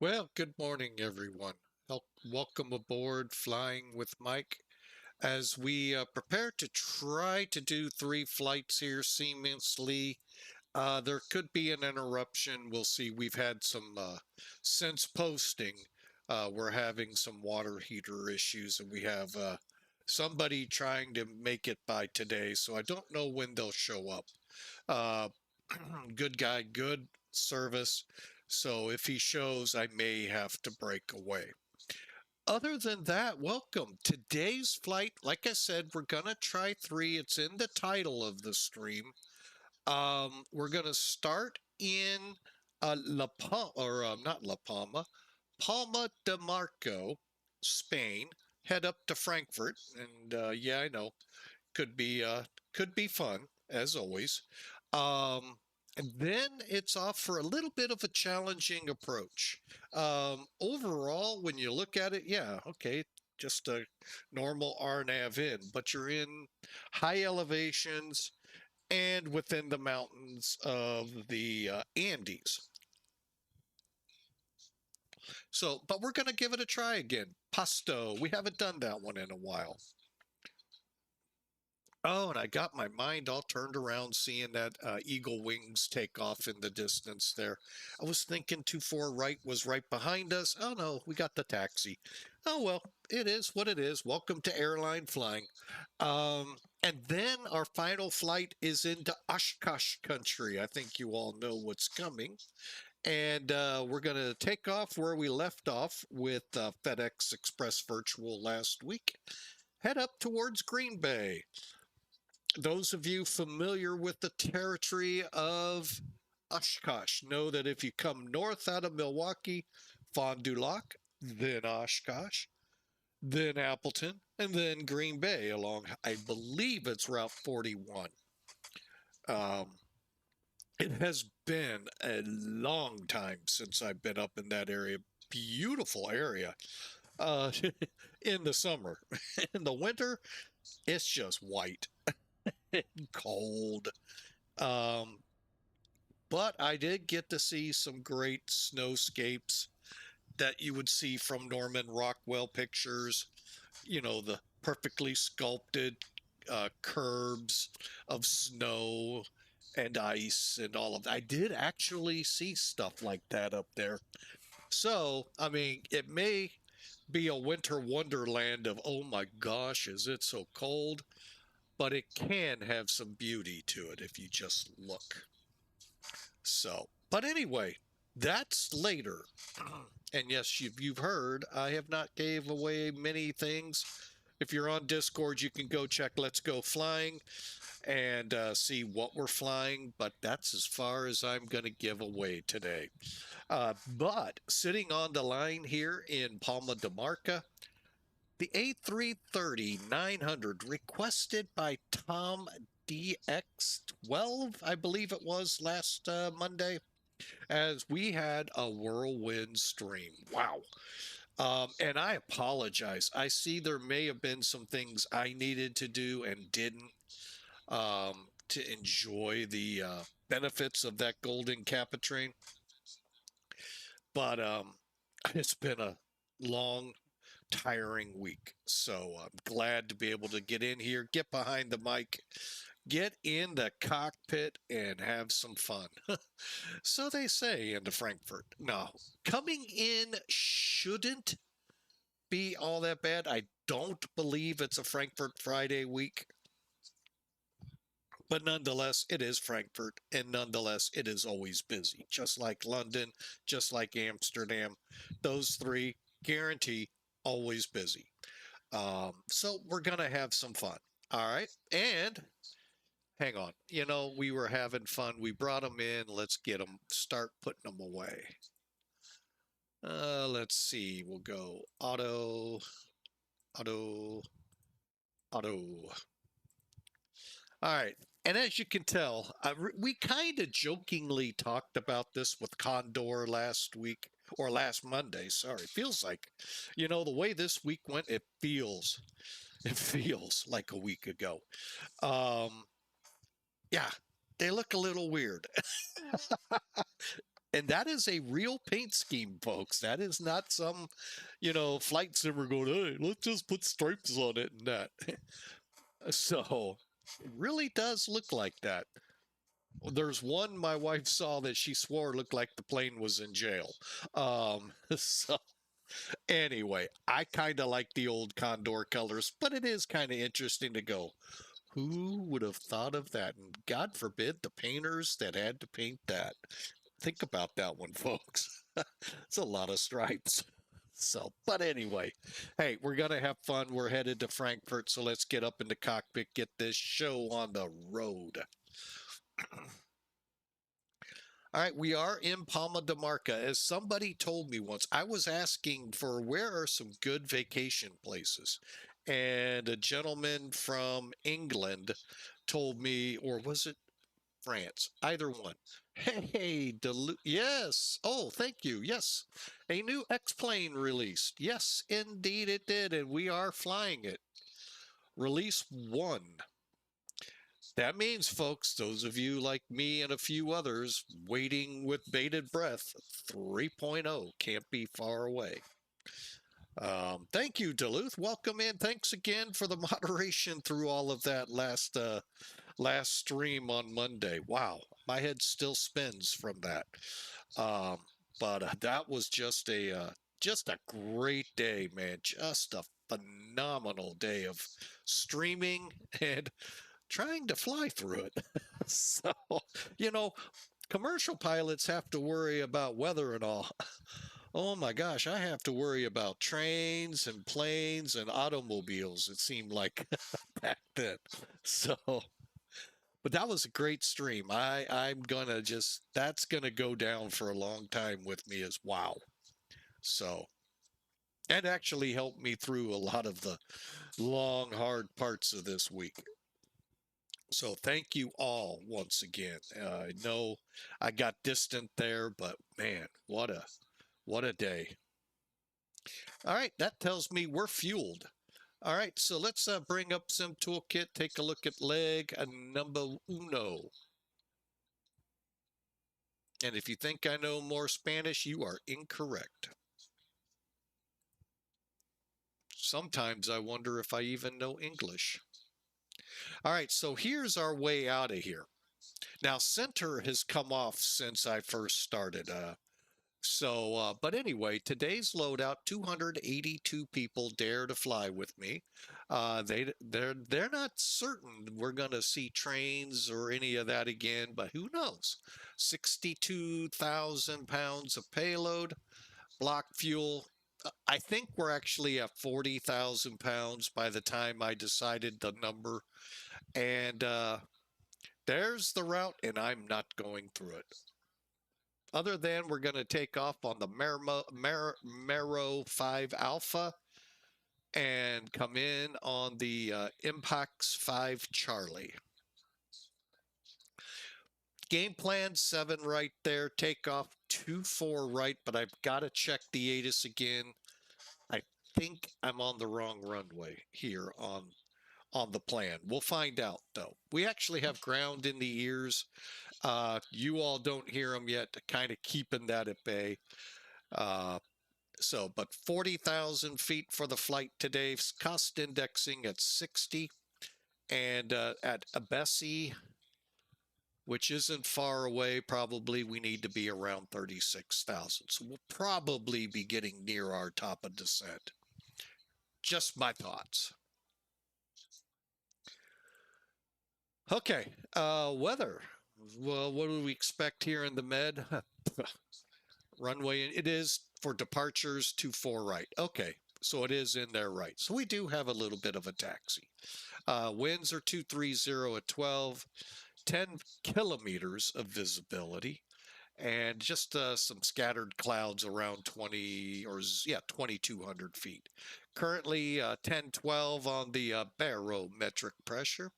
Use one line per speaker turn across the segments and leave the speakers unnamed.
Well, good morning, everyone. Welcome aboard Flying with Mike as we prepare to try to do 3 flights here seamlessly. There could be an interruption. We'll see. We've had some, since posting, we're having some water heater issues, and we have somebody trying to make it by today. So I don't know when they'll show up. Uh, good guy, good service. So if he shows, I may have to break away. Other than that, welcome. Today's flight, like I said, we're going to try 3. It's in the title of the stream. We're going to start in La Palma, or not La Palma, Palma de Marco, Spain. Head up to Frankfurt, and yeah, I know could be fun as always. And then it's off for a little bit of a challenging approach. Overall, when you look at it, yeah, okay, just a normal RNAV in, but you're in high elevations and within the mountains of the Andes. So, but we're going to give it a try again. Pasto, we haven't done that one in a while. Oh, and I got my mind all turned around seeing that Eagle Wings take off in the distance there. I was thinking 24 right was right behind us. Oh no, we got the taxi. Oh well, it is what it is. Welcome to airline flying. And then our final flight is into Oshkosh country. I think you all know what's coming. And we're going to take off where we left off with FedEx Express Virtual last week. Head up towards Green Bay. Those of you familiar with the territory of Oshkosh know that if you come north out of Milwaukee, Fond du Lac, then Oshkosh, then Appleton, and then Green Bay along, I believe it's Route 41. Um, it has been a long time since I've been up in that area. Beautiful area uh, in the summer. In the winter, it's just white and cold. Um, but I did get to see some great snowscapes that you would see from Norman Rockwell pictures. You know, the perfectly sculpted curbs of snow and ice and all of that. I did actually see stuff like that up there. So, I mean, it may be a winter wonderland of, oh my gosh, is it so cold? But it can have some beauty to it if you just look. So, but anyway, that's later. And yes, you've heard I have not gave away many things. If you're on Discord, you can go check Let's Go Flying and see what we're flying. But that's as far as I'm going to give away today. But sitting on the line here in Palma de Mallorca, the A330-900 requested by Tom DX12, I believe it was last Monday, as we had a whirlwind stream. Wow. And I apologize. I see there may have been some things I needed to do and didn't to enjoy the benefits of that golden Capitrain. But it's been a long, tiring week. So I'm glad to be able to get in here, get behind the mic, get in the cockpit, and have some fun. So they say into Frankfurt. No, coming in shouldn't be all that bad. I don't believe it's a Frankfurt Friday week. But nonetheless, it is Frankfurt, and nonetheless, it is always busy. Just like London, just like Amsterdam. Those three guarantee always busy. So we're going to have some fun. All right. And hang on. You know, we were having fun. We brought them in. Let's get them, start putting them away. Let's see. We'll go auto, auto, auto. All right. And as you can tell, we kind of jokingly talked about this with Condor last week or last Monday. Sorry. It feels like, you know, the way this week went, it feels like a week ago. Yeah, they look a little weird. And that is a real paint scheme, folks. That is not some, flight simmer going, hey, let's just put stripes on it and that. So it really does look like that. There's one my wife saw that she swore looked like the plane was in jail. So anyway, I kind of like the old Condor colors, but it is kind of interesting to go, who would have thought of that? And God forbid the painters that had to paint that. Think about that one, folks. It's a lot of stripes. So, but anyway, hey, we're going to have fun. We're headed to Frankfurt, so let's get up in the cockpit, get this show on the road. All right, we are in Palma de Mallorca. As somebody told me once, I was asking for where are some good vacation places. And a gentleman from England told me, or was it France? Either one. Hey, yes. Oh, thank you. Yes. A new X-plane released. Yes, indeed it did. And we are flying it. Release 1. That means, folks, those of you like me and a few others waiting with bated breath, 3.0 can't be far away. Thank you, Duluth. Welcome in. Thanks again for the moderation through all of that last stream on Monday. Wow, my head still spins from that. But that was just a great day, man. Just a phenomenal day of streaming and trying to fly through it. So, commercial pilots have to worry about weather and all. Oh my gosh, I have to worry about trains and planes and automobiles, it seemed like back then. So, but that was a great stream. I'm gonna that's gonna go down for a long time with me as wow. So, and actually helped me through a lot of the long, hard parts of this week. So thank you all once again. I know I got distant there, but man, what a day. All right, that tells me we're fueled. All right, so let's bring up some toolkit, take a look at leg number uno. And if you think I know more Spanish, you are incorrect. Sometimes I wonder if I even know English. All right, so here's our way out of here. Now, center has come off since I first started. But anyway, today's loadout, 282 people dare to fly with me. They're not certain we're gonna see trains or any of that again, but who knows? 62,000 pounds of payload, block fuel. I think we're actually at 40,000 pounds by the time I decided the number. And there's the route, and I'm not going through it. Other than we're going to take off on the MERO 5 Alpha and come in on the EMPAX 5 Charlie. Game plan 7 right there, takeoff 2-4 right, but I've got to check the ATIS again. I think I'm on the wrong runway here on the plan. We'll find out though. We actually have ground in the ears. You all don't hear them yet, kind of keeping that at bay. But 40,000 feet for the flight today, cost indexing at 60, and at ABESI, which isn't far away, probably we need to be around 36,000. So we'll probably be getting near our top of descent. Just my thoughts. Okay, weather. Well, what do we expect here in the Med? Runway, it is for departures 2-4 right. Okay, so it is in there right. So we do have a little bit of a taxi. Winds are 230 at 12, 10 kilometers of visibility, and just some scattered clouds around 2,200 feet. Currently 10-12 on the barometric pressure,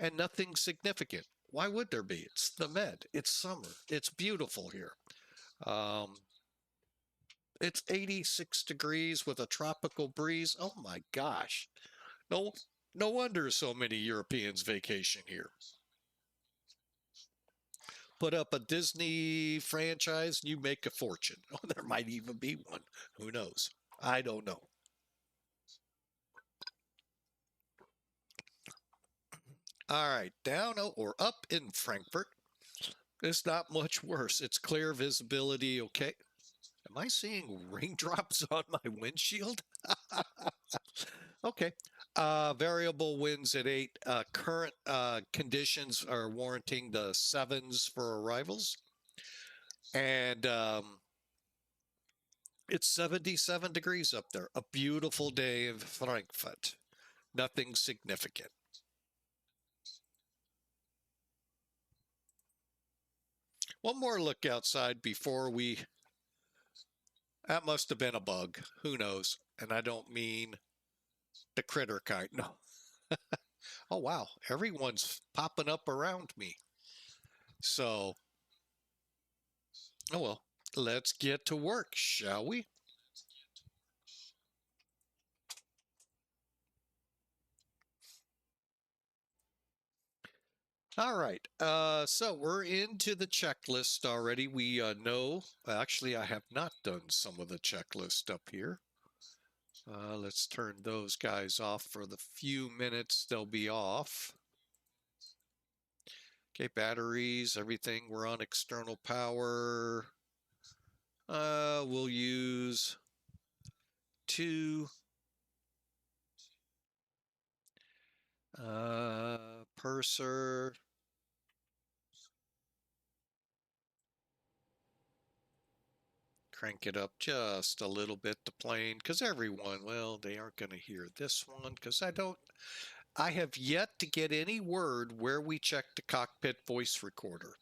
and nothing significant. Why would there be? It's the Med. It's summer. It's beautiful here. It's 86 degrees with a tropical breeze. Oh my gosh. No wonder so many Europeans vacation here. Put up a Disney franchise, and you make a fortune. Oh, there might even be one. Who knows? I don't know. All right, down or up in Frankfurt. It's not much worse. It's clear visibility. Okay. Am I seeing raindrops on my windshield? Okay. Variable winds at 8. Current conditions are warranting the 7s for arrivals. And it's 77 degrees up there. A beautiful day in Frankfurt. Nothing significant. One more look outside before we... That must have been a bug. Who knows? And I don't mean the critter kind. No. Oh, wow. Everyone's popping up around me. So, oh well. Let's get to work, shall we? All right. So we're into the checklist already. We know, actually, I have not done some of the checklist up here. Let's turn those guys off for the few minutes they'll be off. Okay, batteries, everything. We're on external power. We'll use 2. Purser. Crank it up just a little bit, the plane, because everyone, well, they aren't going to hear this one because I have yet to get any word where we check the cockpit voice recorder.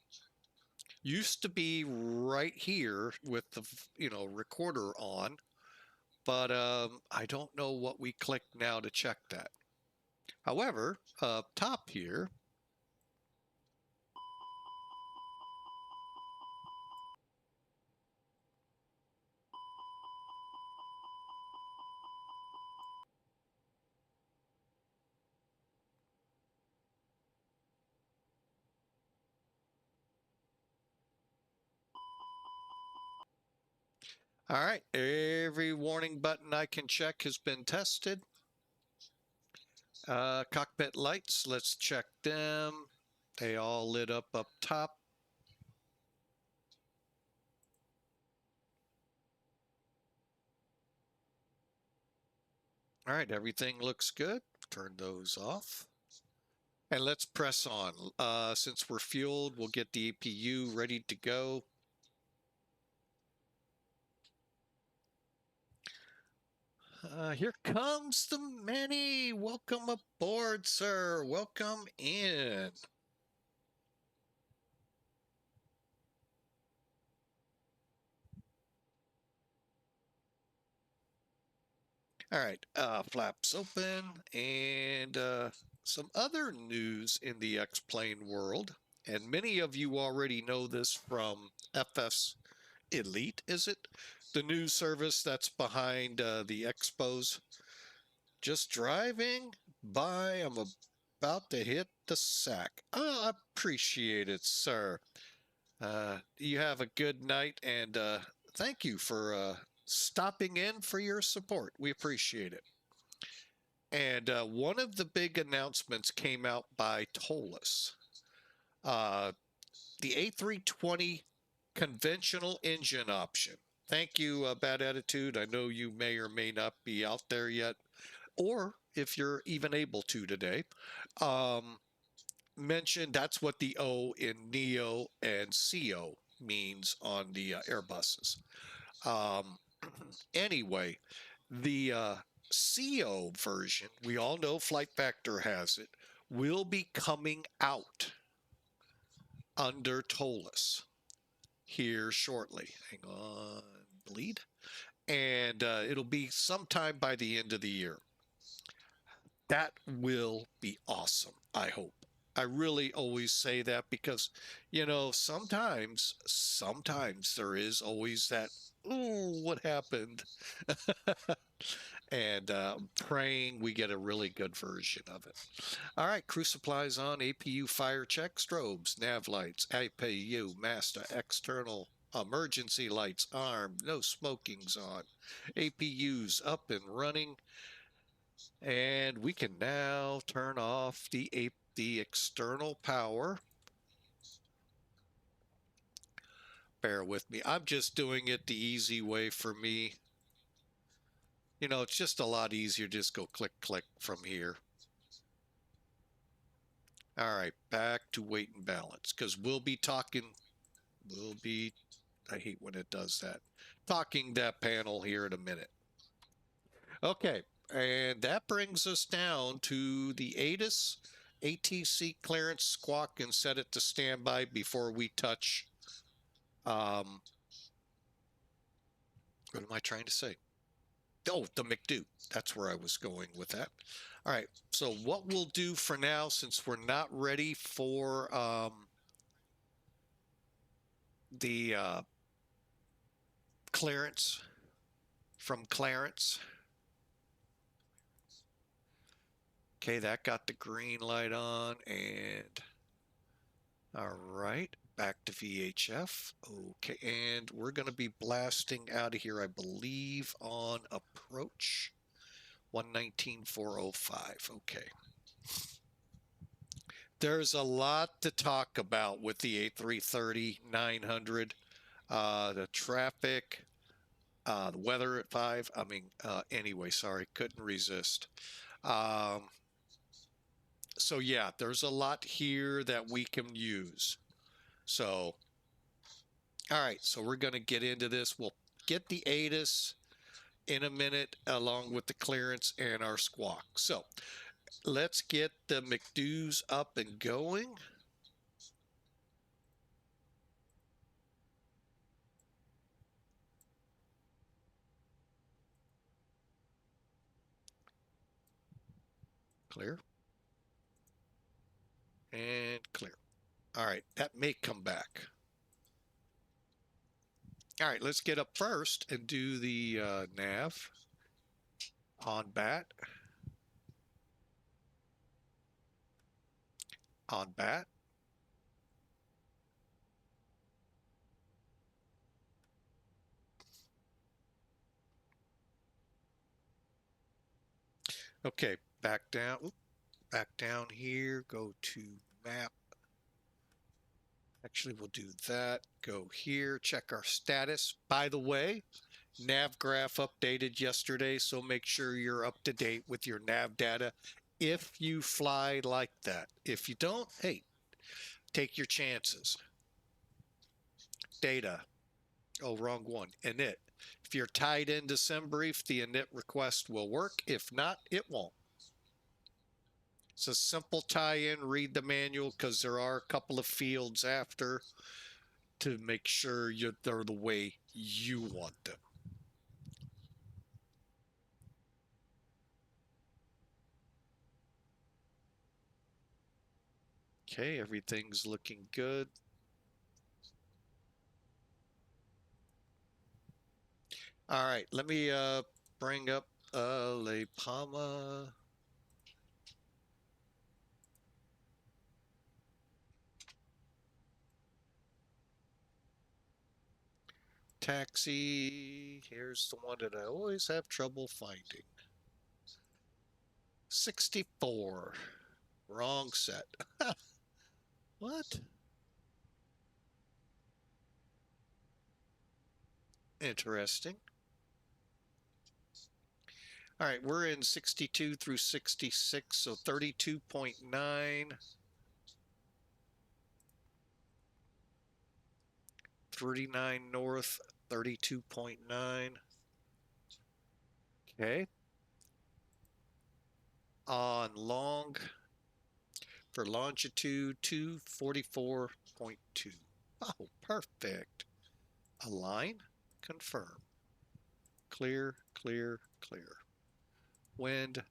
Used to be right here with the, recorder on, but I don't know what we click now to check that. However, up top here, all right, every warning button I can check has been tested. Cockpit lights, let's check them. They all lit up top. All right, everything looks good. Turn those off. And let's press on. Since we're fueled, we'll get the APU ready to go. Here comes the Manny. Welcome aboard, sir. Welcome in. All right, flaps open, and some other news in the X-plane world. And many of you already know this from FS Elite, is it? The news service that's behind the expos. Just driving by, I'm about to hit the sack. Oh, I appreciate it, sir. You have a good night, and thank you for stopping in for your support. We appreciate it. And one of the big announcements came out by ToLiss. The A320 conventional engine option. Thank you, Bad Attitude. I know you may or may not be out there yet, or if you're even able to today. Mentioned that's what the O in NEO and CO means on the Airbuses. Anyway, the CO version, we all know Flight Factor has it, will be coming out under ToLiss here shortly. Hang on, bleed. And it'll be sometime by the end of the year. That will be awesome, I hope. I really always say that because, sometimes there is always that, oh, what happened? and praying we get a really good version of it. All right, crew supplies on, APU fire check, strobes, nav lights, APU, master, external emergency lights armed, no smoking's on, APUs up and running, and we can now turn off the external power. Bear with me. I'm just doing it the easy way for me. You know, it's just a lot easier to just go click, click from here. All right, back to weight and balance, because we'll be, I hate when it does that, talking that panel here in a minute. Okay, and that brings us down to the ATIS ATC clearance squawk and set it to standby before we touch, what am I trying to say? Oh, the McDo. That's where I was going with that. All right, so what we'll do for now, since we're not ready for the clearance from Clarence. Okay, that got the green light on, and all right, back to VHF. Okay, and we're going to be blasting out of here, I believe, on approach 119.405. Okay. There's a lot to talk about with the A330-900. The traffic, the weather at 5. I mean, anyway, sorry, couldn't resist. So yeah, there's a lot here that we can use. So, all right, so we're going to get into this. We'll get the ATIS in a minute along with the clearance and our squawk. So let's get the McDo's up and going. Clear. And clear. All right, that may come back. All right, let's get up first and do the nav on bat. On bat. Okay, back down. Back down here, go to map. Actually, we'll do that. Go here, check our status. By the way, nav graph updated yesterday, so make sure you're up to date with your nav data if you fly like that. If you don't, hey, take your chances. Data. Oh, wrong one. Init. If you're tied into SimBrief, the init request will work. If not, it won't. It's a simple tie-in. Read the manual because there are a couple of fields after to make sure they're the way you want them. Okay, everything's looking good. All right, let me bring up LA Palma. Taxi, here's the one that I always have trouble finding. 64. Wrong set. What? Interesting. All right, we're in 62 through 66, so 32.9. 39 north, 32.9. Okay. On long, for longitude, 244.2. Oh, perfect. Align, confirm. Clear, clear, clear. Wind,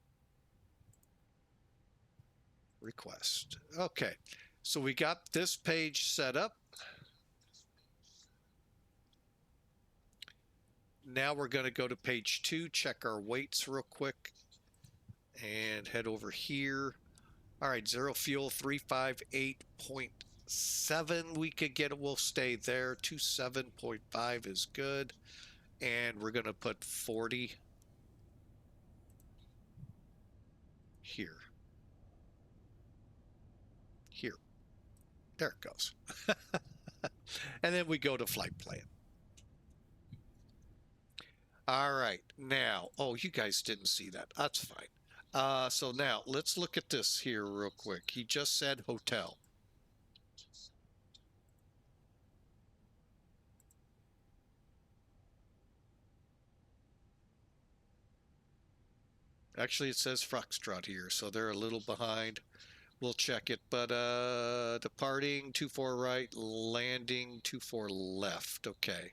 request. Okay, so we got this page set up. Now we're going to go to page 2, check our weights real quick, and head over here. All right, zero fuel 358.7. We could get it. We'll stay there. 27.5 is good. And we're going to put 40 here. Here. There it goes. And then we go to flight plan. All right. Now, oh, you guys didn't see that. That's fine. So now let's look at this here real quick. He just said hotel. Actually, it says Foxtrot here, so they're a little behind. We'll check it, but departing 24 right, landing 24 left. Okay.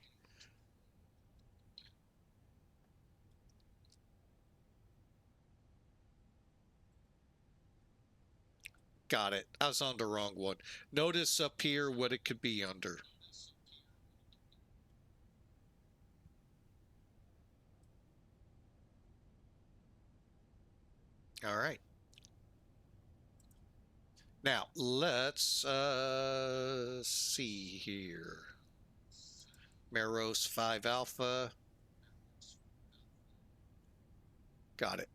Got it. I was on the wrong one. Notice up here what it could be under. All right. Now, let's see here. MEROS 5 Alpha. Got it.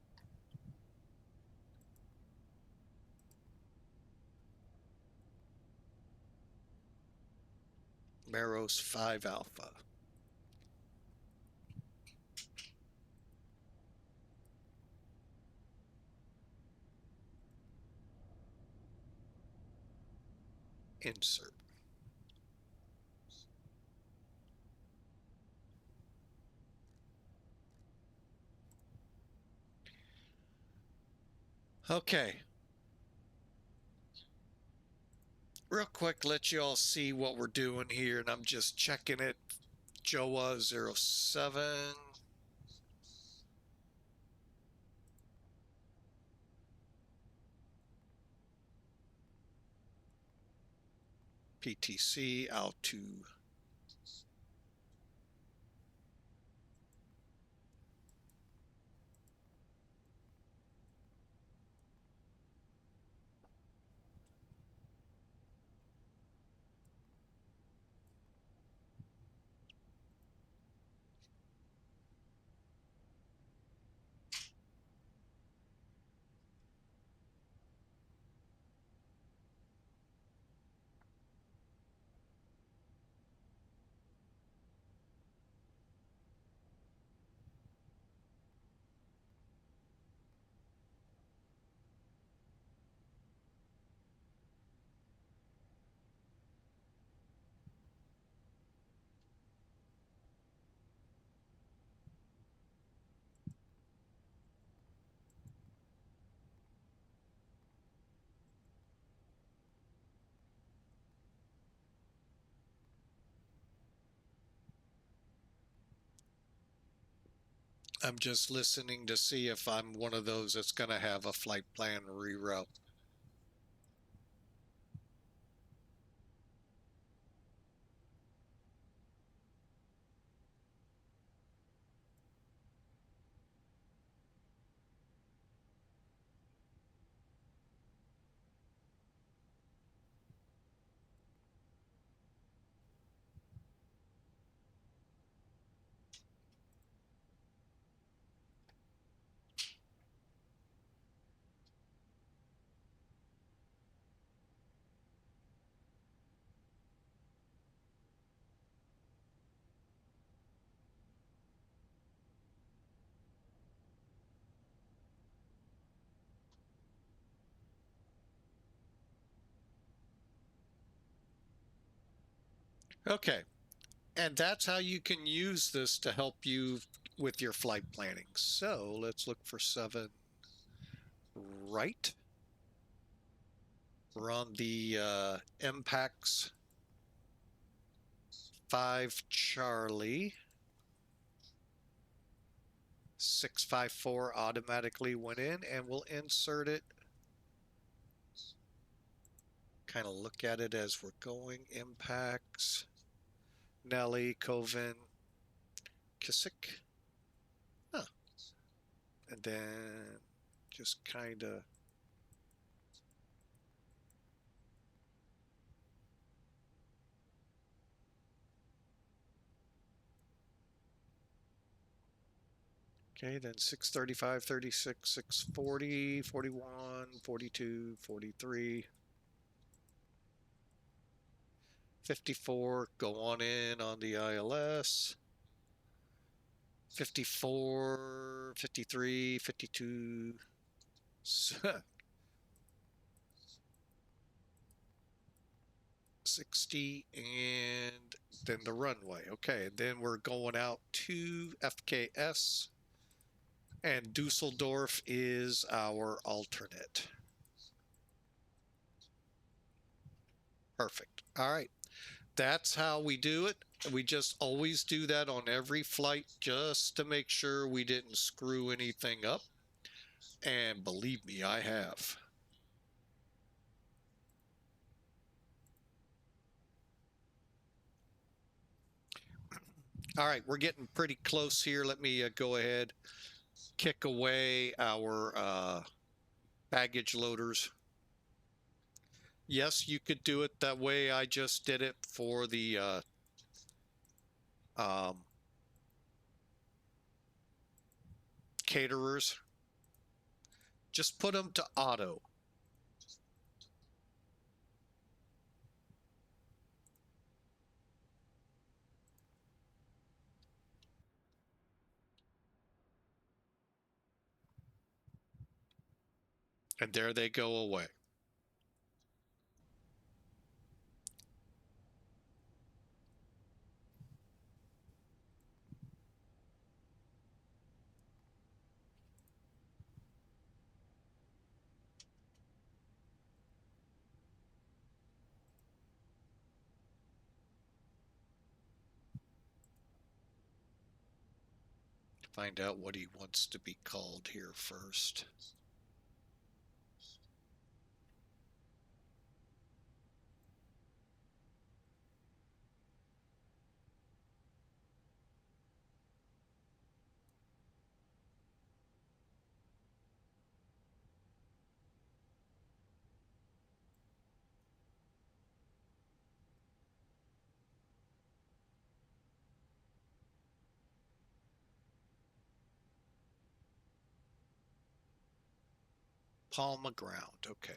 MEROS 5 Alpha. Insert. Okay. Real quick, let you all see what we're doing here, and I'm just checking it. Joa 07. PTC out to I'm just listening to see if I'm one of those that's going to have a flight plan reroute. Okay. And that's how you can use this to help you with your flight planning. So let's look for 7 right. We're on the EMPAX 5 Charlie. 654 automatically went in, and we'll insert it. Kind of look at it as we're going. EMPAX, Nelly, Coven. Kissick. Huh. And then just kind of okay, then 635, 36, 640, 41, 42, 43, 54, go on in on the ILS. 54, 53, 52, 60, and then the runway. Okay, and then we're going out to FKS, and Dusseldorf is our alternate. Perfect. All right. That's how we do it. We just always do that on every flight just to make sure we didn't screw anything up. And believe me, I have. All right, we're getting pretty close here. Let me go ahead, kick away our baggage loaders. Yes, you could do it that way. I just did it for the caterers. Just put them to auto. And there they go away. Find out what he wants to be called here first. Palma ground. Okay.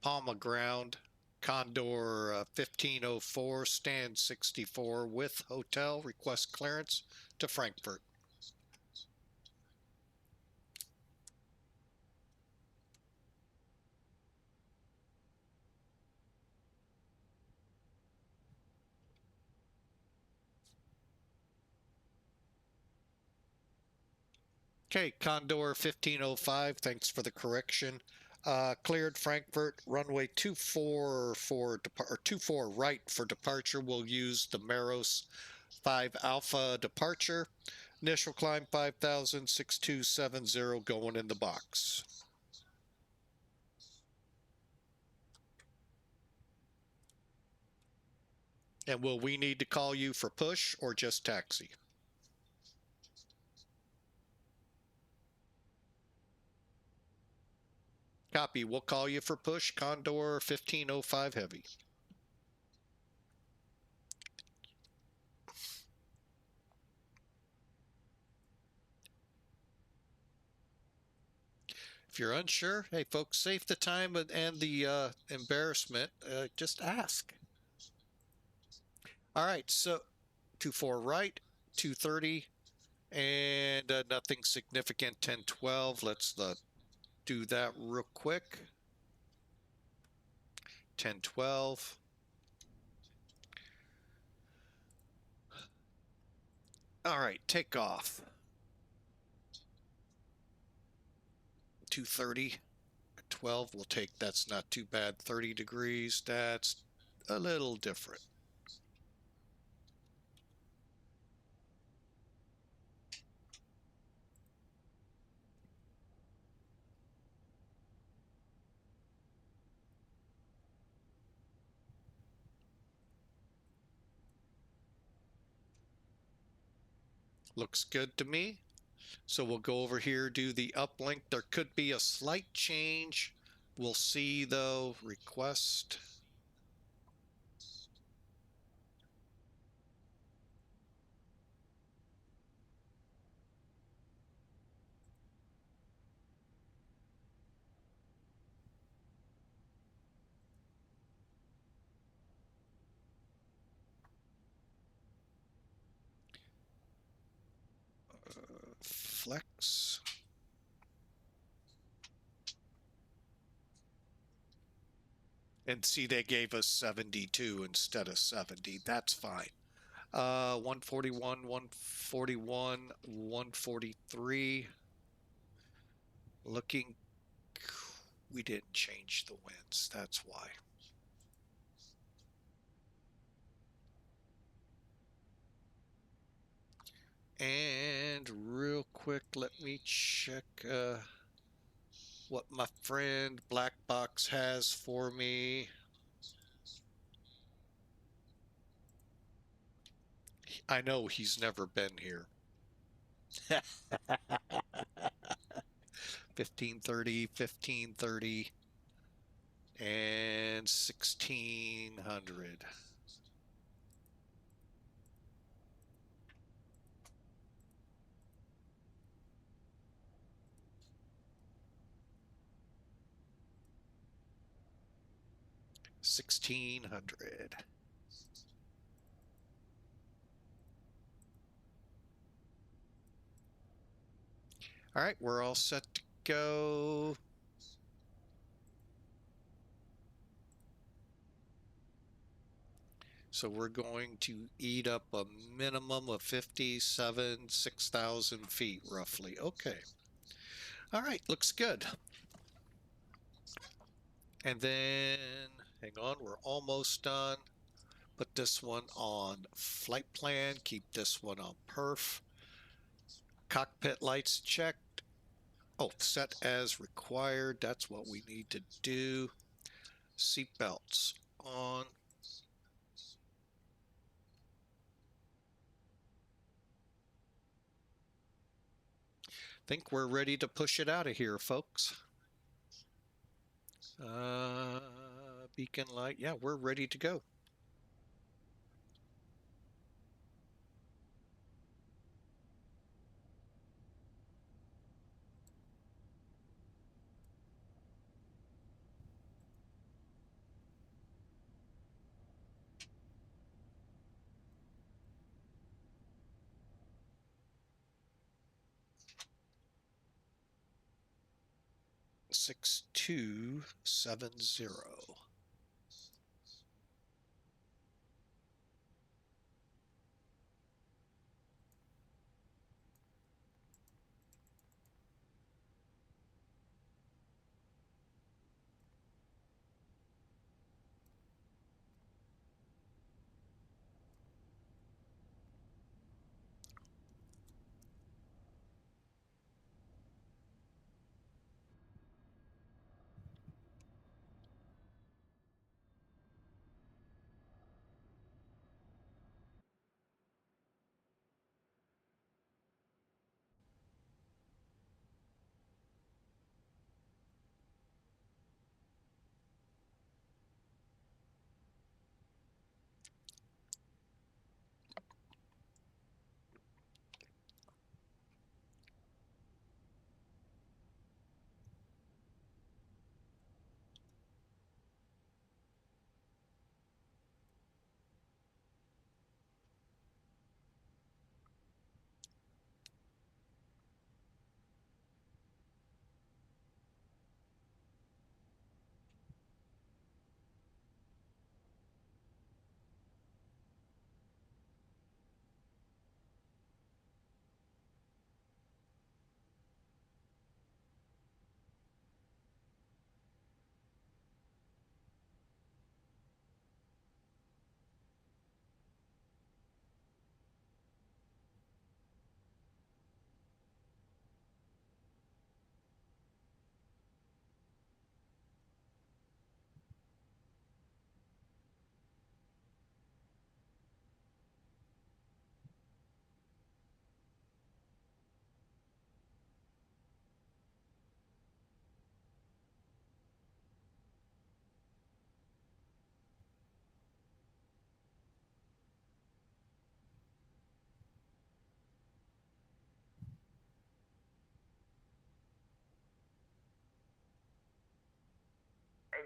Palma ground. Condor 1504, stand 64 with hotel, request clearance to Frankfurt. Okay, Condor 1505, thanks for the correction. Cleared Frankfurt, runway 24 for 24 right for departure. We'll use the MEROS 5 Alpha departure. Initial climb 5,000, 6270 going in the box. And will we need to call you for push or just taxi? Copy. We'll call you for push. Condor 1505 heavy. If you're unsure, hey folks, save the time and the embarrassment. Just ask. All right, so 24 right, 230, and nothing significant. 1012. Let's do that real quick. 1012. All right, take off. 230. 12, we'll take, that's not too bad. 30 degrees, that's a little different. Looks good to me. So we'll go over here, do the uplink. There could be a slight change. We'll see though. Request. Flex. And see, they gave us 72 instead of 70. That's fine. 141, 141, 143. Looking, we didn't change the winds. That's why. And real quick, let me check what my friend Black Box has for me. I know he's never been here. 1530, 1530, and 1600. $1,600. All right, we're all set to go. So we're going to eat up a minimum of 6,000 feet roughly. Okay. All right, looks good. And then, hang on, we're almost done. Put this one on flight plan. Keep this one on perf. Cockpit lights checked. Oh, set as required. That's what we need to do. Seat belts on. Think we're ready to push it out of here, folks. Beacon light. Yeah, we're ready to go. Six, 270.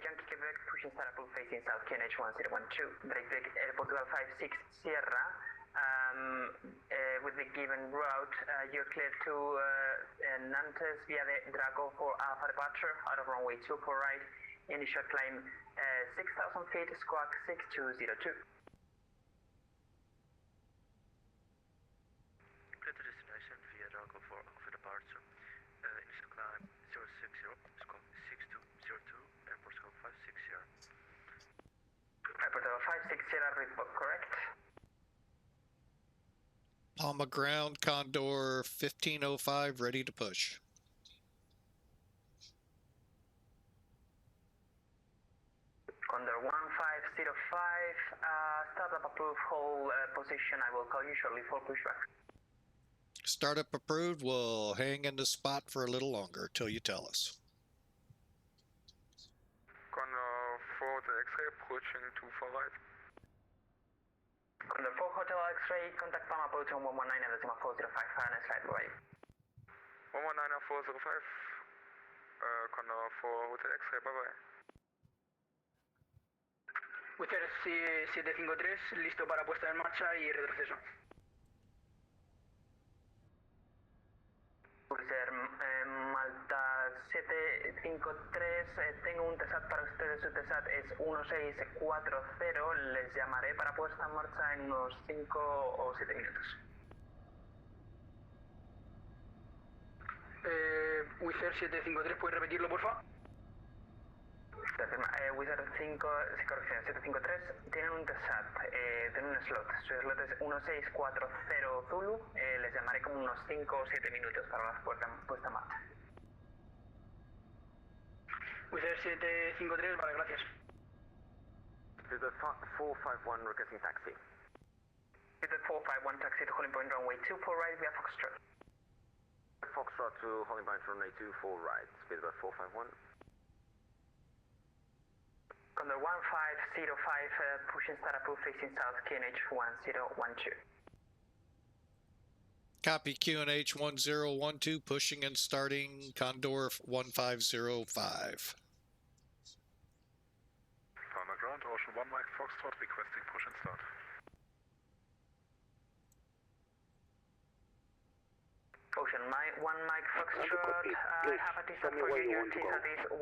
Yankee Quebec, pushing start approve facing south, QNH 1012, break Air Portugal 56 Sierra. With the given route, you're clear to Nantes via the Drago for Alpha departure out of runway 24 right. Initial climb 6,000 feet, squawk 6202.
Clear to destination via Drago for Alpha departure. Initial climb 060, squawk 6202, Air Portugal 56 Sierra.
Air Portugal 56 Sierra, report correct.
Palma ground, Condor 1505, ready to push.
Condor 1505, startup approved, hold position. I will call you shortly for pushback.
Startup approved. We'll hang in the spot for a little longer till you tell us.
Condor 4 the X-ray approaching 24 right.
Condor 4 Hotel X-ray, contact Palma approach on 119 and decimal 405, harness flight right.
119 and 405, Condor 4 Hotel X-ray, bye bye.
Wizard 753, listo para puesta en marcha y retroceso.
Wizard Malta 753, tengo un TESAT para ustedes, su TESAT es 1640, les llamaré para puesta en marcha en unos 5 o 7 minutos.
Wizard 753, ¿puedes repetirlo, por favor?
Wizard 5, corrección, 753, tienen un TESAT, tienen un slot, su slot es 1640 Zulu, les llamaré como unos 5 o 7 minutos para la puesta en marcha.
Wizard 753, vale, gracias.
Wizard 451 requesting taxi.
Wizard 451 taxi to holding point runway 24 right via Foxtrot.
Foxtrot to holding point runway 24 right, Wizard 451.
Condor 1505, pushing start approved facing south, QNH 1012.
Copy QNH 1012, pushing and starting Condor 1505.
Palma ground, Ocean 1 Mike Foxtrot, requesting push and start.
Ocean 1 Mike Foxtrot, I have a TSAT for you, your TSAT is 1642,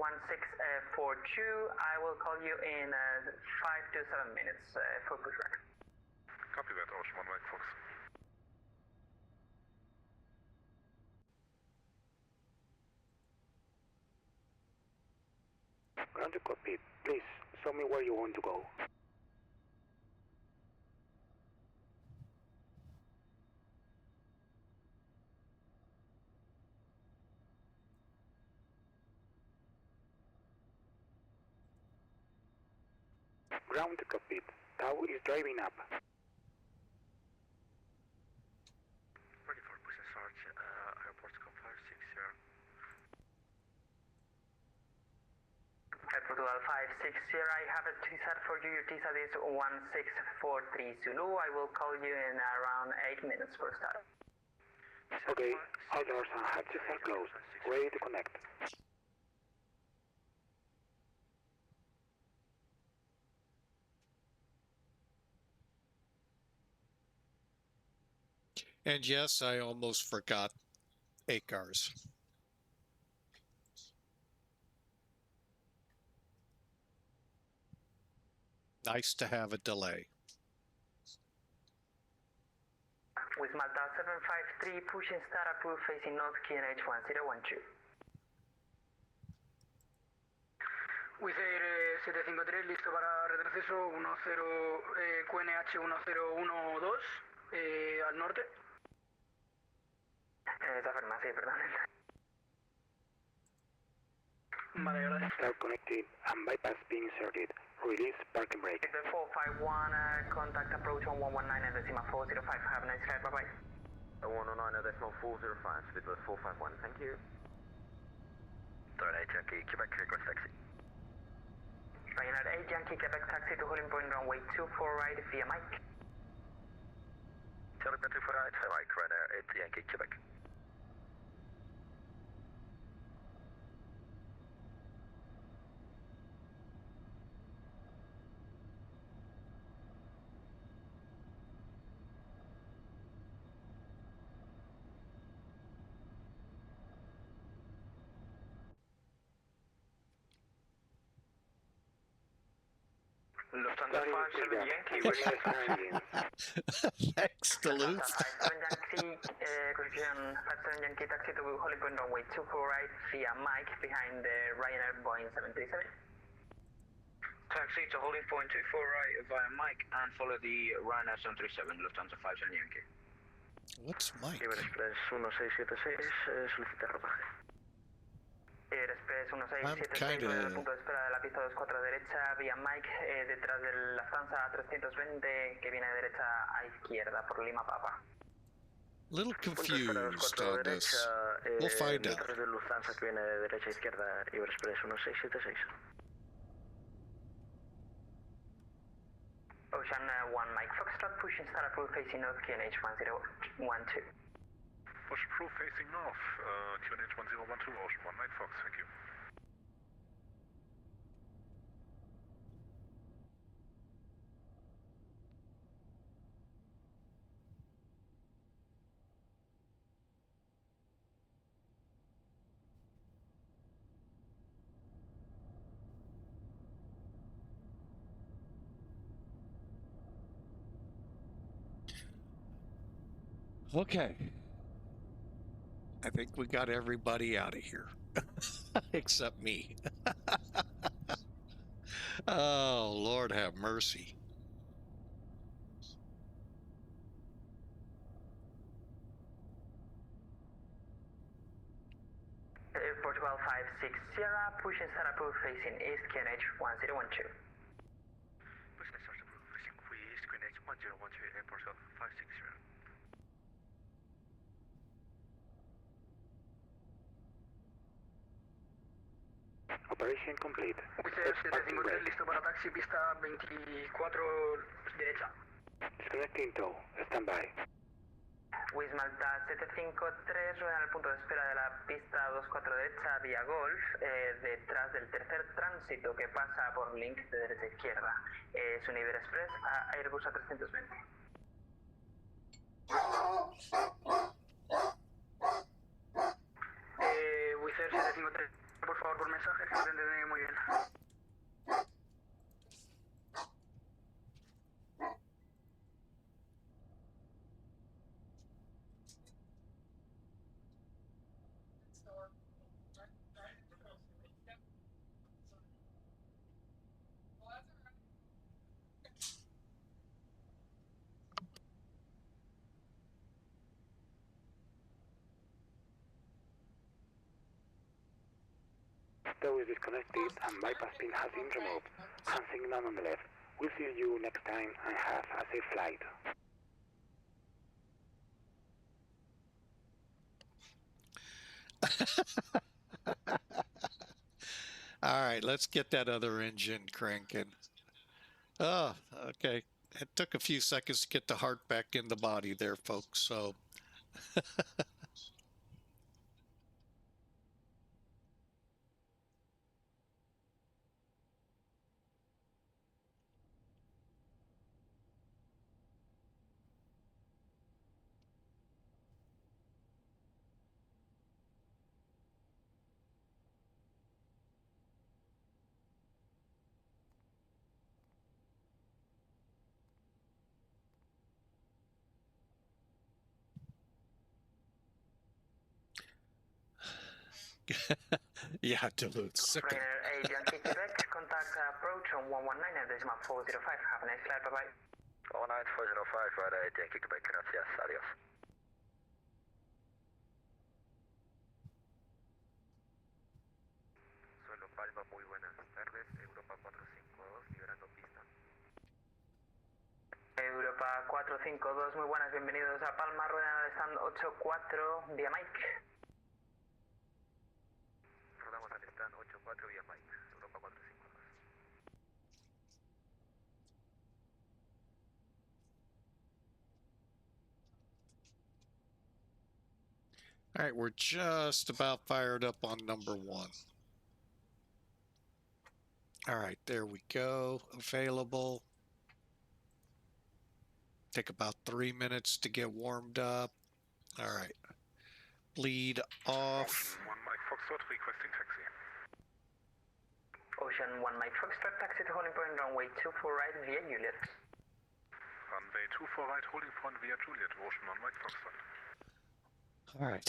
I will call you in 5 to 7 minutes for pushback.
Copy that, Ocean 1 Mike Fox.
Ground to copy, please, show me where you want to go. Ground to copy, Tau is driving up.
Ready for push and start, airport come 56 here.
Portugal 560, I have a TSAT for you, your TSAT is 1643 Zulu, I will call you in around 8 minutes for start.
Okay, all doors and hatches are closed, ready to connect.
And yes, I almost forgot ACARS. Nice to have a delay.
With Malta 753, pushing start approved facing north, QNH 1012.
Wizard 753, listo para retroceso, QNH 1012, al norte.
Esa afirma, sí, perdón.
Vale, gracias.
Start connected and bypass being inserted. Release parking brake.
The 451, contact approach on 119 and decimal 405. Have a nice flight, bye-bye.
109 decimal 405, Spitbird 451, thank you. Third 8 Yankee, Quebec, request taxi.
Ryanair 8 Yankee, Quebec taxi to holding point runway 24 right via Mike.
Holding point 24 right, Mike, Ryanair 8 Yankee, Quebec.
Lufthansa 57 Yankee,
Thanks, Duluth.
Lufthansa 57 Yankee, correction, 57 Yankee taxi to holding point runway 24 right via Mike behind the Ryanair Boeing 737.
Taxi to holding point 24 right via Mike and follow the Ryanair 737, Lufthansa 57 Yankee.
What's Mike?
Express 1676, solicita rodaje.
Express
I'm
1676
kinda-
en el punto de espera de la pista 24 derecha vía Mike detrás de la Lufthansa A320 que viene de derecha a izquierda por Lima Papa.
Little confused on this. We'll find out.
De Lufthansa que viene de derecha a izquierda, Express 1676.
Ocean 1 Mike Foxtrot pushing start approval facing north QNH 1012.
Push approve facing north, QNH 1012, Ocean 1 Mike Fox, thank you.
Okay. I think we got everybody out of here. Except me. Oh, Lord have mercy.
Portugal 56 Sierra pushing start approval facing east QNH 1012.
Push the start approval facing east, QNH 1012, Airport 560.
Operation complete.
Wizard 753 listo para taxi, pista 24 derecha.
Disconnecting tow. Stand by.
Wiz Malta 753 rueda en el punto de espera de la pista 24 derecha vía Golf detrás del tercer tránsito que pasa por link de derecha a izquierda. Es un Iber Express a Airbus A320.
Wizard 753, por favor, por mensaje, que no te entendí muy bien.
Tow is disconnected and bypass pin has been removed. Hand signal on the left. We'll see you next time and have a safe flight.
All right, let's get that other engine cranking. Oh, okay. It took a few seconds to get the heart back in the body there, folks. So yeah, Duluth. Sick of-
Ryanair 8 Yankee Quebec, contact approach on 119 at decimal 405. Have a nice flight, bye bye.
19405, Ryanair 8 Yankee Quebec, gracias, adiós. Suelo Palma, muy buenas tardes, Europa 452, liberando pista.
Europa 452, muy buenas, bienvenidos a Palma, rueda al stand 84 vía Mike.
Rodamos al stand 84 vía Mike, Europa 452.
All right, we're just about fired up on number 1. All right, there we go. Available. Take about 3 minutes to get warmed up. All right. Bleed off.
Ocean 1 Mike Foxtrot requesting taxi.
Ocean 1 Mike Foxtrot, taxi to holding point runway 24 right via Juliet.
Runway 24 right, holding point via Juliet, Ocean 1 Mike Foxtrot.
All right.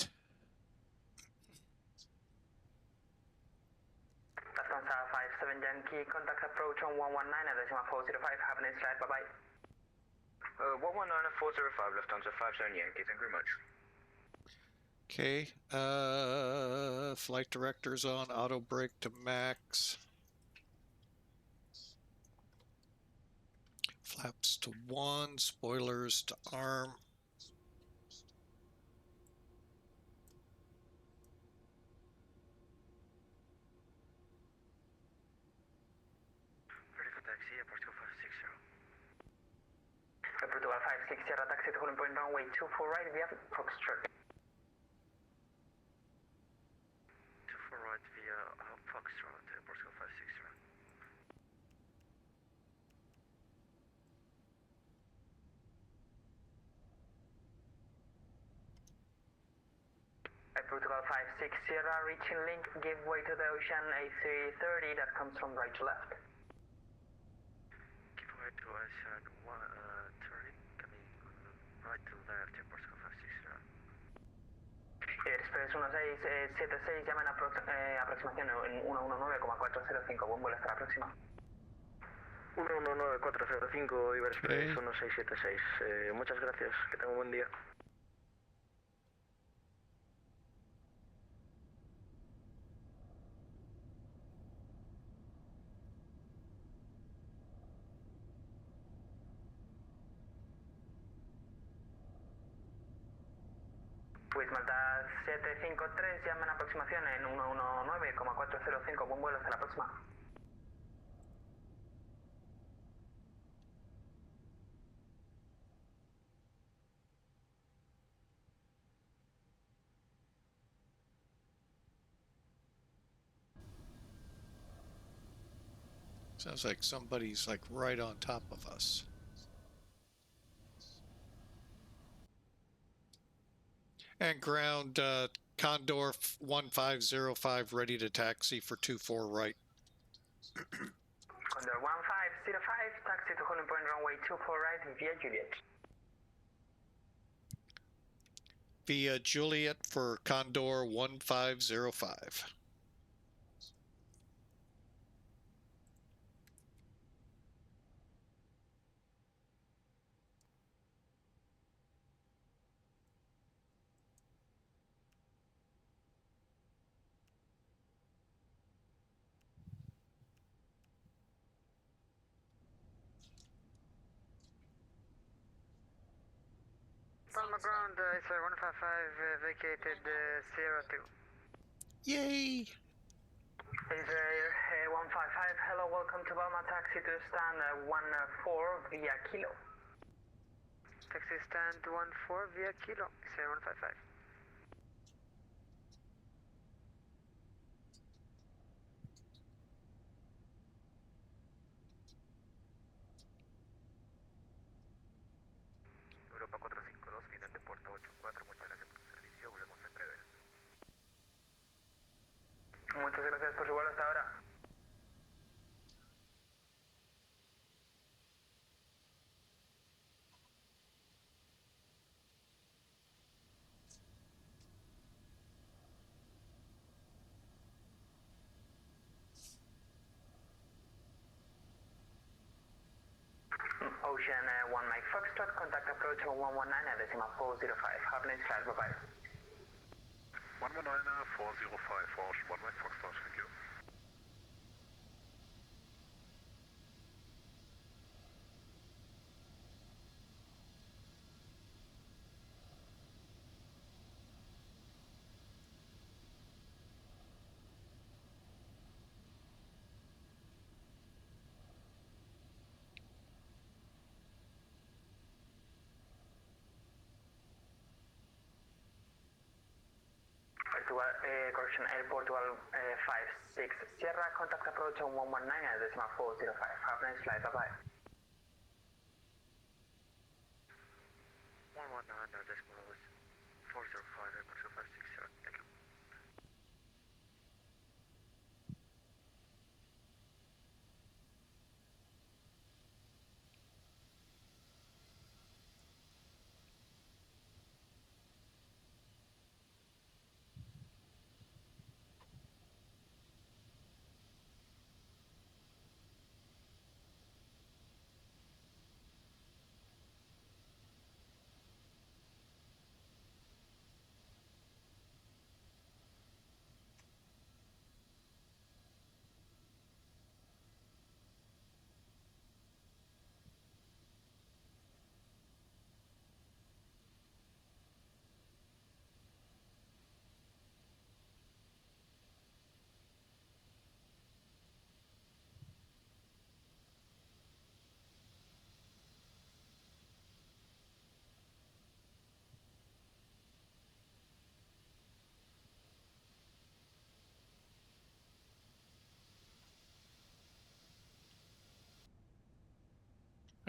Lufthansa 57 Yankee, contact approach on 119 at decimal 405, have a nice flight, bye-bye.
119 at 405, Lufthansa 57 Yankee, thank you very much.
Okay. Flight director's on. Auto brake to max. Flaps to 1. Spoilers to arm.
Ready for taxi, airport 2560.
Portugal 56 Sierra, taxi to holding point runway 24 right via Foxtrot.
24 right via Foxtrot, airport 560.
Portugal 56 Sierra, reaching link, give way to the Ocean A330 that comes from right to left.
Give way to Ocean 130, coming right to left, airport 560.
Express 1676, llaman aproximación en 119,405, buen vuelo hasta la próxima.
119-405, Iberexpress 1676. Muchas gracias, que tenga un buen día.
Pues Malta 753, llaman aproximación en 119,405, buen vuelo hasta la próxima.
Sounds like somebody's like right on top of us. And ground Condor 1505 ready to taxi for 24 right.
Condor 1505, taxi to holding point runway 24 right via Juliet.
Via Juliet for Condor 1505.
Palma ground, it's 155 vacated 02.
Yay!
Israel 155, hello, welcome to Palma, taxi to stand 14 via Kilo.
Taxi stand 14 via Kilo, it's 155.
Europa 452, final de puerta 84, muchas gracias por su servicio, volvemos en breve.
Muchas gracias por su vuelo hasta ahora. Ocean 1 Mike Foxtrot, contact approach on 119 at decimal 405. Have a nice flight, bye-bye.
119-405, Ocean 1 Mike Foxtrot, thank you.
Correction Airport 56 Sierra, contact approach on 119 at decimal 405. Have a nice flight, bye-bye.
119 decimal 405, airport 560, thank you.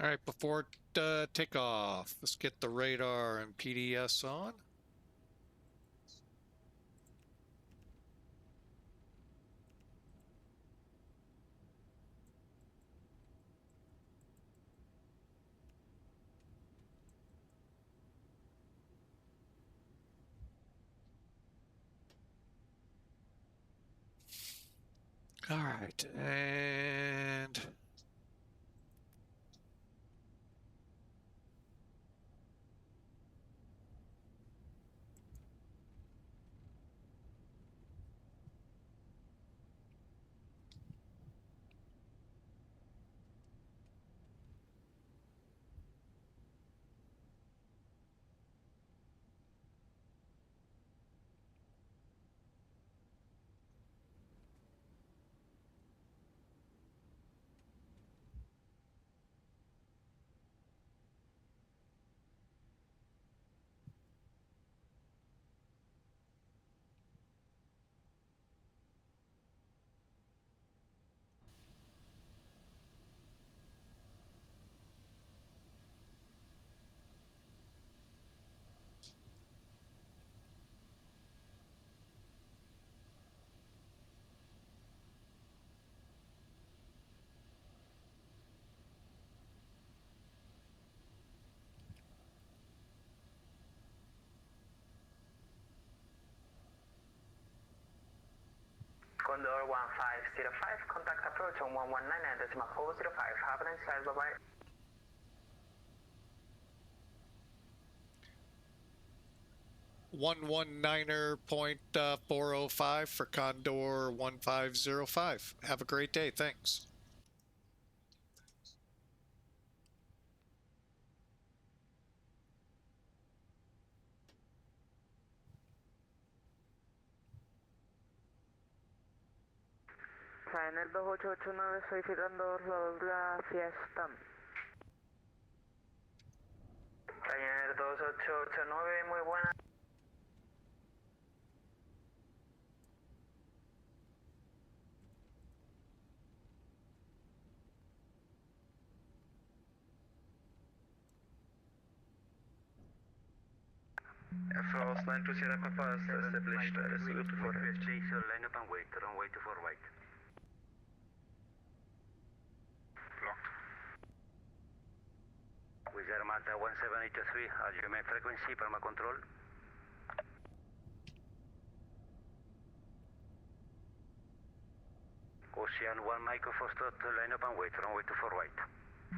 All right, before takeoff, let's get the radar and PDS on. All right, and
Condor 1505, contact approach on 119.405. Have a nice flight, bye-bye.
119.405 for Condor 1505. Have a great day. Thanks.
Ryanair 2889, solicitando los la fiesta.
Ryanair 2889, muy buena.
FOS 920 Sierra Papa is established as route for Jason, line up and wait, runway 24 right.
Blocked.
With Armata 1783, ATC frequency, Palma control. Ocean 1 Micro Foxtrot, line up and wait, runway 24 right.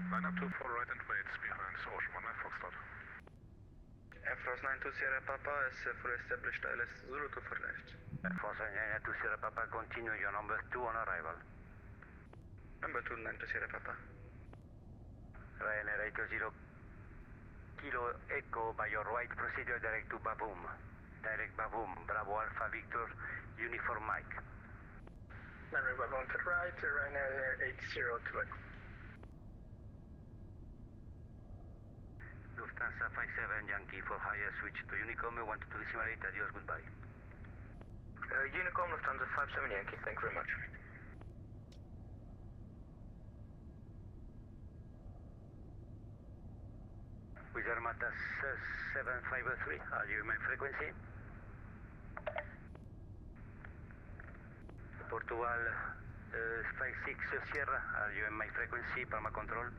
Line up 24 right and wait behind Ocean 1 Foxtrot.
FOS 92 Sierra Papa is fully established ILS Zulu 24 left. FOS 92 Sierra Papa, continue your number 2 on arrival. Number 2 92 Sierra Papa. Ryanair 80 Kilo Echo by your right, procedure direct to Baboom. Direct Baboom, Bravo Alpha Victor, Uniform Mike.
Number Baboom to right, Ryanair 80
Lufthansa 57 Yankee for higher, switch to Unicom 122.8, adios, goodbye.
Unicom Lufthansa 57 Yankee, thank you very much.
With Armata 7503, are you in my frequency? Portugal 56 Sierra, are you in my frequency, Palma control?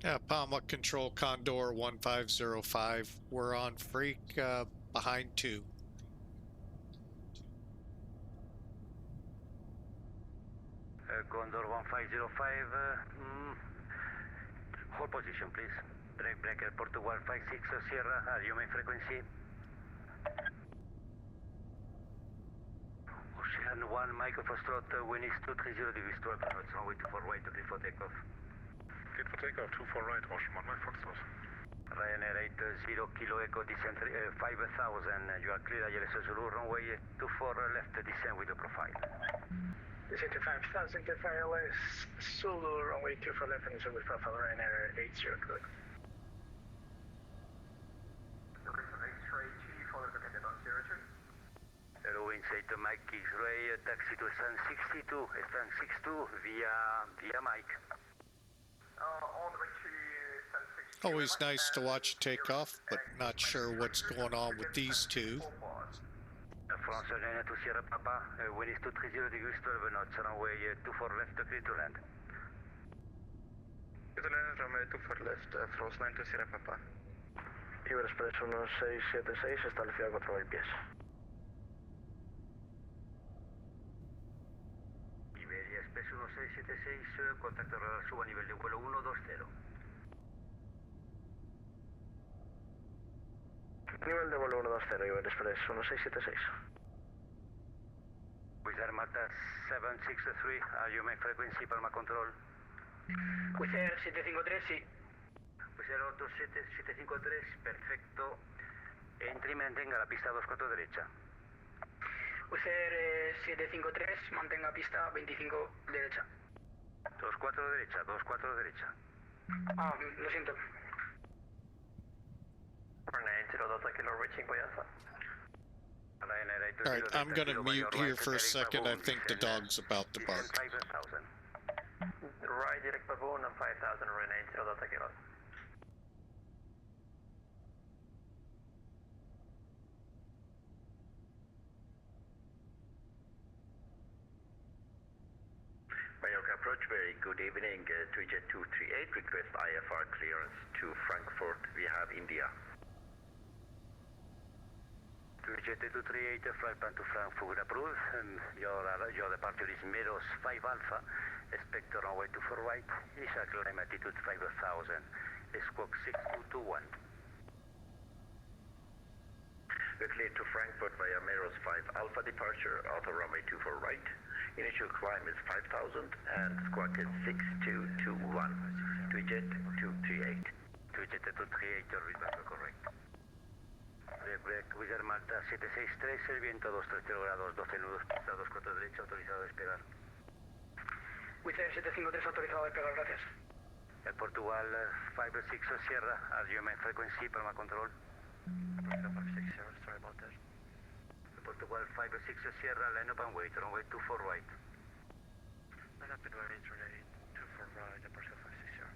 Yeah, Palma Control Condor 1505. We're on Freak behind 2.
Condor 1505, hold position please. Breaker Portugal 56 Sierra, are you my frequency? Ocean 1 Micro Foxtrot, wind is 230 degrees 12 knots, runway 24 right to clear for takeoff.
Clear for takeoff 24 right, Ocean 1 Foxtrot.
Ryanair 80 Kilo Echo descent 5000, you are clear ILS Zulu, runway 24 left descent with the profile.
Descent to 5000, defile Zulu, runway 24 left and with profile Ryanair 80 correct.
Mike X-ray, taxi to stand 62, stand 62 via Mike.
Always nice to watch takeoff, but not sure what's going on with these two.
France 9 to Sierra Papa, wind is 230 degrees 12 knots, runway 24 left, clear to land.
Clear to land, runway 24 left, France 9 to Sierra Papa.
Iber Express 1676, establecido a 4000 pies.
Iberia Express 1676, contacto radar suba a nivel de vuelo 120.
Nivel de vuelo 120, Iber Express 1676.
Wizz Air Malta 763, AUME frequency, Palma control.
Wizz Air 753, sí.
Wizz Air 753, perfecto. Entry, mantenga la pista 24 derecha.
Wizz Air 753, mantenga pista 25 derecha.
24 derecha, 24 derecha.
Ah, lo siento.
All right, I'm going to mute here for a second. I think the dog's about to bark.
Right, direct baboon and 5000, Renee, 0 Delta Kilo.
Mallorca approach, very good evening. Jet 238, request IFR clearance to Frankfurt. We have India.
Jet 238, flight plan to Frankfurt approved. Your departure is MEROS 5 Alpha. Expect runway 24 right. Initial climb altitude 5000. Squawk 6221.
We're cleared to Frankfurt via MEROS 5 Alpha departure, auto runway 24 right. Initial climb is 5000 and squawk is 6221. Jet 238.
Jet 238, your readback correct. Wizz Air Malta 763, el viento 230 grados, 12 nudos, pista 24 derecha, autorizado a despegar.
Wizz Air 753, autorizado a despegar, gracias.
El Portugal 56 Sierra, AUME frequency, Palma control.
Sorry about that.
El Portugal 56 Sierra, line up and wait, runway 24 right.
Line up and wait, runway 24 right, departure 56 Sierra.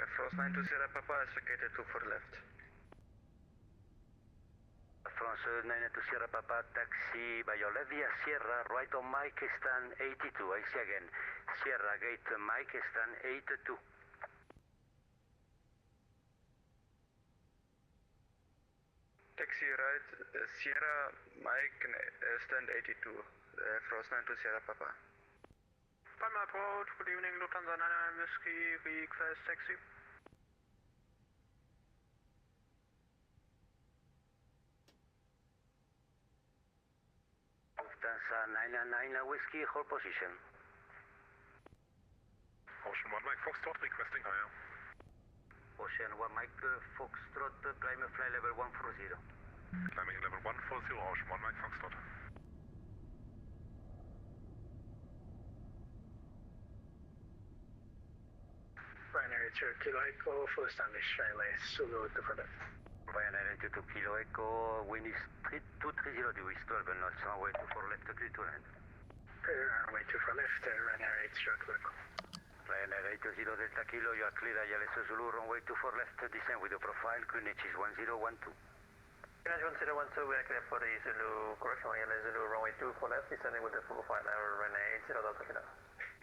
France 9 to Sierra Papa is located 24 left.
France 9 to Sierra Papa, taxi by your left via Sierra, right on Mike, stand 82. I see again. Sierra gate, Mike, stand 82.
Taxi right, Sierra Mike, stand 82. France 9 to Sierra Papa.
Palma approach, good evening, Lufthansa 99 Whiskey, request taxi.
Lufthansa 999 Whiskey, hold position.
Ocean 1 Mike Foxtrot requesting higher.
Ocean 1 Mike Foxtrot, climb fly level 140.
Climbing level 140, Ocean 1 Mike Foxtrot.
Ryanair 2 Kilo Echo, full Stanley Australia, Zulu to Further.
Ryanair 22 Kilo Echo, wind is 230 degrees 12 knots, runway 24 left, clear to land.
Runway 24 left, Ryanair 8 Kilo Echo.
Ryanair 80 Delta Kilo, you are clear, ILS Zulu, runway 24 left, descend with the profile, QNH is 1012.
QNH 1012, we are clear for the Zulu, correction, ILS Zulu, runway 24 left, descending with the full profile, Renee 0 Delta Kilo.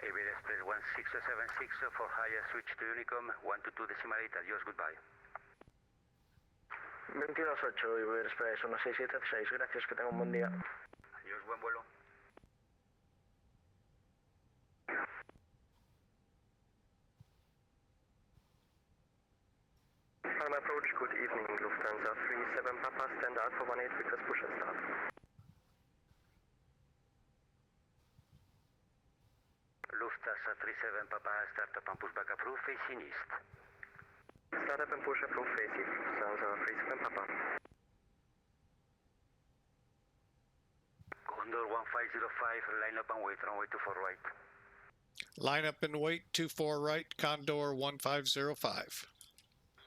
Aviation Express 1676 for higher switch to Unicom 122 decimal 8, adios, goodbye.
22-8, Iber Express 1676, gracias, que tenga un buen día.
Adiós, buen vuelo.
Palma approach, good evening, Lufthansa 37 Papa, stand Alpha 18, request push and start.
Lufthansa 37 Papa, startup and pushback approved, facing east.
Startup and push approved, facing Lufthansa 37 Papa.
Condor 1505, line up and wait, runway 24 right.
Line up and wait, 24 right, Condor 1505.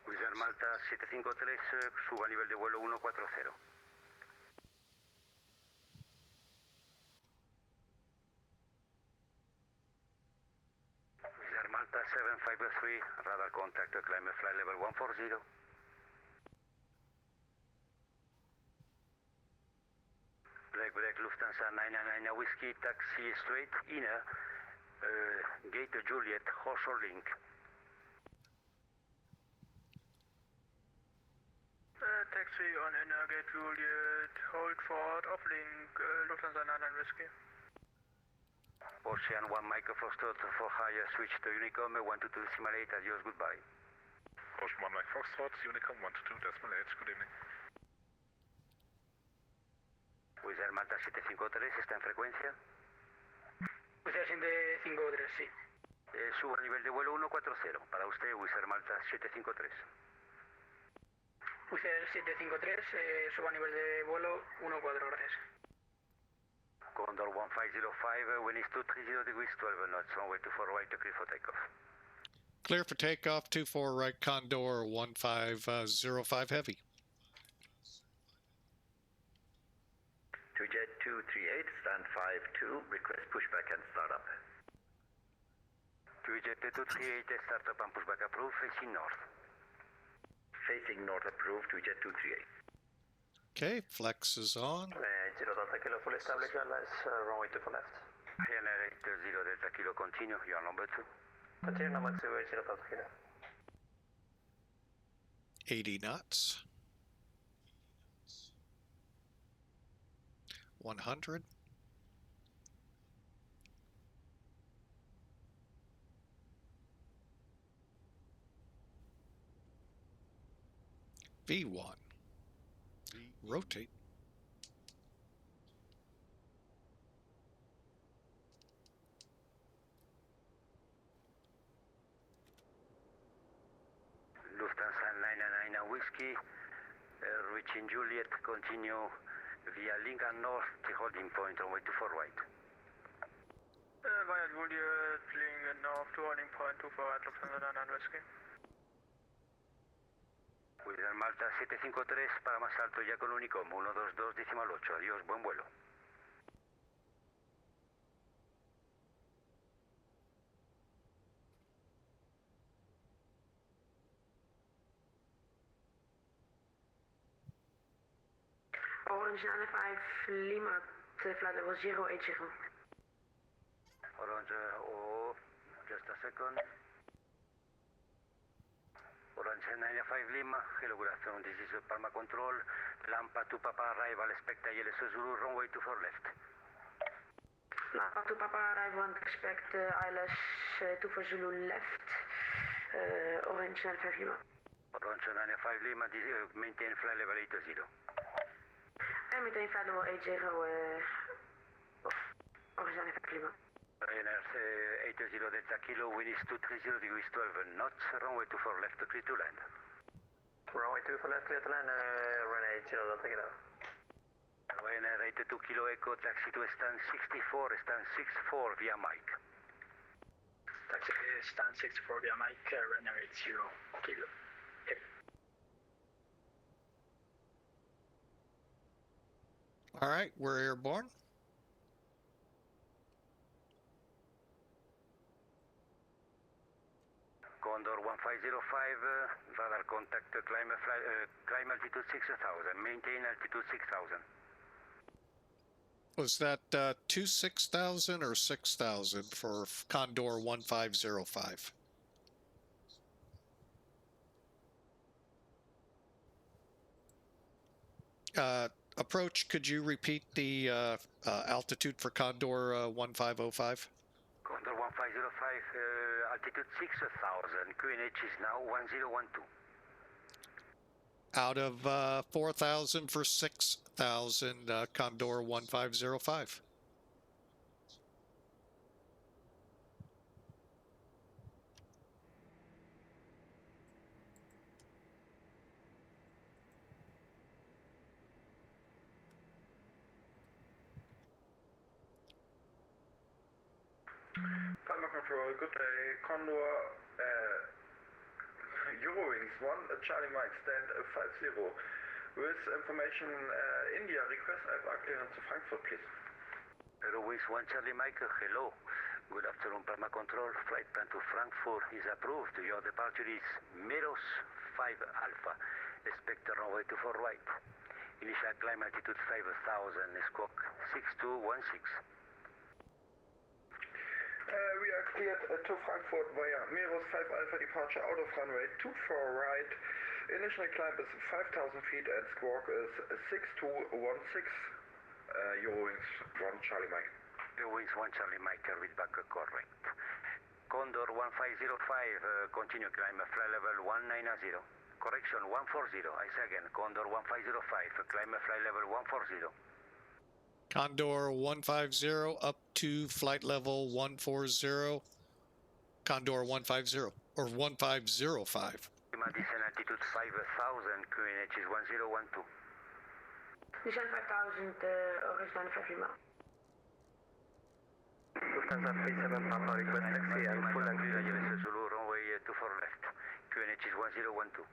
Wizz Air Malta 753, suba a nivel de vuelo 140. 7503, radar contact, climb flight level 140. Black Lufthansa 999 Whiskey, taxi straight, inner, gate Juliet, Horseshoe Link.
Taxi on inner gate Juliet, hold forward, uplink, Lufthansa 99 Whiskey.
Ocean 1 Micro Foxtrot for higher, switch to Unicom 122.8, adios, goodbye.
Ocean 1 Mike Foxtrot, Unicom 122.8, good evening.
Wizz Air Malta 753, ¿está en frecuencia?
Wizz Air 753, sí.
Suba a nivel de vuelo 140, para usted, Wizz Air Malta 753.
Wizz Air 753, suba a nivel de vuelo 14, gracias.
Condor 1505, wind is 230 degrees 12 knots, runway 24 right, clear for takeoff.
Clear for takeoff, 24 right, Condor 1505 heavy.
To jet 238, stand 52, request pushback and start up.
To jet 238, start up and pushback approved, facing north.
Facing north approved, to jet 238.
Okay, flex is on.
0 Delta Kilo, full established, runway 24 left.
Generate 0 Delta Kilo, continue, you are number 2.
Continue number 2, 0 Delta Kilo.
80 knots. 100. V1. Rotate.
Lufthansa 999 Whiskey, reaching Juliet, continue via Lincoln North, the holding point, runway 24 right.
Via Juliet, Lincoln North, to holding point 24 right, Lufthansa 99 Whiskey.
Wizz Air Malta 753, para más alto ya con Unicom, 122.8, adiós, buen vuelo.
Orange 95 Lima to flight level 080.
Orange, just a second. Orange 95 Lima, hello, good afternoon, this is Palma Control, Lampa to Papa arrival, expect ILS Zulu, runway 24 left.
Lampa to Papa arrival and expect ILS 24 Zulu left, Orange 95 Lima.
Orange 95 Lima, maintain flight level 80.
En meteen flight level 80, Orange 95 Lima.
Ryanair 80 Delta Kilo, wind is 230 degrees 12 knots, runway 24 left, clear to land.
Runway 24 left, clear to land, Ryanair 80 Delta Kilo.
Ryanair 82 Kilo Echo, taxi to stand 64, stand 64 via Mike.
Taxi stand 64 via Mike, Ryanair 80 Kilo. Yep.
All right, we're airborne.
Condor 1505, radar contact, climb altitude 6000, maintain altitude 6000.
Was that 26,000 or 6,000 for Condor 1505? Approach, could you repeat the altitude for Condor 1505?
Condor 1505, altitude 6000, QNH is now 1012.
Out of 4,000 for 6,000, Condor 1505.
Palma Control, good day. Condor, Eurowings 1, Charlie Mike, stand 50. With information, India, request IFR clearance to Frankfurt, please.
Airways 1 Charlie Mike, hello. Good afternoon, Palma Control. Flight plan to Frankfurt is approved. Your departure is MEROS 5 Alpha. Expect runway 24 right. Initial climb altitude 5,000, squawk 6216.
We are cleared to Frankfurt via MEROS 5 Alpha departure out of runway 24 right. Initial climb is 5,000 feet and squawk is 6216. Eurowings 1 Charlie Mike.
Eurowings 1 Charlie Mike, read back correct. Condor 1505, continue climb, fly level 190. Correction 140, I say again, Condor 1505, climb, fly level 140.
Condor 150 up to flight level 140. Condor 150 or 1505.
Descent altitude 5,000, QNH is 1012.
Descent 5,000, horizon 5 Lima.
Lufthansa 37 Papa, request taxi and full and clear, LS Zulu, runway 24 left. QNH is 1012.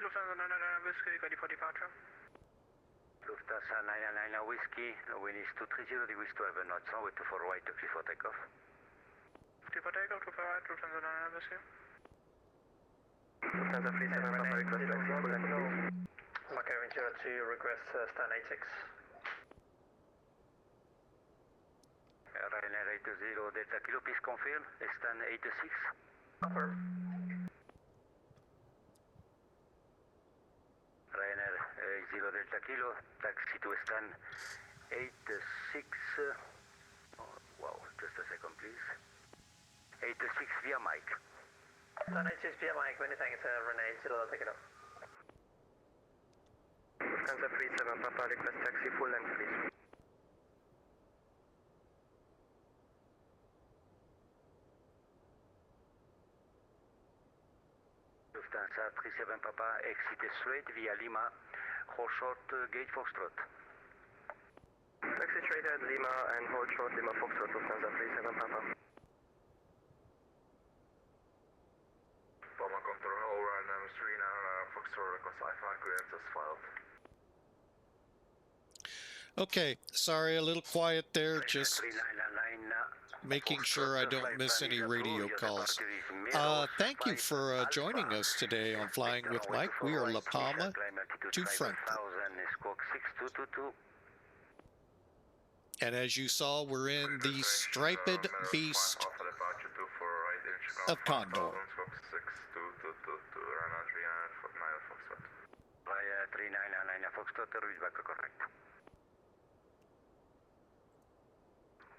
Lufthansa 999 Whiskey, ready for departure.
Lufthansa 999 Whiskey, wind is 230 degrees 12 knots, runway 24 right, clear for takeoff.
Clear for takeoff, 24 right, Lufthansa 999 Whiskey.
Lufthansa 37 Papa, request taxi, full and clear.
Mach 02, request stand 86.
Ryanair 80 Delta Kilo, please confirm, stand 86.
Confirm.
Ryanair 80 Delta Kilo, taxi to stand 86. Oh, wow, just a second, please. 86 via Mike.
Stand 86 via Mike, many thanks, Renee 0 Delta Kilo.
Lufthansa 37 Papa, request taxi full length, please. Lufthansa 37 Papa, exit straight via Lima, hold short gate Foxtrot.
Taxi straight at Lima and hold short Lima Foxtrot, Lufthansa 37 Papa.
Palma Control, over and 39 Foxtrot, request IFA, clearance is filed.
Okay, sorry, a little quiet there, just
3999,
making sure I don't miss any radio calls. Thank you for joining us today on Flying with Mike. We are La Palma to Frankfurt. And as you saw, we're in the striped beast of Condor.
Via 3999 Foxtrot, read back correct.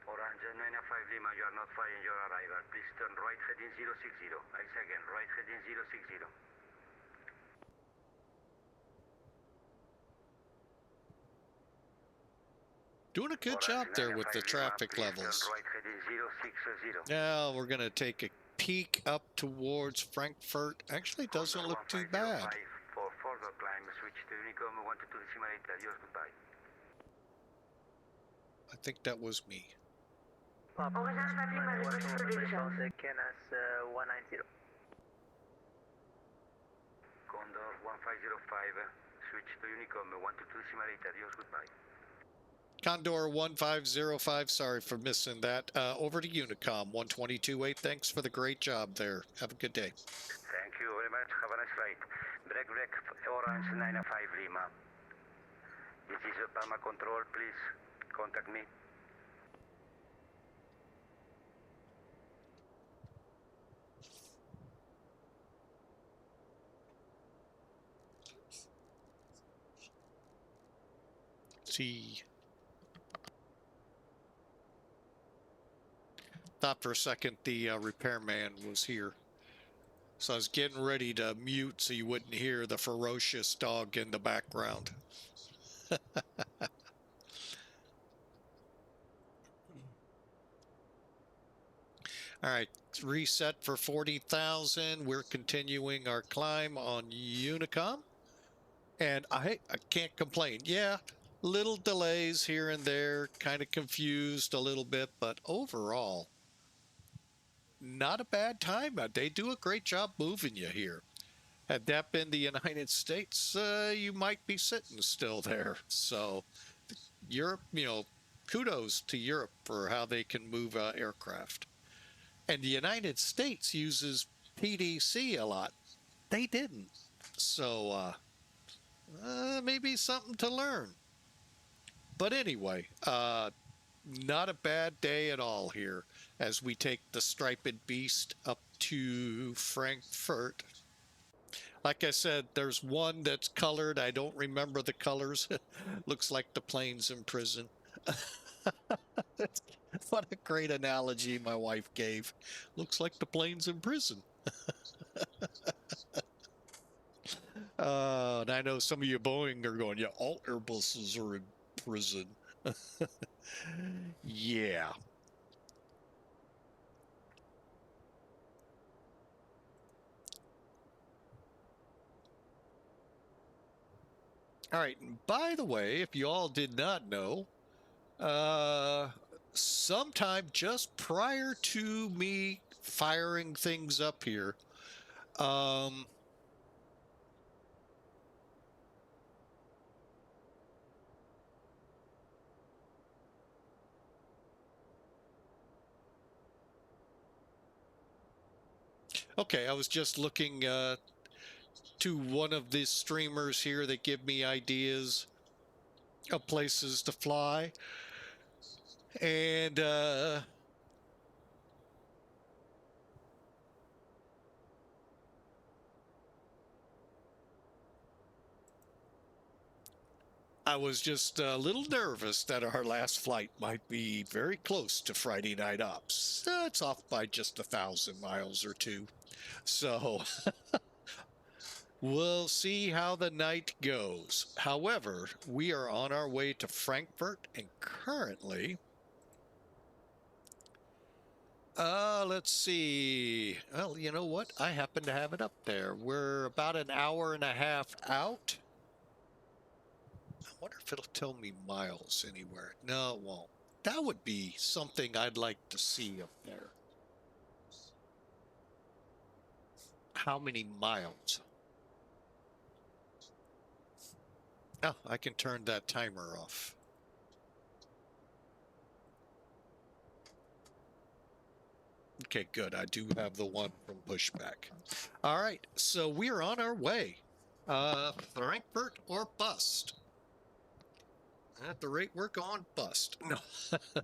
Orange 995 Lima, you are not flying your arrival. Please turn right heading 060. I say again, right heading 060.
Doing a good job there with the traffic levels.
Right heading 060.
Now we're going to take a peek up towards Frankfurt. Actually, doesn't look too bad.
For further climb, switch to Unicom 122 decimal 8. Adios, goodbye.
I think that was me.
Horizon 5 Lima, request for descent.
KNS 190.
Condor 1505, switch to Unicom 122 decimal 8. Adios, goodbye.
Condor 1505, sorry for missing that. Over to Unicom 122.8. Thanks for the great job there. Have a good day.
Thank you very much. Have a nice flight. Break, Orange 905 Lima. This is Palma Control, please contact me.
See. Thought for a second the repairman was here. So I was getting ready to mute so you wouldn't hear the ferocious dog in the background. All right, reset for 40,000. We're continuing our climb on Unicom. And I can't complain. Yeah, little delays here and there, kind of confused a little bit, but overall, not a bad time. They do a great job moving you here. Had that been the United States, you might be sitting still there. So Europe, kudos to Europe for how they can move aircraft. And the United States uses PDC a lot. They didn't. So maybe something to learn. But anyway, not a bad day at all here as we take the Striped Beast up to Frankfurt. Like I said, there's one that's colored. I don't remember the colors. Looks like the plane's in prison. What a great analogy my wife gave. Looks like the plane's in prison. And I know some of you Boeing are going, yeah, all Airbuses are in prison. Yeah. All right. And by the way, if you all did not know, sometime just prior to me firing things up here, okay, I was just looking to one of the streamers here that give me ideas of places to fly. And I was just a little nervous that our last flight might be very close to Friday night ops. It's off by just 1,000 miles or two. So we'll see how the night goes. However, we are on our way to Frankfurt, and currently, let's see. Well, you know what? I happen to have it up there. We're about an hour and a half out. I wonder if it'll tell me miles anywhere. No, it won't. That would be something I'd like to see up there. How many miles? Oh, I can turn that timer off. Okay, good. I do have the one from pushback. All right, so we are on our way. Frankfurt or bust. At the rate we're going, bust. No.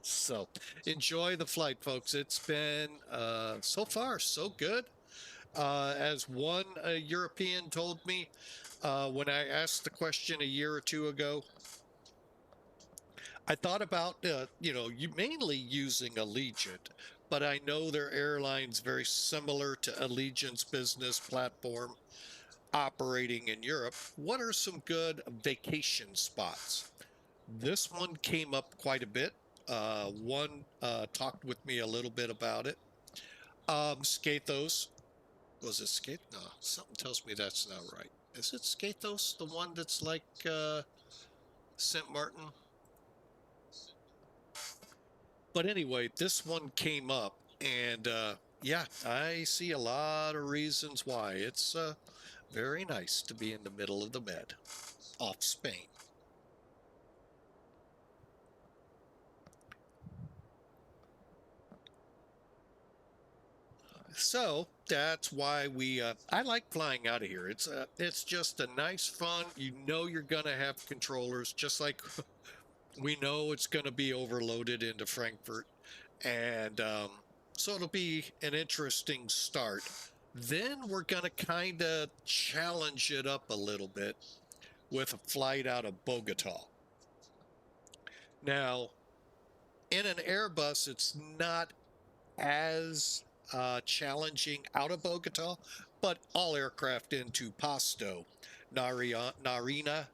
So enjoy the flight, folks. It's been so far so good. As one European told me when I asked the question a year or two ago, I thought about you mainly using Allegiant, but I know their airline's very similar to Allegiant's business platform operating in Europe. What are some good vacation spots? This one came up quite a bit. One talked with me a little bit about it. Skathos. Was it Skath? No, something tells me that's not right. Is it Skathos, the one that's like St. Martin? But anyway, this one came up, and yeah, I see a lot of reasons why. It's very nice to be in the middle of the Med, off Spain. So that's why I like flying out of here. It's just a nice fun. You know you're gonna have controllers, just like we know it's gonna be overloaded into Frankfurt, and so it'll be an interesting start. Then we're gonna kind of challenge it up a little bit with a flight out of Bogota. Now, in an Airbus, it's not as challenging out of Bogota, but all aircraft into Pasto, Narina,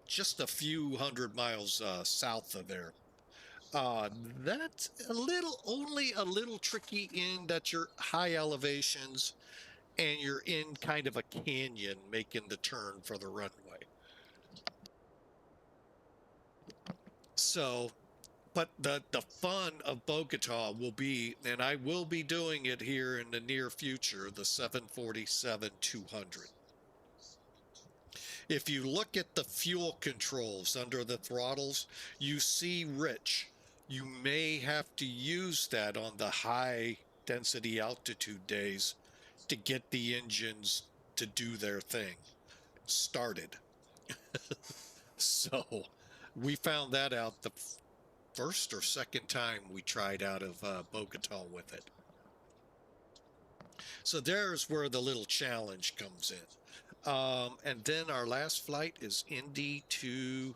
just a few hundred miles south of there. That's only a little tricky in that you're high elevations and you're in kind of a canyon making the turn for the runway. So but the fun of Bogota will be, and I will be doing it here in the near future, the 747-200. If you look at the fuel controls under the throttles, you see rich. You may have to use that on the high density altitude days to get the engines to do their thing. Started. So we found that out the first or second time we tried out of Bogota with it. So there's where the little challenge comes in. And then our last flight is Indy to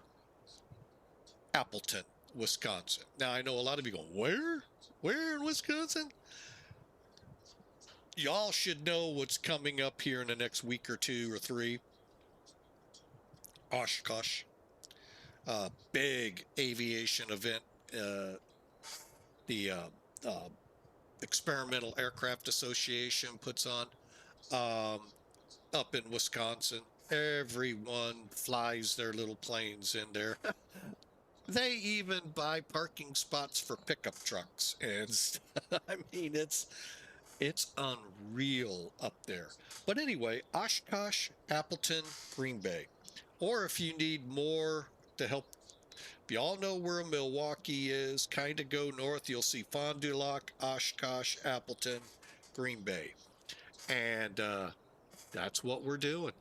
Appleton, Wisconsin. Now I know a lot of you go, where? Where in Wisconsin? Y'all should know what's coming up here in the next week or two or three. Oshkosh. Big aviation event. The Experimental Aircraft Association puts on up in Wisconsin. Everyone flies their little planes in there. They even buy parking spots for pickup trucks, and I mean it's unreal up there. But anyway, Oshkosh, Appleton, Green Bay. Or if you need more to help, if you all know where Milwaukee is, kind of go north, you'll see Fond du Lac, Oshkosh, Appleton, Green Bay. And that's what we're doing.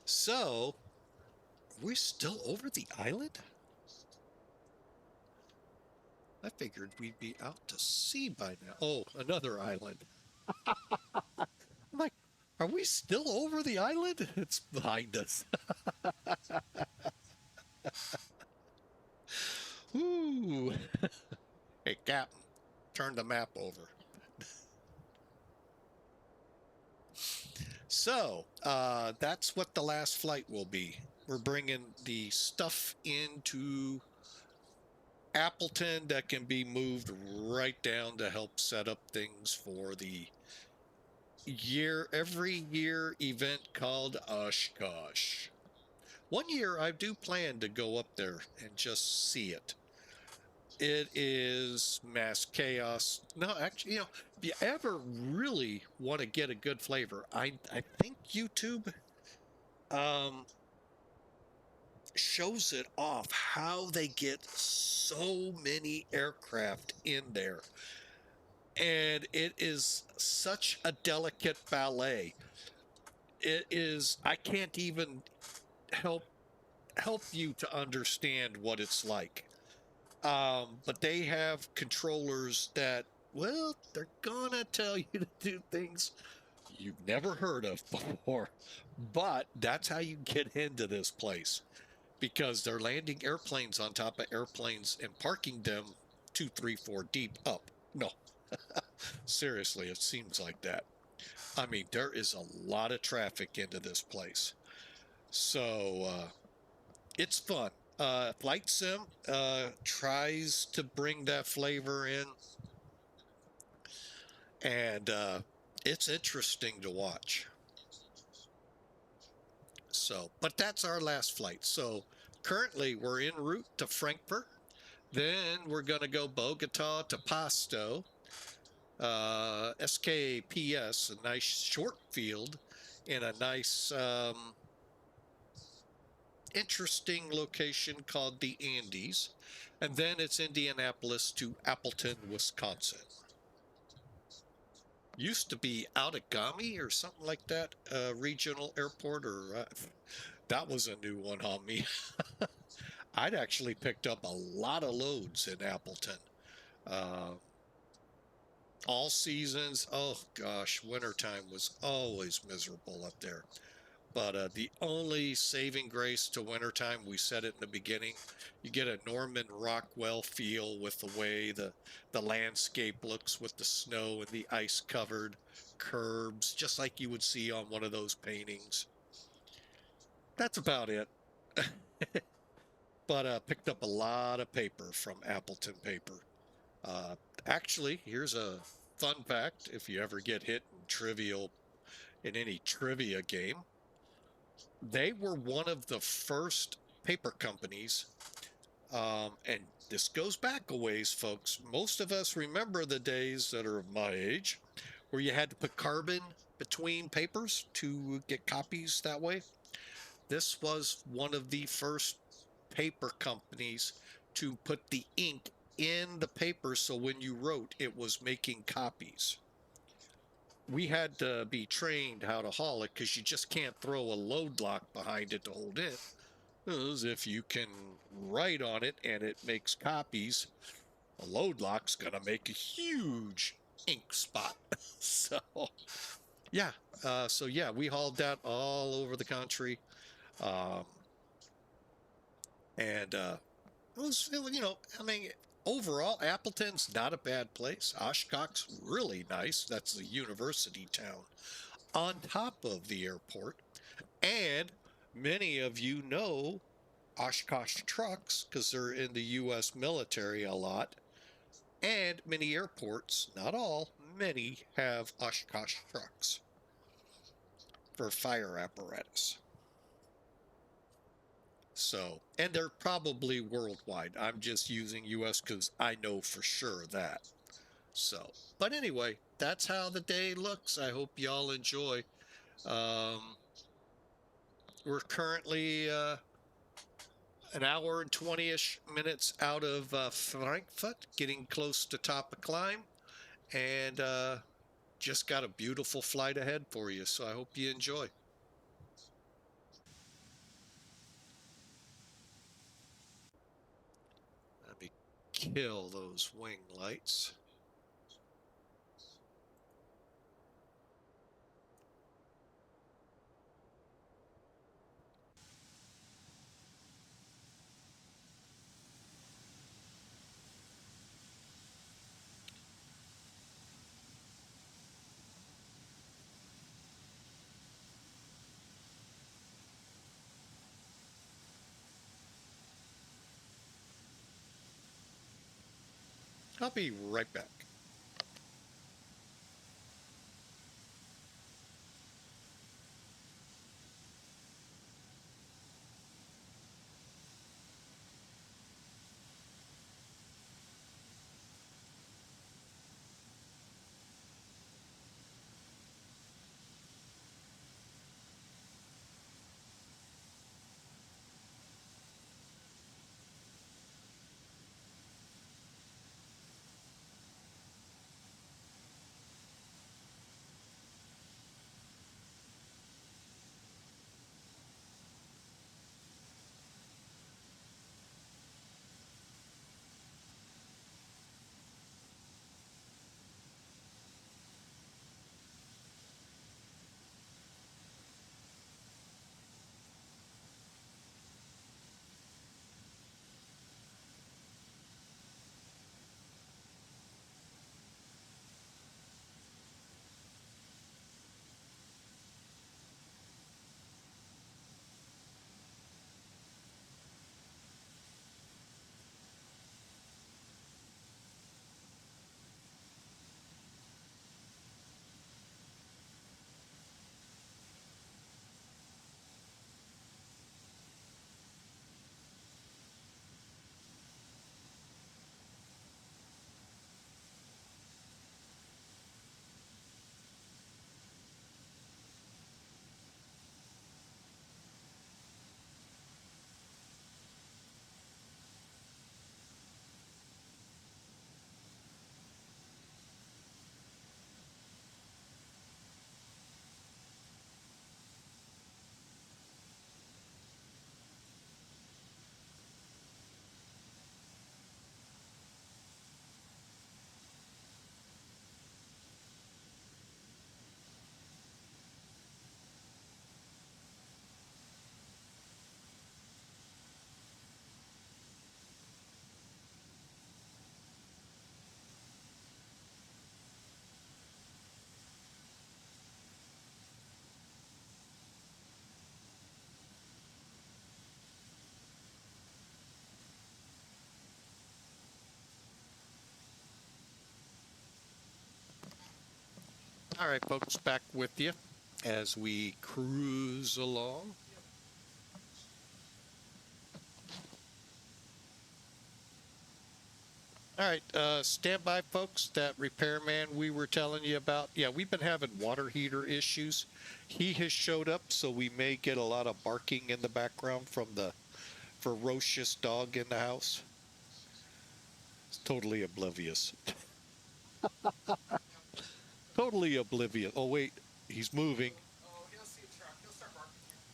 So, we're still over the island? I figured we'd be out to sea by now. Oh, another island. I'm like, are we still over the island? It's behind us. Ooh. Hey, Captain, turn the map over. So, that's what the last flight will be. We're bringing the stuff into Appleton that can be moved right down to help set up things for the every year event called Oshkosh. One year I do plan to go up there and just see it. It is mass chaos. No, actually, if you ever really want to get a good flavor, I think YouTube shows it off how they get so many aircraft in there. And it is such a delicate ballet. It is, I can't even help you to understand what it's like. But they have controllers that, well, they're gonna tell you to do things you've never heard of before. But that's how you get into this place, because they're landing airplanes on top of airplanes and parking them 2, 3, 4 deep up. No, seriously, it seems like that. I mean, there is a lot of traffic into this place. So, it's fun. Flight Sim tries to bring that flavor in, and it's interesting to watch. So, but that's our last flight. So currently we're en route to Frankfurt. Then we're going to go Bogota to Pasto, SKPS, a nice short field in a nice interesting location called the Andes. And then it's Indianapolis to Appleton, Wisconsin. Used to be Outagami or something like that, regional airport, or that was a new one on me. I'd actually picked up a lot of loads in Appleton. All seasons, oh gosh, wintertime was always miserable up there. But the only saving grace to wintertime, we said it in the beginning, you get a Norman Rockwell feel with the way the landscape looks with the snow and the ice-covered curbs, just like you would see on one of those paintings. That's about it. But picked up a lot of paper from Appleton Paper. Actually, here's a fun fact. If you ever get hit in any trivia game, they were one of the first paper companies And this goes back a ways, folks. Most of us remember the days that are of my age where you had to put carbon between papers to get copies that way. This was one of the first paper companies to put the ink in the paper, so when you wrote, it was making copies. We had to be trained how to haul it because you just can't throw a load lock behind it to hold it. Because if you can write on it and it makes copies, a load lock's gonna make a huge ink spot. So yeah, we hauled that all over the country. And it was, I mean, overall, Appleton's not a bad place. Oshkosh's really nice. That's a university town on top of the airport. And many of you know Oshkosh trucks because they're in the U.S. military a lot. And many airports, not all, many have Oshkosh trucks for fire apparatus. So, and they're probably worldwide. I'm just using US because I know for sure that. So, but anyway, that's how the day looks. I hope y'all enjoy. We're currently an hour and 20-ish minutes out of Frankfurt, getting close to top of climb, and just got a beautiful flight ahead for you. So I hope you enjoy. Let me kill those wing lights. I'll be right back. All right, folks, back with you as we cruise along. All right, stand by, folks. That repairman we were telling you about, yeah, we've been having water heater issues. He has showed up, so we may get a lot of barking in the background from the ferocious dog in the house. It's totally oblivious. Totally oblivious. Oh, wait, he's moving.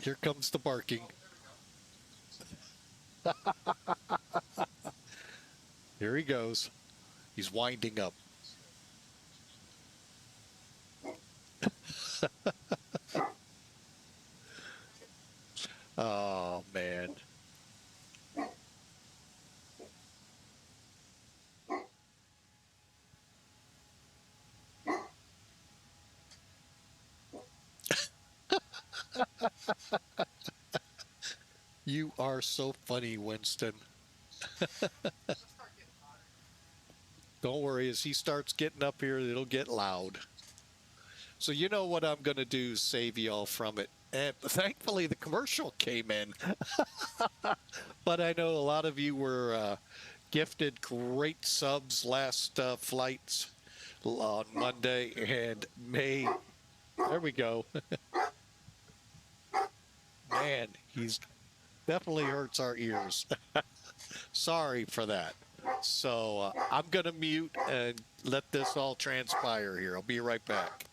Here comes the barking. Here he goes. He's winding up. Oh, man. You are so funny, Winston. Don't worry, as he starts getting up here, it'll get loud. So you know what I'm going to do is save you all from it. And thankfully, the commercial came in. But I know a lot of you were gifted great subs last flights on Monday and May. There we go. Man, he's definitely hurts our ears. Sorry for that. So I'm going to mute and let this all transpire here. I'll be right back.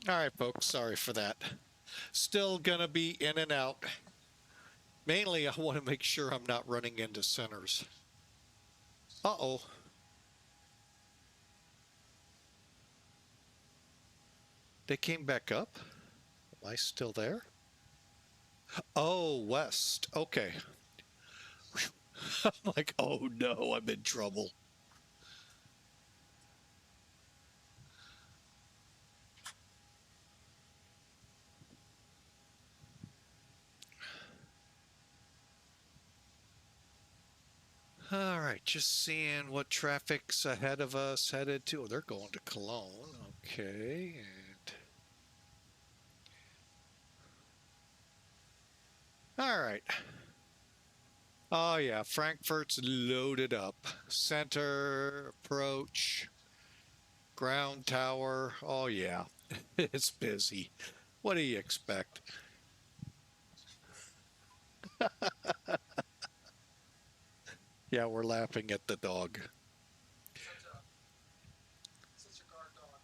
All right, folks, sorry for that. Still gonna be in and out. Mainly, I want to make sure I'm not running into centers. Uh-oh. They came back up? Am I still there? Oh, west. Okay. I'm like, oh no, I'm in trouble. All right, just seeing what traffic's ahead of us headed to. Oh, they're going to Cologne. Okay, and all right. Oh yeah, Frankfurt's loaded up. Center, approach, ground tower. Oh yeah, it's busy. What do you expect? Yeah, we're laughing at the dog.
Such a guard dog.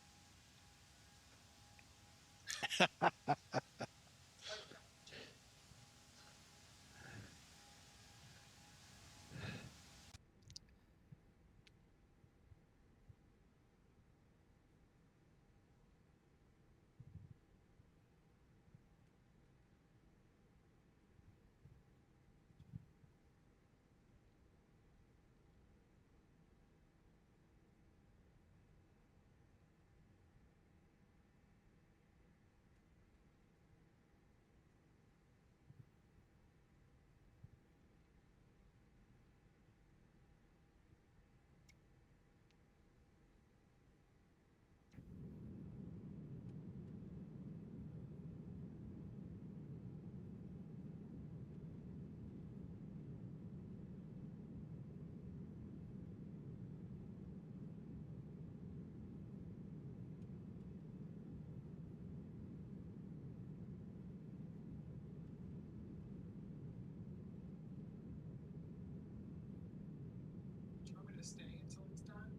Do you want me to stay until he's done?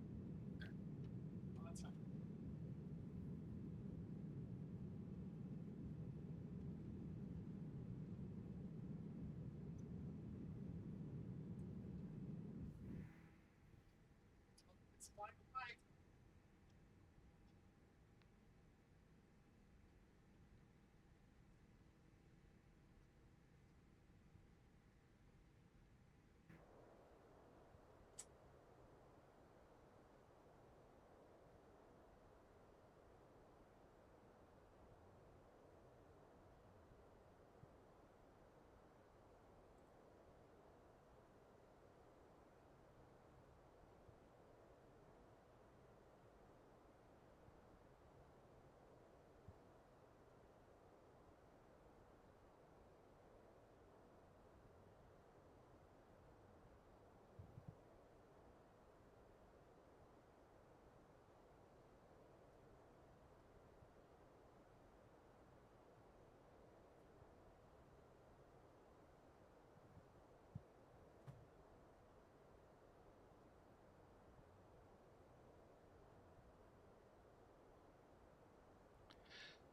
Okay. Well, that's fine. It's black and white.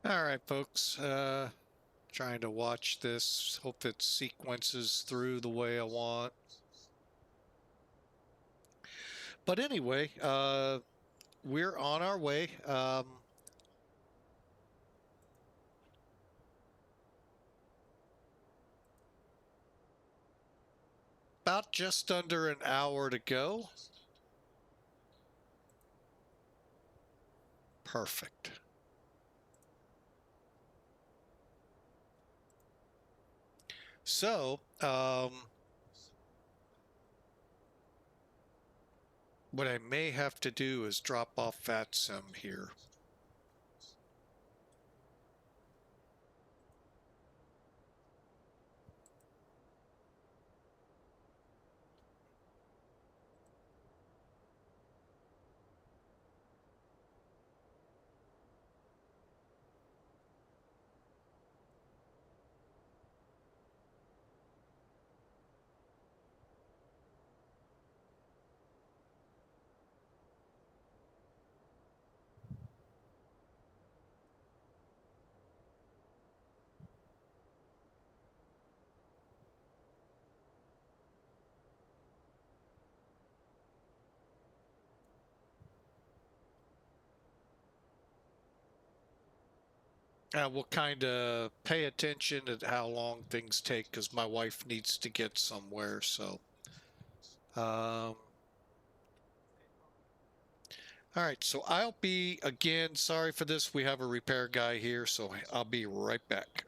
All right, folks. Trying to watch this. Hope it sequences through the way I want. But anyway, we're on our way. About just under an hour to go. Perfect. So, what I may have to do is drop off VATSIM here. We'll kind of pay attention at how long things take because my wife needs to get somewhere. So, all right. So I'll be again. Sorry for this. We have a repair guy here, so I'll be right back.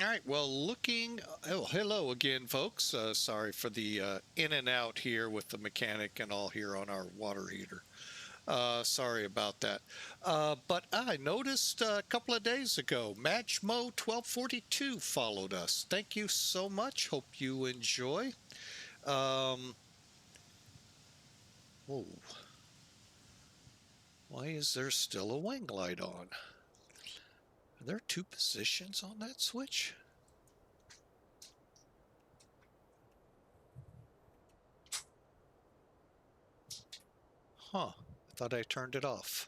All right. Well, looking. Oh, hello again, folks. Sorry for the in and out here with the mechanic and all here on our water heater. Sorry about that. But I noticed a couple of days ago, Matchmo 1242 followed us. Thank you so much. Hope you enjoy. Whoa. Why is there still a wing light on? Are there two positions on that switch? Huh. I thought I turned it off.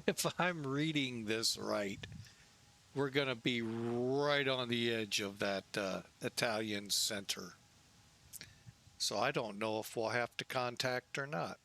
If I'm reading this right, we're going to be right on the edge of that Italian center. So I don't know if we'll have to contact or not.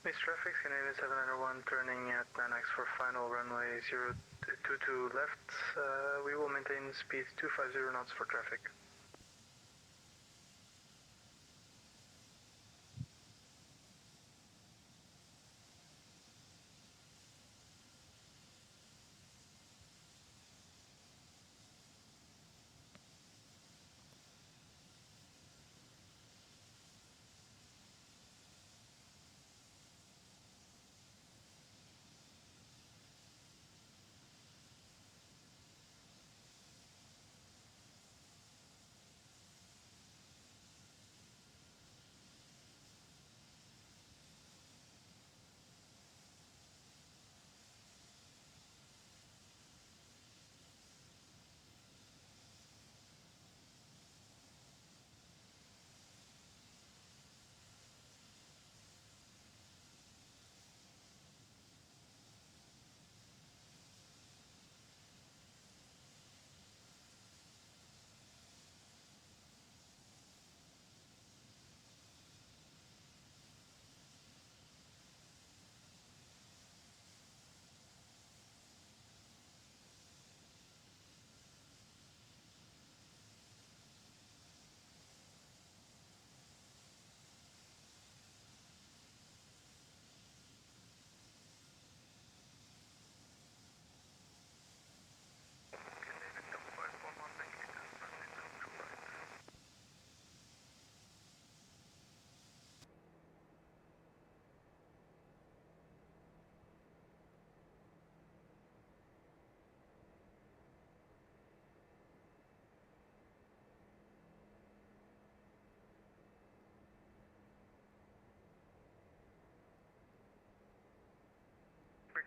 Miss Traffic, Canadian 701 turning at 9X for final runway 022 left. We will maintain speed 250 knots for traffic.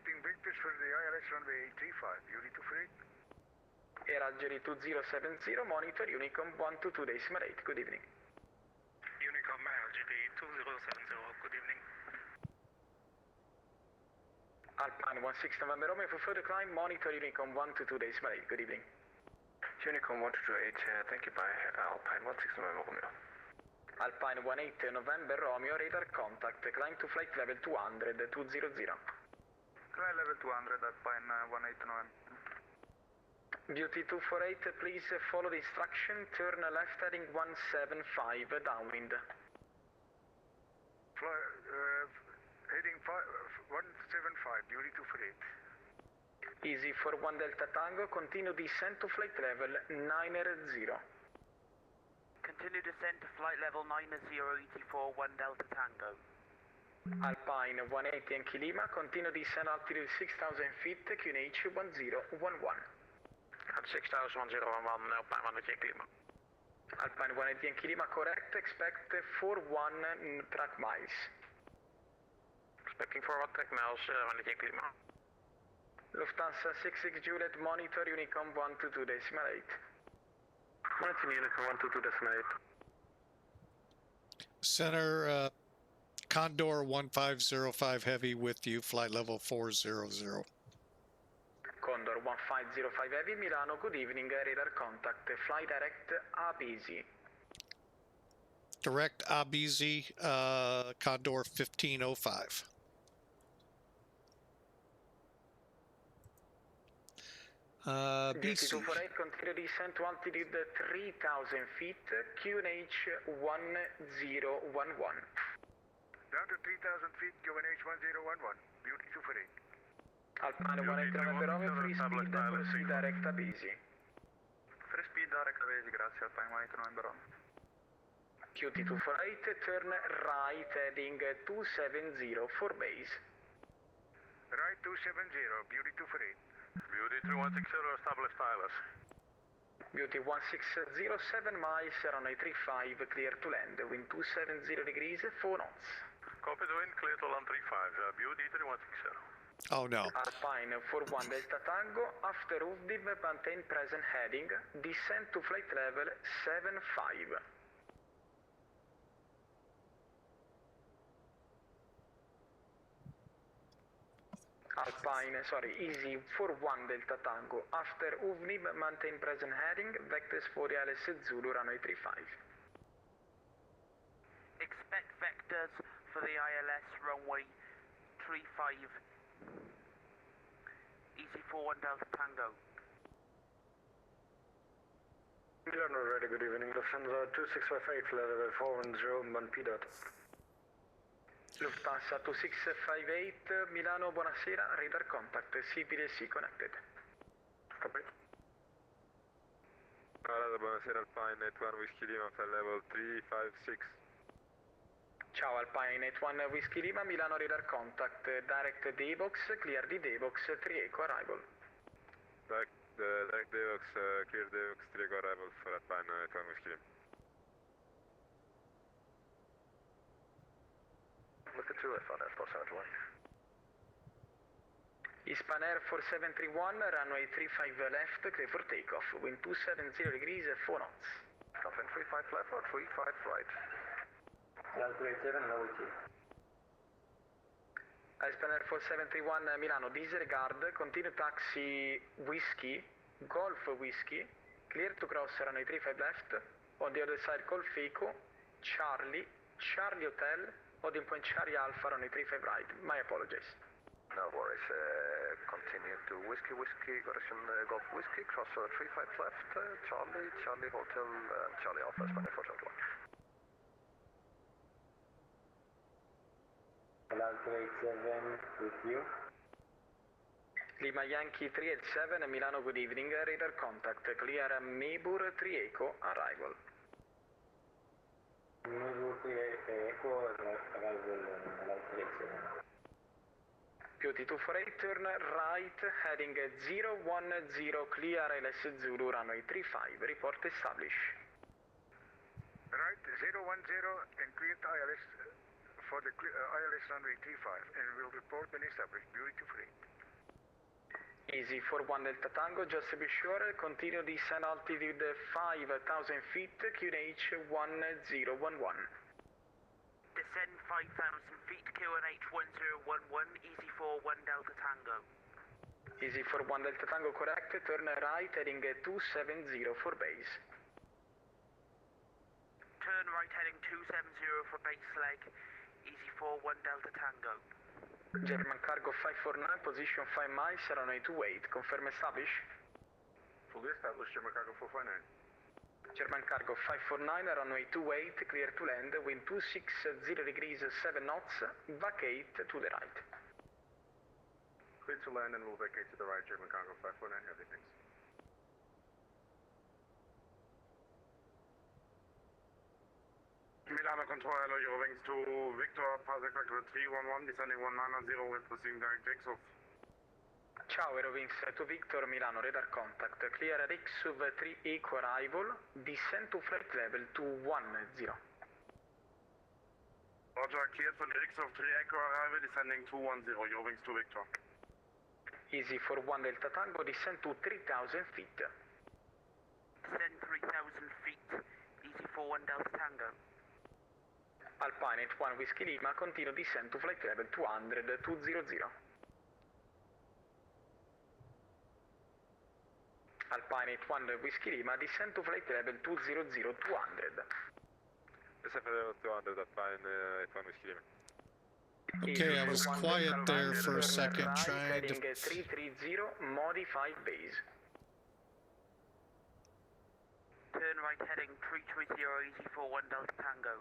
Collecting vectors for the ILS runway 35, beauty 248.
Air Algeria 2070, monitor Unicom 122.8. Good evening.
Unicom Algeria 2070, good evening.
Alpine 16 November Romeo for further climb, monitor Unicom 122.8. Good evening.
Unicom 128, thank you, bye. Alpine 16 November Romeo.
Alpine 18 November Romeo, radar contact, climb to flight level 200, 200.
Climb level 200, Alpine 18 November.
Beauty 248, please follow the instruction, turn left heading 175, downwind.
Heading 175, beauty 248.
Easy for 1 Delta Tango, continue descent to flight level 90.
Continue descent to flight level 90, ET4, 1 Delta Tango.
Alpine 180 Yankee Lima, continue descent altitude 6,000 feet, QNH 1011.
At 6,01011, Alpine 180 Yankee Lima.
Alpine 180 Yankee Lima, correct, expect 41 track miles.
Expecting 41 track miles, 180 Yankee Lima.
Lufthansa 66 Juliet, monitor Unicom 122.8.
Monitor Unicom 122.8.
Center, Condor 1505 Heavy with you, flight level 400.
Condor 1505 Heavy, Milano, good evening, radar contact, fly direct ABESI.
Direct ABESI, Condor 1505.
BC.
BC.
248, continue descent to altitude 3,000 feet, QNH 1011.
Down to 3,000 feet, QNH 1011, beauty 248.
Alpine 180 November Romeo, free speed, proceed direct ABESI.
Free speed, direct ABESI, grazie, Alpine 180 November Romeo.
QT 248, turn right heading 270 for base.
Right 270, beauty 248.
Beauty 3160, established ILS.
Beauty 1607 miles, runway 35, clear to land, wind 270 degrees, 4 knots.
Copy the wind, clear to land 35, beauty 3160.
Oh no.
Alpine 41 Delta Tango, after UVDIV, maintain present heading, descend to flight level 75. Alpine, easy for 1 Delta Tango. After UVNIB, maintain present heading, vectors for the ILS Zulu, runway 35.
Expect vectors for the ILS runway 35. Easy for 1 Delta Tango.
Milano, ready, good evening. Lufthansa 2658, level 410, 1 PDOT.
Lufthansa 2658, Milano, buonasera, radar contact, CPDC connected.
Copy.
Buonasera, Alpine 81 Whiskey Lima, flight level 356.
Ciao Alpine 81 Whiskey Lima, Milano radar contact, direct Daybox, clear the Daybox, 3 Echo arrival.
Direct Daybox, clear Daybox, 3 Echo arrival for Alpine 81 Whiskey Lima.
Look at 2F on Air Force 71.
Hispan Air 4731, runway 35 left, clear for takeoff, wind 270 degrees, 4 knots.
Confirm 35 left or 35 right.
Hispan Air 4731, Milano, disregard, continue taxi Whiskey, Golf Whiskey, clear to cross runway 35 left, on the other side Golf Echo, Charlie Hotel, Odin Point Charlie Alpha, runway 35 right, my apologies.
No worries, continue to Whiskey, correction, Golf Whiskey, cross 35 left, Charlie Hotel, Charlie Alpha, Spanish 471.
Alpha 87 with you.
Lima Yankee 387, Milano, good evening, radar contact, clear Mebur 3 Echo, arrival.
Mebur 3 Echo, arrival Alpha 87.
Beauty 248, turn right, heading 010, clear LS Zulu, runway 35, report established.
Right 010 and clear to ILS for the ILS runway T5 and will report when established. Beauty free.
Easy for 1 Delta Tango, just to be sure, continue descent altitude 5,000 feet, QNH 1011.
Descend 5,000 feet, QNH 1011, easy for 1 Delta Tango.
Easy for 1 Delta Tango, correct, turn right heading 270 for base.
Turn right heading 270 for base leg, easy for 1 Delta Tango.
German Cargo 549, position 5 miles, runway 28, confirm establish.
Fully established, German Cargo 459.
German Cargo 549, runway 28, clear to land, wind 260 degrees 7 knots, vacate to the right.
Clear to land and will vacate to the right, German Cargo 549, everything.
Milano Control, hello, Eurowings to Victor, Pacific Factor 311, descending 190 with proceeding direct takeoff.
Ciao Eurowings to Victor, Milano, radar contact, clear RXUV 3 Eco arrival, descend to flight level 210.
Roger, cleared for the RXUV 3 Eco arrival, descending 210, Eurowings to Victor.
Easy for 1 Delta Tango, descend to 3,000 feet.
Descend 3,000 feet, easy for 1 Delta Tango.
Alpine 81 Whiskey Lima, continue descent to flight level 200, 200. Alpine 81 Whiskey Lima, descend to flight level 200, 200.
Descend level 200, Alpine 81 Whiskey Lima.
Okay, I was quiet there for a second,
right,
trying to...
heading 330, modified base.
Turn right heading 330, easy for 1 Delta Tango.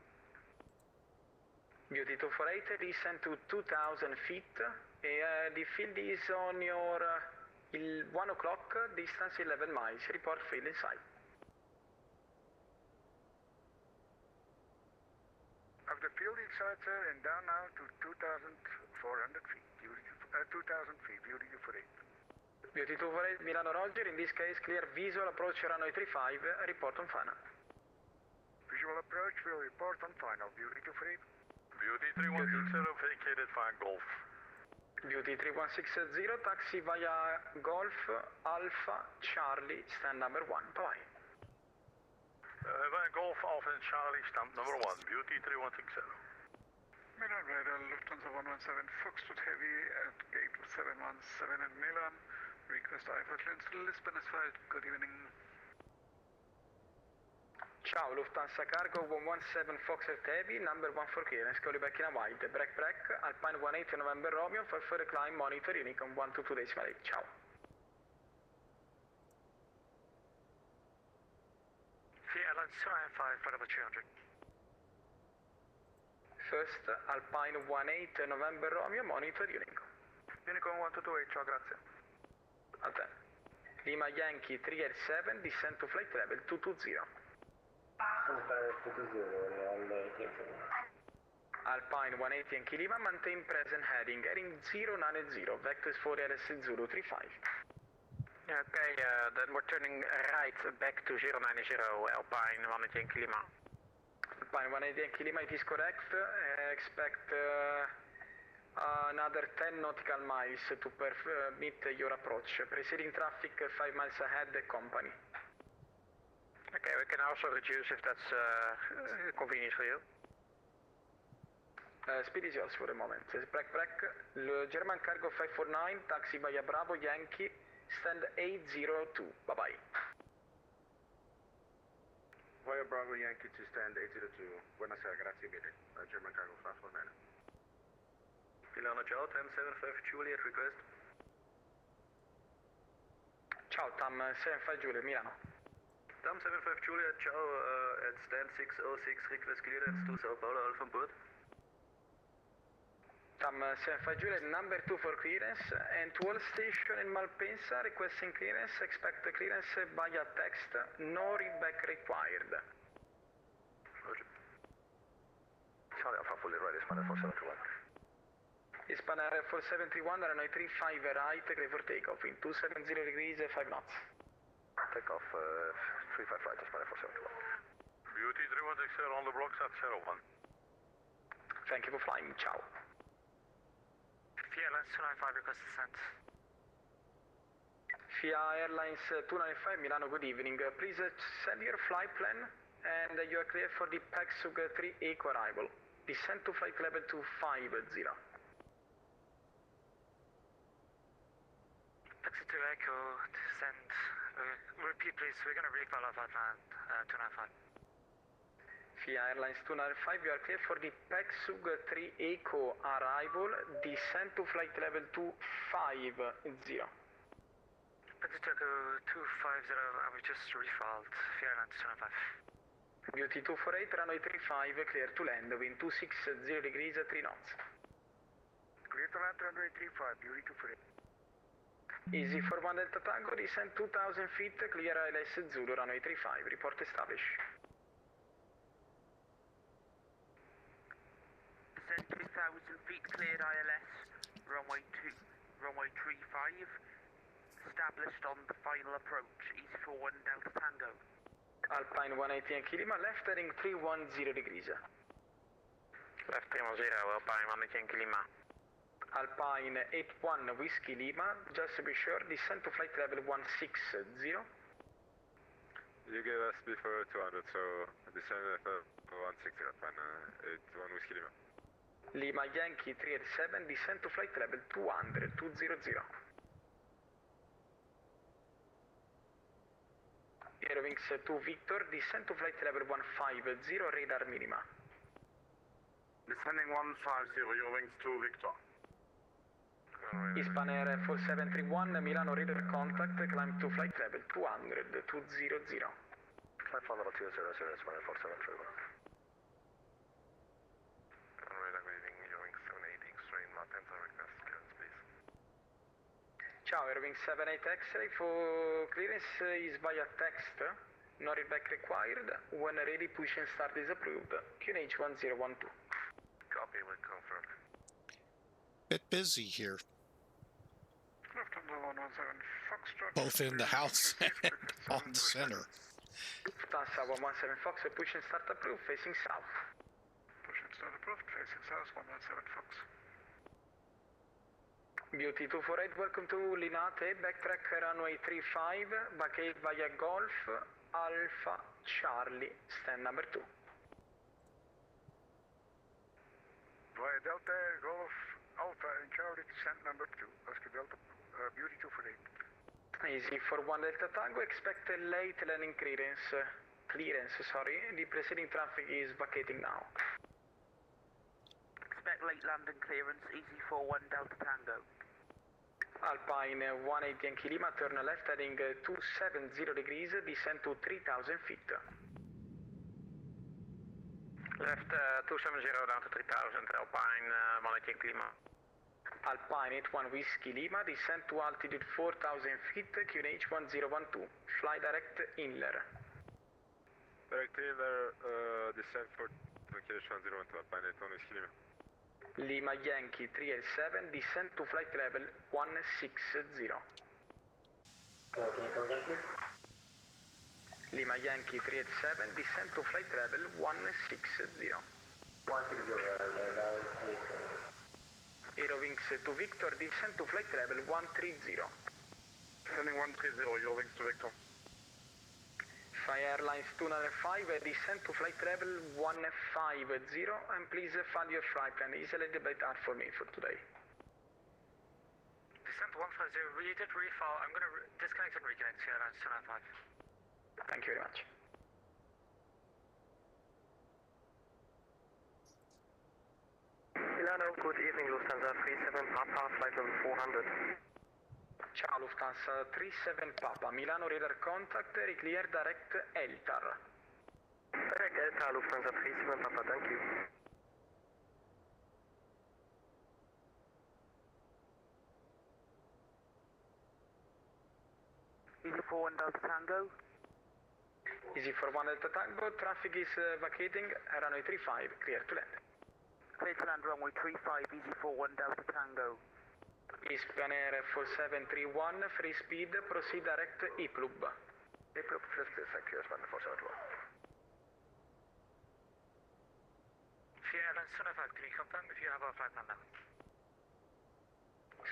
Beauty 248, descend to 2,000 feet. The field is on your 1 o'clock, distance 11 miles. Report field inside.
Of the field inside, sir, and down now to 2,400 feet. 2,000 feet, beauty 248.
Beauty 248, Milano Roger. In this case, clear visual approach runway 35. Report on final.
Visual approach will report on final. Beauty 248.
Beauty 3160, vacated via Golf.
Beauty 3160, taxi via Golf, Alpha, Charlie, stand number 1. Bye.
Via Golf, Alpha and Charlie, stand number 1. Beauty 3160.
Milan Radar, Lufthansa 117, Foxtrot Heavy at gate 717 in Milan. Request IFA clearance to Lisbon as filed. Good evening.
Ciao, Lufthansa Cargo 117 Foxtrot Heavy, number 1 for clearance, call you back in a white. Break, Alpine 18 November Romeo, for further climb, monitor Unicom 122 decimal 8. Ciao.
Airline 295 for level 300.
First, Alpine 18 November Romeo, monitor Unicom.
Unicom 1228, ciao, grazie.
A te. Lima Yankee 387, descend to flight level 220. Alpine 180 Yankee Lima, maintain present heading 090, vectors for LS Zulu 35.
Okay, then we're turning right back to 090, Alpine 180 Yankee Lima.
Alpine 180 Yankee Lima, it is correct. Expect another 10 nautical miles to permit your approach. Preceding traffic 5 miles ahead, the company.
Okay, we can also reduce if that's convenient for you.
Speed is yours for the moment. Break. Le German Cargo 549, taxi via Bravo Yankee, stand 802. Bye-bye.
Via Bravo Yankee to stand 802. Buonasera, grazie mille. German Cargo 549. Milano, ciao, TAM 75 Juliet, request.
Ciao, TAM 75 Juliet, Milano.
TAM 75 Juliet, ciao, at stand 606, request clearance to Sao Paulo, Alpha on board.
TAM 75 Juliet, number 2 for clearance, and to all station in Malpensa, requesting clearance, expect clearance via text, no readback required.
Roger. Charlie Alpha fully ready, Spanner 471.
Spanner 471, runway 35 right, clear for takeoff in 270 degrees, 5 knots.
Takeoff 35 right, Spanner 471.
Beauty 3160 on the block, set 01.
Thank you for flying. Ciao.
Airlines 295 request descent.
Via Airlines 295 Milano, good evening. Please send your flight plan and you are clear for the PEPAG 3 Eco arrival. Descent to flight level 250.
PEPAG 2 Echo, descent. Repeat please, we're going to refile off Atlanta 295.
Via Airlines 295 you are clear for the PEPAG 3 Eco arrival. Descent to flight level 250.
PEPAG 2 Echo 250, I was just refiled. Via Airlines 295.
Beauty 248, runway 35, clear to land, wind 260 degrees, 3 knots.
Clear to land, runway 35, Beauty 248.
Easy for 1 Delta Tango, descend 2000 feet, clear ILS Zulu, runway 35, report established.
Descend 2000 feet, cleared ILS, runway 35, established on the final approach, easy for 1 Delta Tango.
Alpine 180 Yankee Lima, left heading 310 degrees.
Left 310, Alpine 180 Yankee Lima.
Alpine 81 Whiskey Lima, just to be sure, descend to flight level 160.
You gave us before 200, so descend for 160, Alpine 81 Whiskey Lima.
Lima Yankee 387, descend to flight level 200, 200. Aerowings 2 Victor, descend to flight level 150, radar minima.
Descending 150, Eurowings 2 Victor.
Hispan Air 4731, Milano radar contact, climb to flight level 200, 200.
Climb final level 200, Hispan Air 4731.
Radar reading, Eurowings 78 X-ray, Martins on request, clearance please.
Ciao, Airwing 78 X-ray, for clearance is via text, no readback required, when ready push and start is approved, QNH 1012.
Copy, we confirm.
Bit busy here.
Lufthansa 117 Foxtrot.
Both in the house and on center.
Lufthansa 117 Fox, push and start approved, facing south.
Push and start approved, facing south, 117 Fox.
Beauty 248, welcome to Linate, backtrack runway 35, vacate via Golf, Alpha, Charlie, stand number 2.
Via Delta, Golf, Alpha and Charlie, descent number 2. Oscar Delta, Beauty 248.
Easy for 1 Delta Tango, expect a late landing clearance, the preceding traffic is vacating now.
Expect late landing clearance, easy for 1 Delta Tango.
Alpine 180 Yankee Lima, turn left heading 270 degrees, descend to 3000 feet.
Left 270 down to 3000, Alpine 180 Yankee Lima.
Alpine 81 Whiskey Lima, descend to altitude 4000 feet, QNH 1012, fly direct inler.
Direct inler, descend for location 012, Alpine 81 Whiskey Lima.
Lima Yankee 387, descend to flight level 160. Lima Yankee 387, descend to flight level 160.
160,
Aerowings to Victor, descend to flight level 130.
Descending 130, Eurowings to Victor.
Fly Airlines 295, descend to flight level 150, and please file your flight plan. Is eligible for me for today.
Descent 150, we did refile. I'm going to disconnect and reconnect to Airlines 295.
Thank you very much.
Milano, good evening, Lufthansa 37 Papa, flight level 400.
Ciao Lufthansa 37 Papa, Milano radar contact, clear direct ELTAR.
Direct ELTAR, Lufthansa 37 Papa, thank you.
Easy for 1 Delta Tango.
Easy for 1 Delta Tango, traffic is vacating, runway 35, clear to land.
Clear to land runway 35, easy for 1 Delta Tango.
Hispan Air 4731, free speed, proceed direct EPLUB.
EPLUB, first clear, Hispan 4731.
Sierra Airlines 295, can you confirm if you have our flight plan now?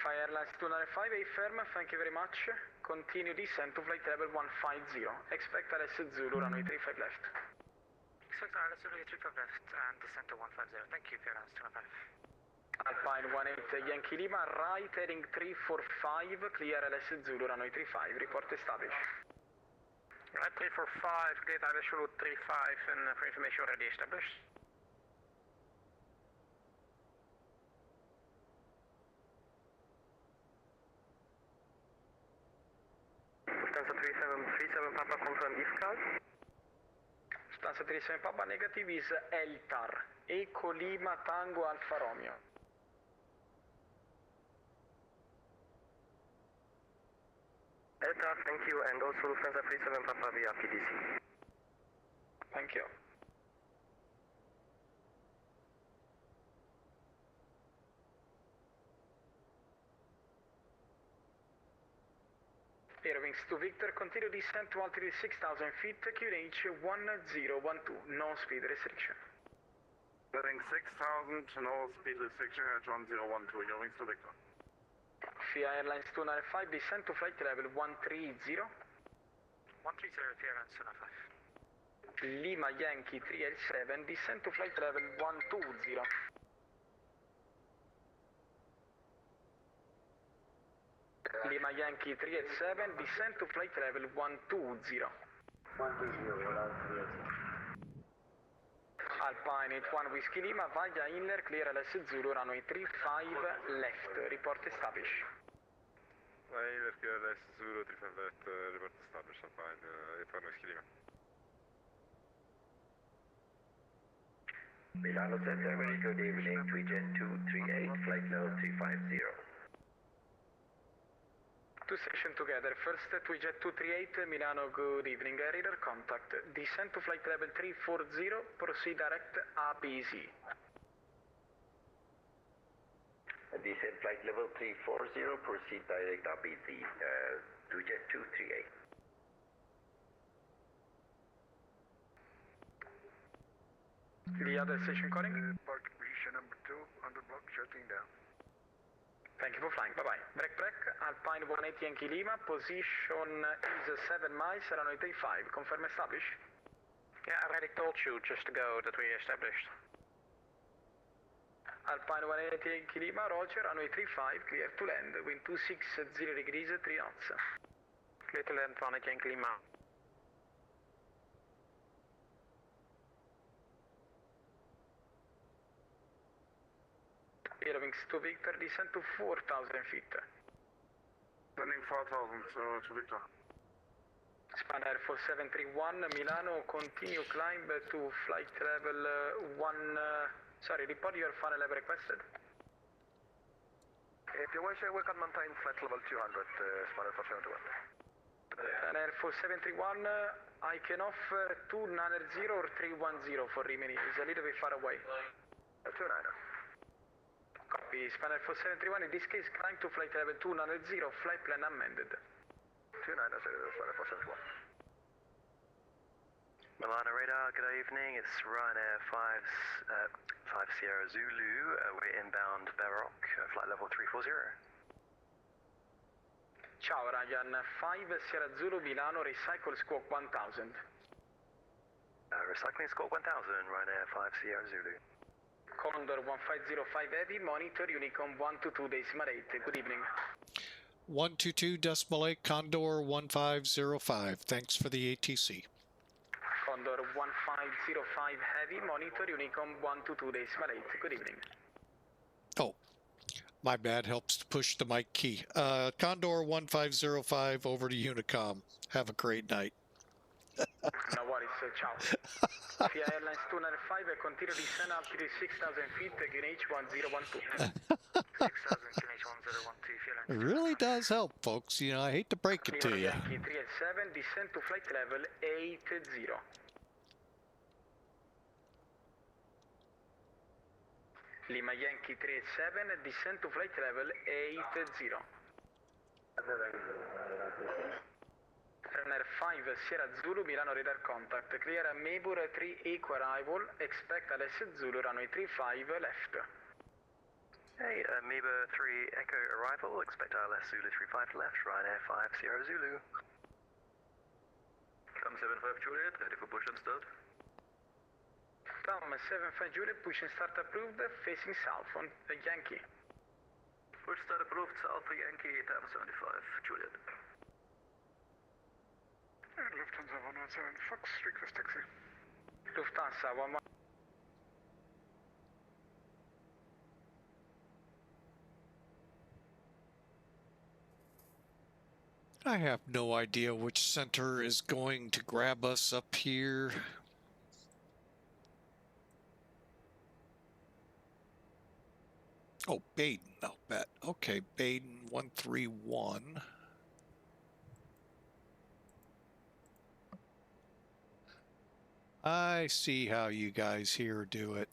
Fly Airlines 295, firm, thank you very much. Continue descent to flight level 150. Expect LS Zulu, runway 35 left.
Expect LS Zulu 35 left and descent to 150. Thank you, Flight Airlines 295.
Alpine 18 Yankee Lima, right heading 345, clear LS Zulu, runway 35, report established.
Right, 345, clear LS Zulu 35 and for information already established.
Stanza 3737 Papa, confirm IFCAL.
Stanza 37 Papa, negative is ELTAR, Eco Lima Tango Alfa Romeo.
ELTAR, thank you, and also Lufthansa 37 Papa via PDC.
Thank you. Airwings to Victor, continue descent to altitude 6,000 feet, QNH 1012, no speed restriction.
Setting 6,000, no speed restriction at 1012, your wings to Victor.
FIA Airlines 295, descent to flight level 130.
130, FIA Airlines 295.
Lima Yankee 3L7, descent to flight level 120. Lima Yankee 387, descent to flight level 120. Alpine 81 Whiskey Lima, via inler, clear LS Zulu, runway 35 left, report established.
Inler, clear LS Zulu, 35 left, report established, Alpine 81 Whiskey Lima.
Milano Center, very good evening, Tweejet 238, flight level 350.
Two session together. First, Tweejet 238, Milano, good evening. Radar contact. Descent to flight level 340, proceed direct ABESI.
Descent flight level 340, proceed direct ABESI, Tweejet 238.
The other station calling?
Park position number 2, under block, shutting down.
Thank you for flying. Bye-bye. Break. Alpine 180 Yankee Lima. Position is 7 miles, runway 35. Confirm established?
Yeah, I already told you just to go that we established.
Alpine 180 Yankee Lima, roger, runway 35, clear to land. Wind 260 degrees, 3 knots.
Clear to land, 180 Yankee Lima.
Airwings to Victor, descent to 4,000 feet.
Sending 4,000 to Victor.
Span Air 4731, Milano, continue climb to flight level 1... report your final level requested.
If you wish, we can maintain flight level 200, Span Air 4731.
Span Air 4731, I can offer 290 or 310 for Rimini. It's a little bit far away.
290.
Copy. Spanner 4731, in this case, climb to flight level 290, flight plan amended.
290, Spanner 4731.
Milano radar, good evening. It's Ryanair 5 Sierra Zulu. We're inbound Baroque, flight level 340.
Ciao, Ryan. 5 Sierra Zulu, Milano, recycle squawk 1000.
Recycling squawk 1000, Ryanair 5 Sierra Zulu.
Condor 1505 Heavy, monitor Unicom 122.8. Good evening.
122.8, Condor 1505. Thanks for the ATC.
Condor 1505 Heavy, monitor Unicom 122.8. Good evening.
Oh, my bad. Helps to push the mic key. Condor 1505 over to Unicom. Have a great night.
No worries, ciao. FIA Airlines 295, continue descent altitude 6,000 feet, QNH 1012.
6,000, QNH 1012,
It really does help, folks. You know, I hate to break it to you.
Yankee 387, descent to flight level 80. Lima Yankee 387, descent to flight level 80. Runner 5 Sierra Zulu, Milano radar contact. Clear Mabur 3 Eco arrival. Expect LS Zulu, runway 35 left.
Hey, Amoeba 3 Echo arrival. Expect LS Zulu 35 left. Ryanair 5 Sierra Zulu.
Tom 75 Juliet, ready for push and start.
Tom 75 Juliet, push and start approved. Facing south on Yankee.
Push start approved, South for Yankee, Tom 75 Juliet.
Lufthansa 117 Fox, request taxi.
Lufthansa 11.
I have no idea which center is going to grab us up here. Oh, Baden, I'll bet. Okay, Baden 131. I see how you guys here do it.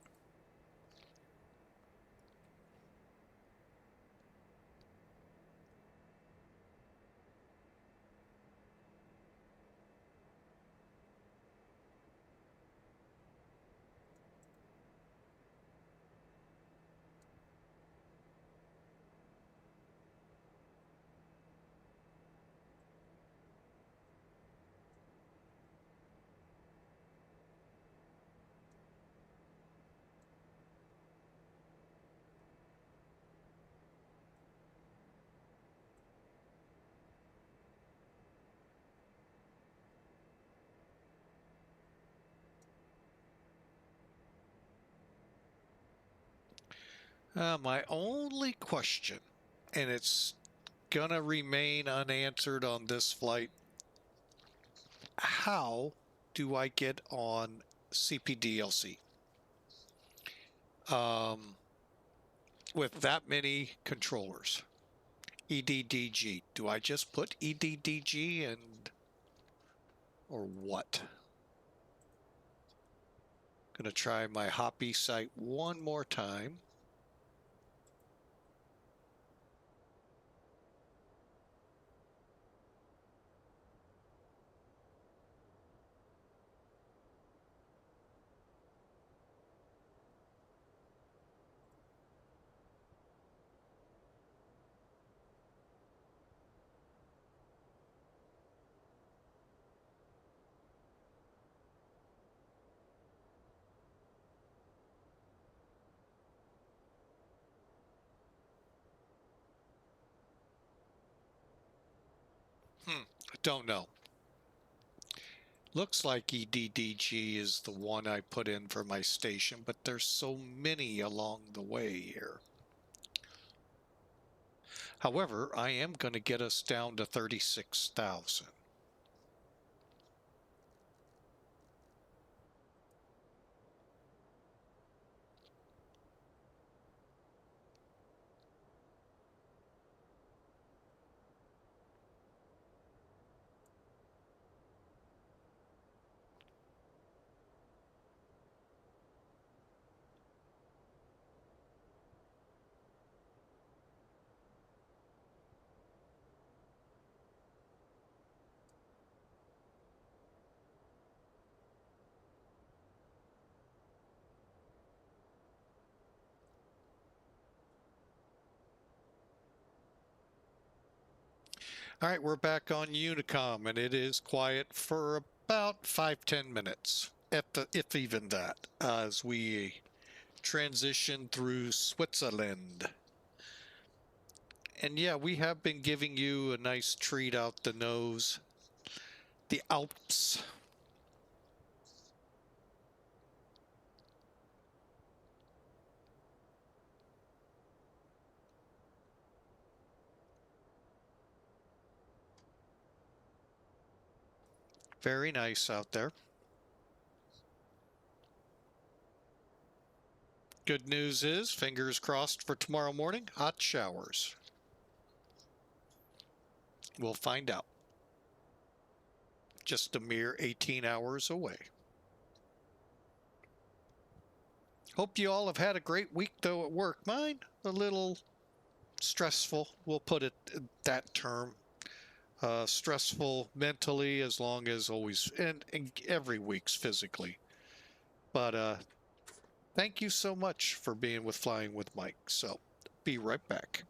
My only question, and it's gonna remain unanswered on this flight, how do I get on CPDLC? With that many controllers. EDDG. Do I just put EDDG and, or what? Gonna try my Hoppy site one more time. I don't know. Looks like EDDG is the one I put in for my station, but there's so many along the way here. However, I am going to get us down to 36,000. All right, we're back on Unicom, and it is quiet for about 5-10 minutes, if even that, as we transition through Switzerland. And yeah, we have been giving you a nice treat out the nose. The Alps. Very nice out there. Good news is, fingers crossed for tomorrow morning, hot showers. We'll find out. Just a mere 18 hours away. Hope you all have had a great week, though, at work. Mine, a little stressful, we'll put it that term. stressful mentally as long as always, and every week's physically. But thank you so much for being with Flying with Mike. So be right back.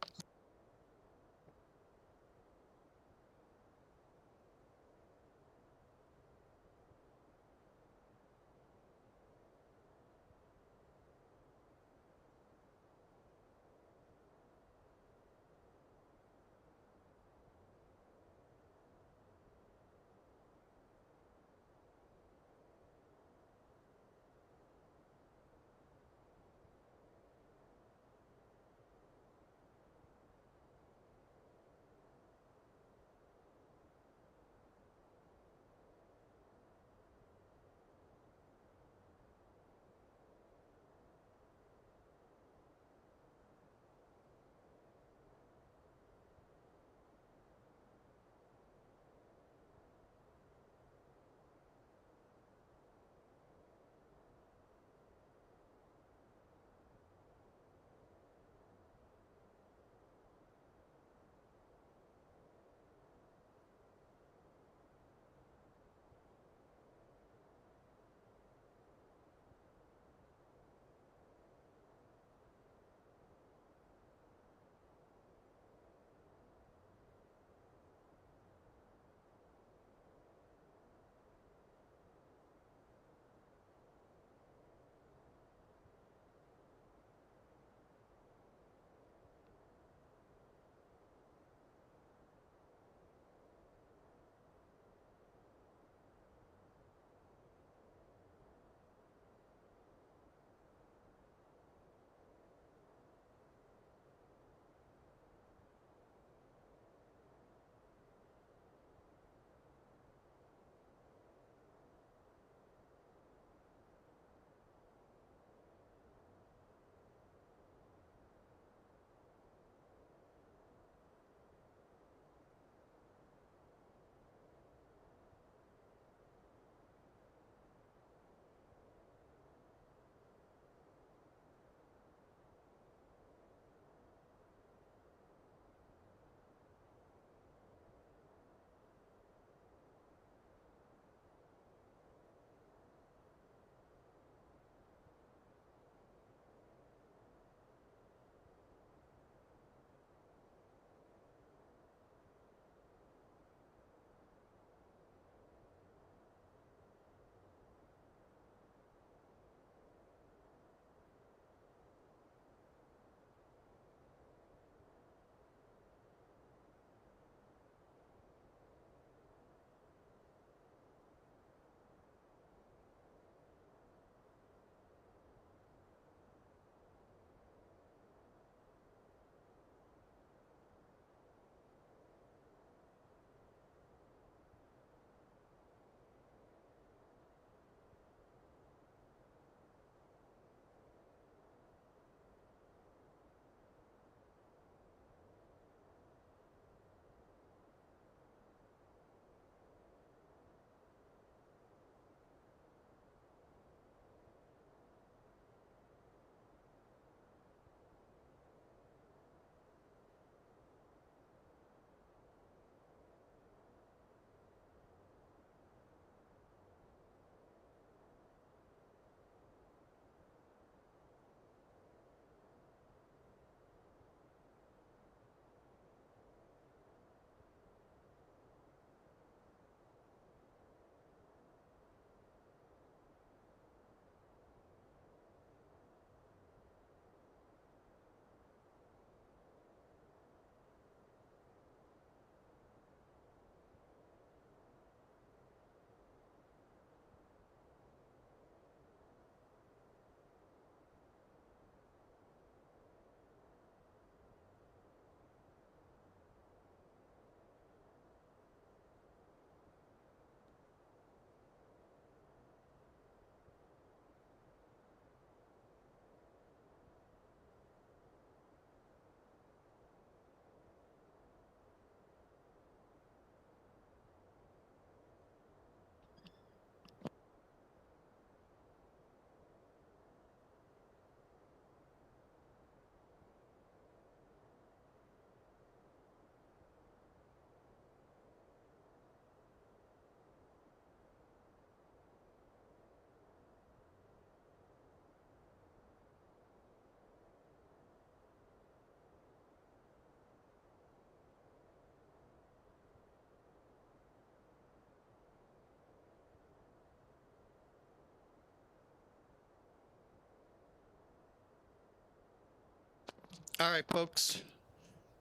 All right, folks.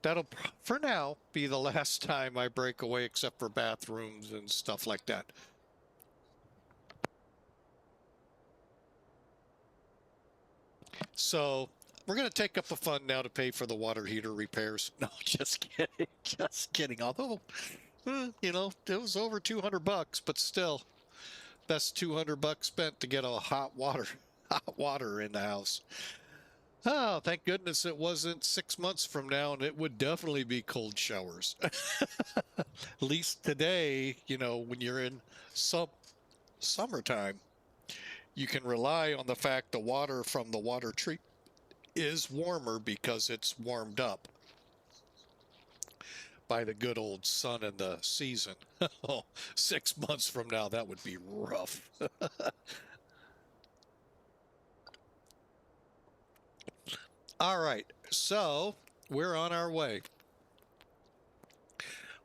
That'll, for now, be the last time I break away, except for bathrooms and stuff like that. So we're going to take up a fund now to pay for the water heater repairs. No, just kidding. Just kidding. Although, you know, it was over $200, but still, best $200 spent to get a hot water in the house. Oh, thank goodness it wasn't 6 months from now, and it would definitely be cold showers. At least today, you know, when you're in summertime, you can rely on the fact the water from the water treat is warmer because it's warmed up by the good old sun and the season. 6 months from now, that would be rough. All right, so we're on our way.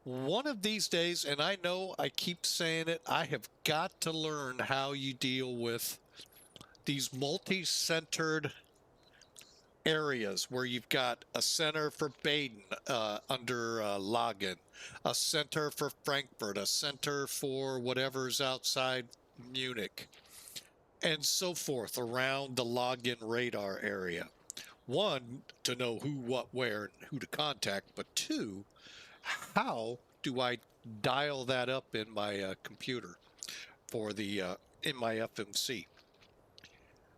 One of these days, and I know I keep saying it, I have got to learn how you deal with these multi-centered areas where you've got a center for Baden under Lagen, a center for Frankfurt, a center for whatever's outside Munich, and so forth around the Lagen radar area. One, to know who, what, where, and who to contact, but two, how do I dial that up in my computer for the in my FMC?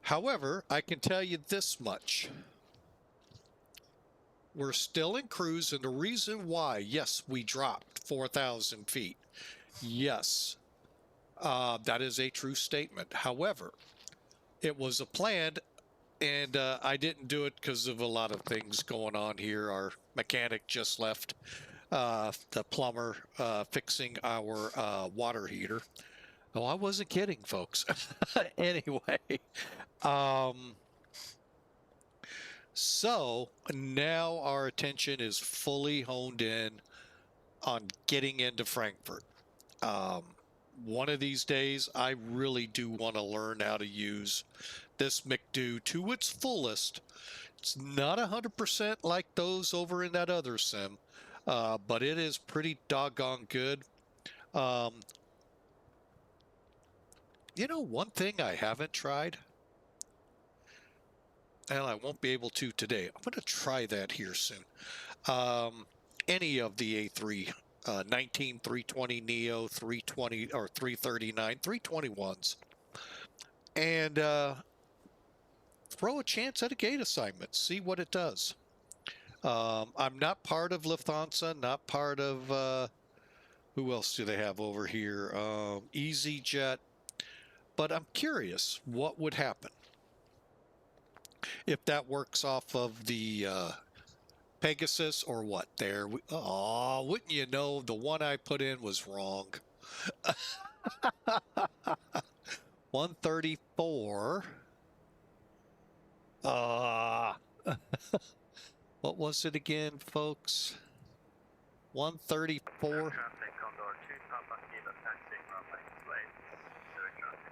However, I can tell you this much. We're still in cruise, and the reason why, yes, we dropped 4,000 feet. Yes, that is a true statement. However, it was a planned, and I didn't do it because of a lot of things going on here. Our mechanic just left, the plumber fixing our water heater. Oh, I wasn't kidding, folks. Anyway, so now our attention is fully honed in on getting into Frankfurt. One of these days, I really do want to learn how to use this McDo to its fullest. It's not 100% like those over in that other sim, but it is pretty doggone good. You know, one thing I haven't tried, and I won't be able to today. I'm going to try that here soon. Any of the A3 19 320 Neo, 320 or 339, 321s, and throw a chance at a gate assignment, see what it does. I'm not part of Lufthansa, not part of who else do they have over here? EasyJet, but I'm curious what would happen if that works off of the Pegasus or what. There, oh, wouldn't you know, the one I put in was wrong. 134. What was it again, folks? 134.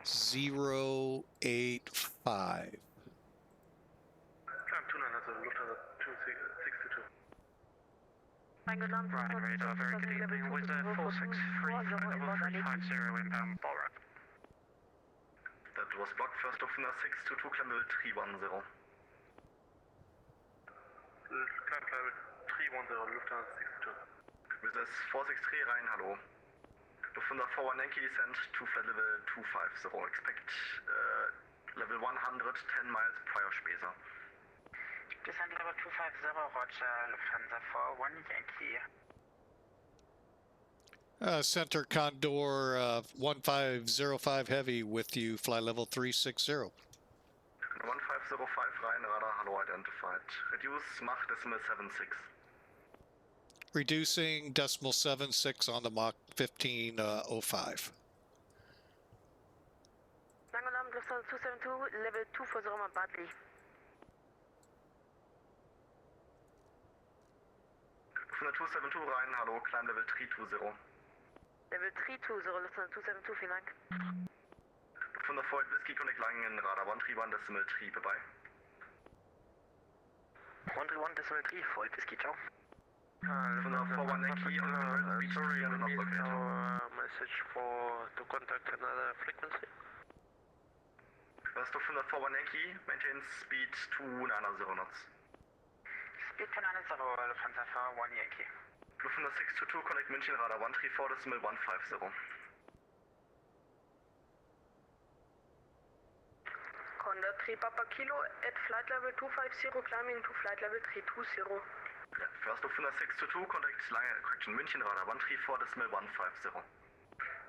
085.
Ryan radar, very good evening. With 463, level 350 inbound Bora.
That was block first of 622, climb level 310.
Climb level 310, Lufthansa 62.
With this 463, Ryan, hello. Lufthansa 41 Yankee descent to flight level 250. Expect level 100, 10 miles prior Spesa.
Descent level 250, roger, Lufthansa 41 Yankee.
Center Condor 1505 Heavy with you, fly level 360.
1505 Ryan, radar, hello, identified. Reduce Mach decimal 76.
Reducing decimal 76 on the Mach 1505.
Langolam, Lufthansa 272, level 240 Badly.
Von der 272 rein, hallo, climb level 320.
Level 320, Lufthansa 272, vielen Dank.
Von der Ford Whiskey Connect Langen, Radar 131 decimal 3, bye bye.
131.3 for whiskey, ciao.
Lufthansa 41 Yankee on convert speed
sorry,
300 knots located.
Message to contact another frequency.
First Lufthansa 41 Yankee, maintain speed to UNANA 0 knots.
Speed to UNANA 0, Lufthansa 41 Yankee.
Lufthansa 622, connect München radar 134.150.
Conda 3 Papa Kilo at flight level 250, climbing to flight level 320.
Yeah, first Lufthansa 622, contact correction München radar 134.150.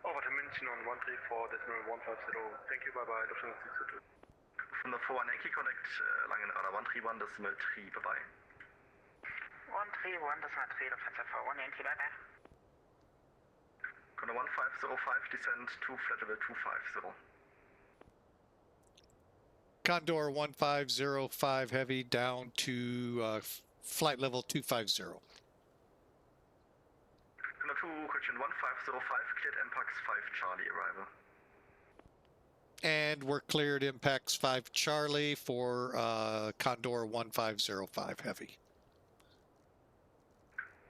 Over to München on 134.150. Thank you, bye bye, Lufthansa 622.
Lufthansa 41 Yankee, contact Langen radar 131.3, bye bye.
131.3, Lufthansa 41 Yankee, bye bye.
Conda 1505, descend to flight level 250.
Condor 1505 heavy down to flight level 250.
Conda 2, correction 1505, cleared EMPAX 5 Charlie, arrival.
And we're cleared EMPAX 5 Charlie for Condor 1505 heavy.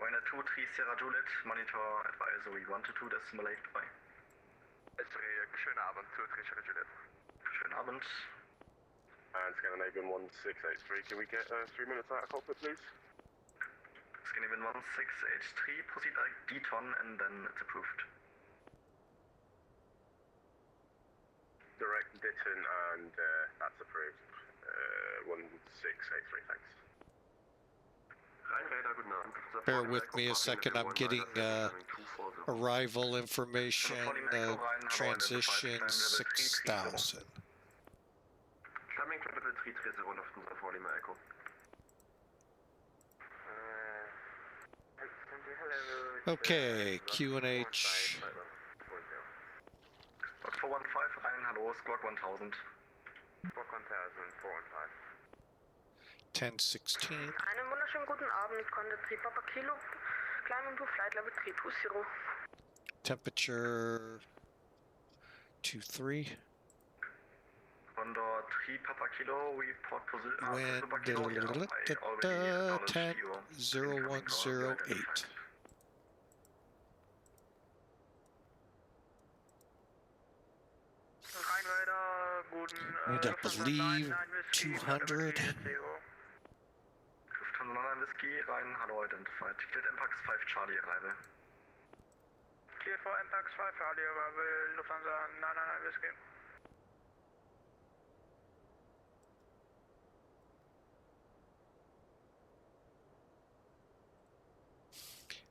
Ryanair 2, 3 Sierra Juliet, monitor advisory 122.8 by.
Schönen Abend, 2 3 Sierra Juliet.
Schönen Abend.
And Scandinavian 1683, can we get 3 minutes out of cockpit, please?
Scandinavian 1683, proceed like D-ton and then it's approved.
Direct Ditton and that's approved. 1683, thanks.
Bear with me a second. I'm getting arrival information, transition 6000.
Coming to level 330, Lufthansa 4 Lima Echo.
Okay, QNH.
415, Ryan, hallo, Squawk 1000.
Squawk 1000, 415.
1016.
Einen wunderschönen guten Abend, Conda 3 Papa Kilo, climbing to flight level 320.
Temperature 23.
Condor 3 Papa Kilo, report position.
Wind 10-0108. And I believe 200.
Lufthansa 9 Whiskey, Ryan, hello, identified. Cleared EMPAX 5 Charlie, arrival.
Cleared for EMPAX 5 Charlie, arrival, Lufthansa 9 Whiskey.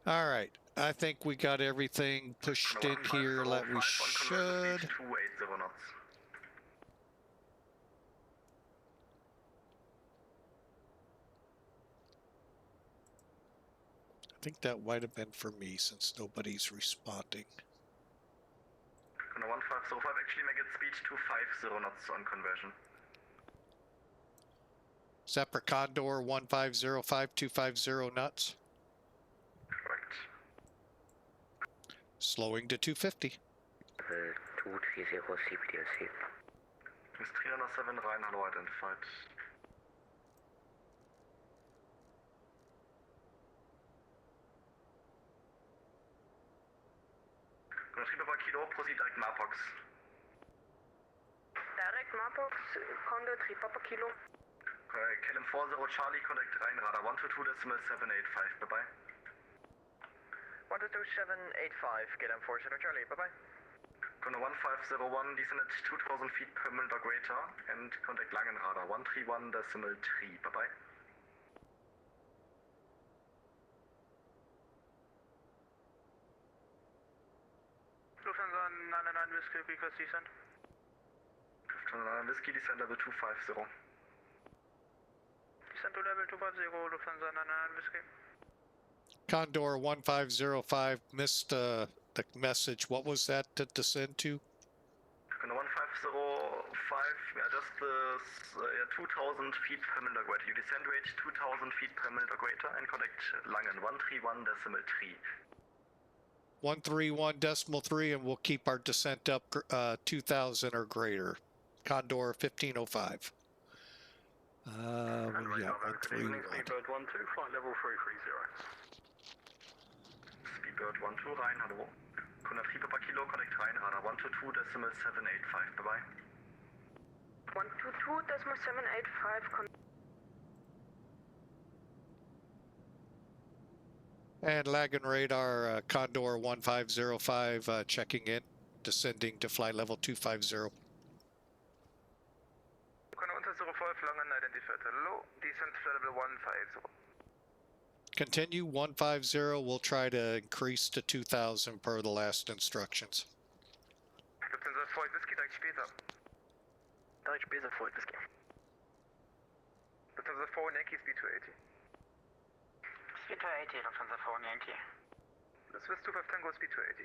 All right, I think we got everything pushed in here like we should.
280 knots.
I think that might have been for me since nobody's responding.
Conda 1505, actually make it speed 250 knots on conversion.
Zephyr Condor 1505, 250 knots.
Correct.
Slowing to 250.
230 CPDLC.
Miss 307, Ryan, hello, identified. Conda 3 Kilo, proceed direct Marpox.
Direct Marpox, Conda 3 Papa Kilo.
KLM 40 Charlie, contact Ryan radar 122.785, bye bye.
12785, KLM 40 Charlie, bye bye.
Conda 1501, descend at 2000 feet per minute or greater, and contact Langen radar 131.3, bye bye.
Lufthansa 99 Whiskey, request descent.
Lufthansa 9 Whiskey, descend level 250.
Descent to level 250, Lufthansa 99 Whiskey.
Condor 1505 missed the message. What was that to descend to?
Conda 1505, yeah, just 2000 feet per minute or greater. You descend rate 2000 feet per minute or greater and contact Langen 131.3.
131.3, and we'll keep our descent up 2000 or greater. Condor 1505. Yeah, 131.
Speedbird 12, flight level 330. Speedbird 12, rein, hallo. 104 per Kilo, connect rein, radar 122.785, bye-bye.
122.785,
And lag and radar, Condor 1505 checking in, descending to flight level 250.
Condor 05, long unidentified, hello, descent flight level 150.
Continue 150. We'll try to increase to 2000 per the last instructions.
Lufthansa 4, Whisky, direkt später.
Direkt später, Ford Whisky.
Lufthansa 4, Yankee, speed 280.
Speed 280, Lufthansa 4 Yankee.
Swiss 25 Tango, speed 280.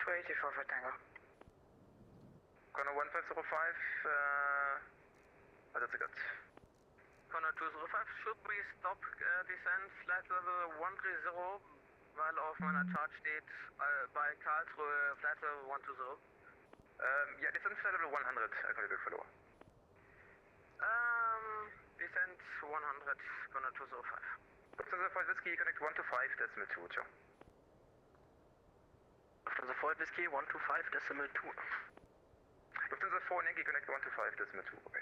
280 for Tango.
Condor 1505, wait a second.
Condor 205, should we stop descent flight level 130 while auf meiner Charge steht bei Karlsruhe flight level 120?
Yeah, descent flight level 100, Calibre follower.
Descent 100, Condor 205.
Lufthansa 4 Whiskey, connect 125.2, ciao.
Lufthansa 4 Whiskey, 125.2.
Lufthansa 4 Yankee, connect 125.2, okay.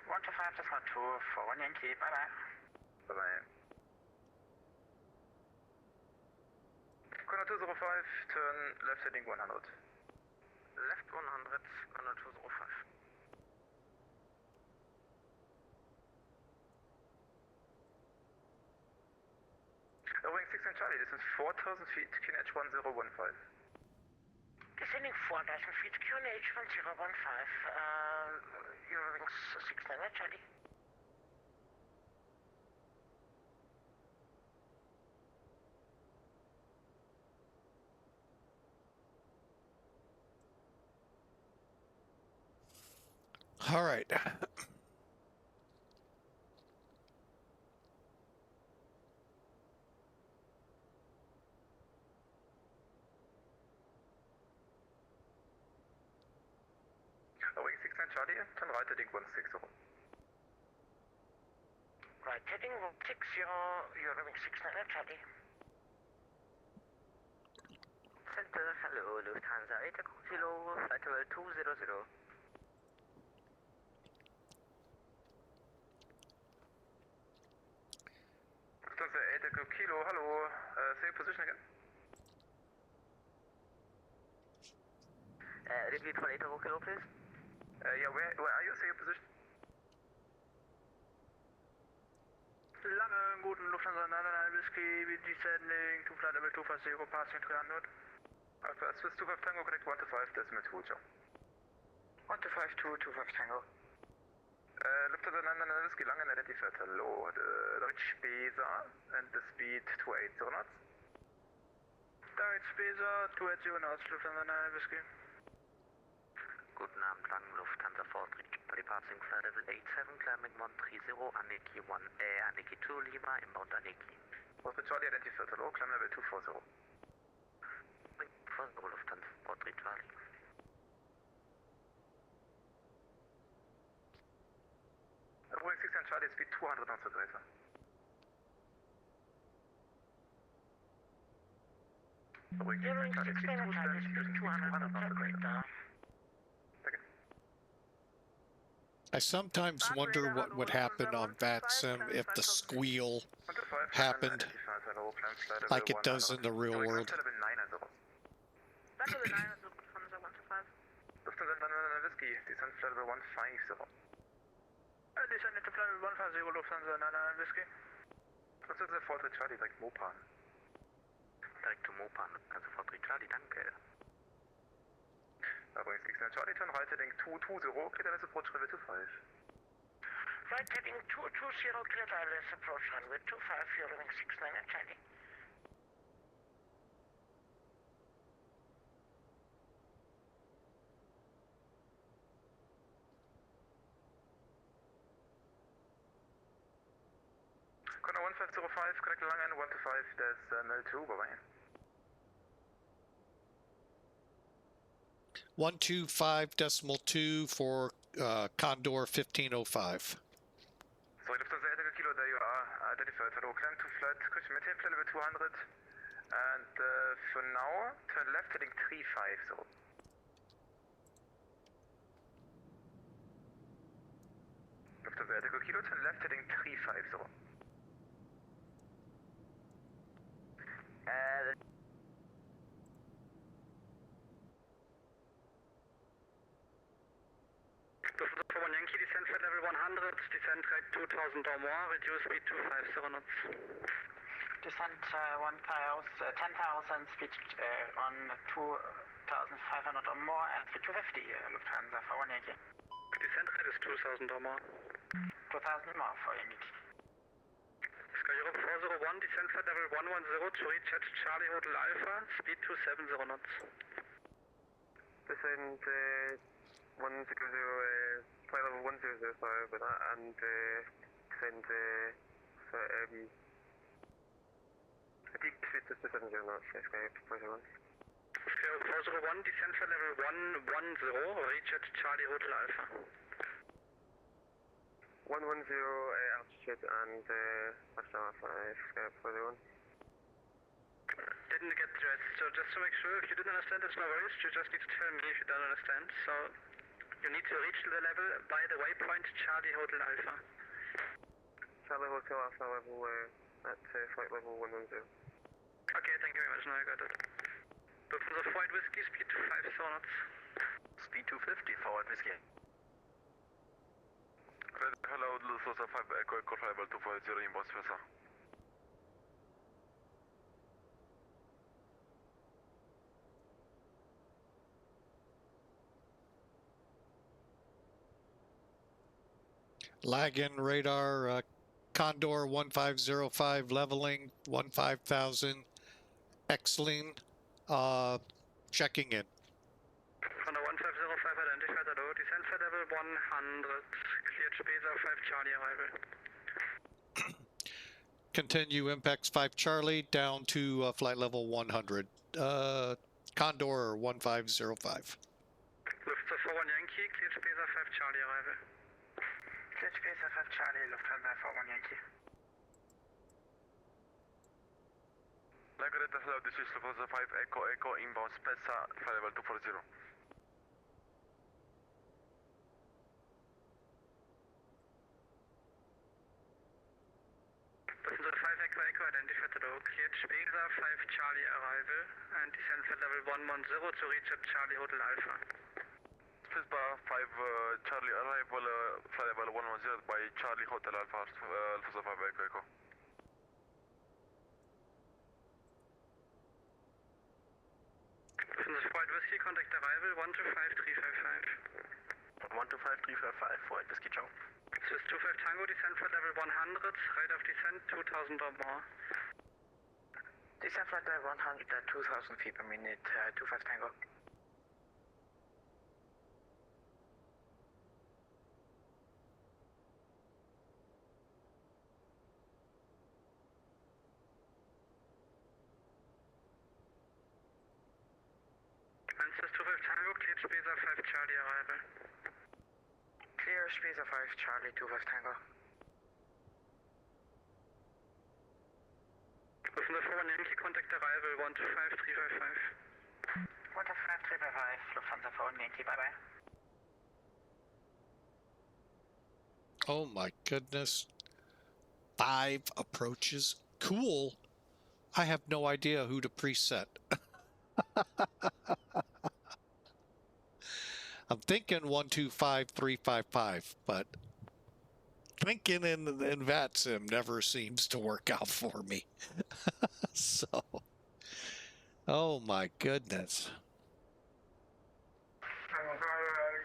125.2 for 1 Yankee, bye bye.
Bye bye. Condor 205, turn left heading 100.
Left 100, Condor 205.
Wing 16 Charlie, this is 4,000 feet, QNH 1015.
Descending 4,000 feet, QNH 1015, Eurowings 69 Charlie.
All right.
Wing 16 Charlie, turn right heading 160.
Right heading 160, Eurowings 69 Charlie.
Center, hello, Lufthansa 8 Kilo, flight level 200.
Lufthansa 8 Kilo, hello, same position again.
Repeat for 8 Kilo, please.
Yeah, where are you? Say your position.
Lange, guten Lufthansa 99 Whiskey, descending to flight level 250, passing 300.
Swiss 25 Tango, connect 125.2, ciao.
125 Tango.
Lufthansa 99 Whiskey, long unidentified, hello, direct Spesa, and the speed 280 knots.
Direct Spesa, 280 knots, Lufthansa 99 Whiskey.
Guten Abend, lang Lufthansa 4 departing flight level 87, climbing 130, Aniki 2 Lima, inbound Aniki.
Hotel Charlie identified, hello, climb level 240.
240, Lufthansa 4 Charlie.
Wing 16 Charlie, speed 200 knots or greater. Wing 16 Charlie, speed 200 knots or greater.
I sometimes wonder what would happen on VATSIM if the squeal happened like it does in the real world.
Flight level 900, Lufthansa 125.
Lufthansa 99 Whiskey, descent flight level 150.
Descending to flight level 150, Lufthansa 99 Whiskey.
Lufthansa 4 Charlie, direkt Mopan.
Direkt to Mopan, Lufthansa 4 Charlie, danke.
Wing 16 Charlie, turn right heading 220, clear ILS approach runway 25.
Right heading 220, clear ILS approach runway 25, Eurowings 69 Charlie.
Condor 1505, connect long end 125, there's 02, bye-bye.
125.2 for Condor 1505.
Sorry, Lufthansa ATC Kilo, there you are. Identified. Hello, climb to flight, question maintain flight level 200. And for now, turn left heading 350. Lufthansa ATC Kilo, turn left heading 350.
Lufthansa 41 Yankee, descend flight level 100, descend track 2000 or more, reduce speed to 50 knots.
Descent 10,000, speed on 2,500 or more, and speed 250, Lufthansa 41 Yankee.
Descent rate is 2000 or more.
2,000 more for Yankee.
Sky Europe 401, descend flight level 110 to reach at Charlie Hotel Alpha, speed 270 knots.
Descend 100, flight level 1005, and descend deep speed to 70 knots, Sky 401.
Sky Europe 401, descend flight level 110, reach at Charlie Hotel Alpha.
110 altitude and touchdown 5, Sky 401.
Didn't get that, so just to make sure, if you didn't understand, it's no worries, you just need to tell me if you don't understand. So, you need to reach the level by the waypoint Charlie Hotel Alpha.
Charlie Hotel Alpha level at flight level 110.
Okay, thank you very much, now I got it. Lufthansa Forward Whiskey, speed to 50 knots.
Speed 250, forward whiskey.
Hello, Lufthansa 5 Echo Echo flight level 240 inbound Spencer.
Lag in radar, Condor 1505 leveling 15,000 X-Lane, checking in.
Condor 1505 identified, hello, descend flight level 100, cleared Spacer 5 Charlie arrival.
Continue EMPAX 5 Charlie down to flight level 100, Condor 1505.
Lufthansa 41 Yankee, cleared Spacer 5 Charlie arrival.
Cleared Spacer 5 Charlie, Lufthansa 41 Yankee.
Lageretta, hello, this is Lufthansa 5 Echo Echo inbound Spencer, flight level 240.
Lufthansa 5 Echo Echo identified, hello, cleared Spacer 5 Charlie arrival, and descend flight level 110 to reach at Charlie Hotel Alpha.
Spacebar 5 Charlie arrival, flight level 110 by Charlie Hotel Alpha, Lufthansa 5 Echo Echo.
Lufthansa Forward Whiskey, contact arrival 125355.
125355, forward whiskey, ciao.
Swiss 25 Tango, descend flight level 100, rate of descent 2000 or more.
Descend flight level 100 at 2,000 feet per minute, 25 Tango.
Swiss 25 Tango, cleared Spacer 5 Charlie arrival.
Clear Spacer 5 Charlie, 25 Tango.
Lufthansa 41 Yankee, contact arrival 125355.
125355, Lufthansa 41 Yankee, bye bye.
Oh my goodness. 5 approaches. Cool. I have no idea who to preset. I'm thinking 125355, but thinking in VATSIM never seems to work out for me. So, oh my goodness.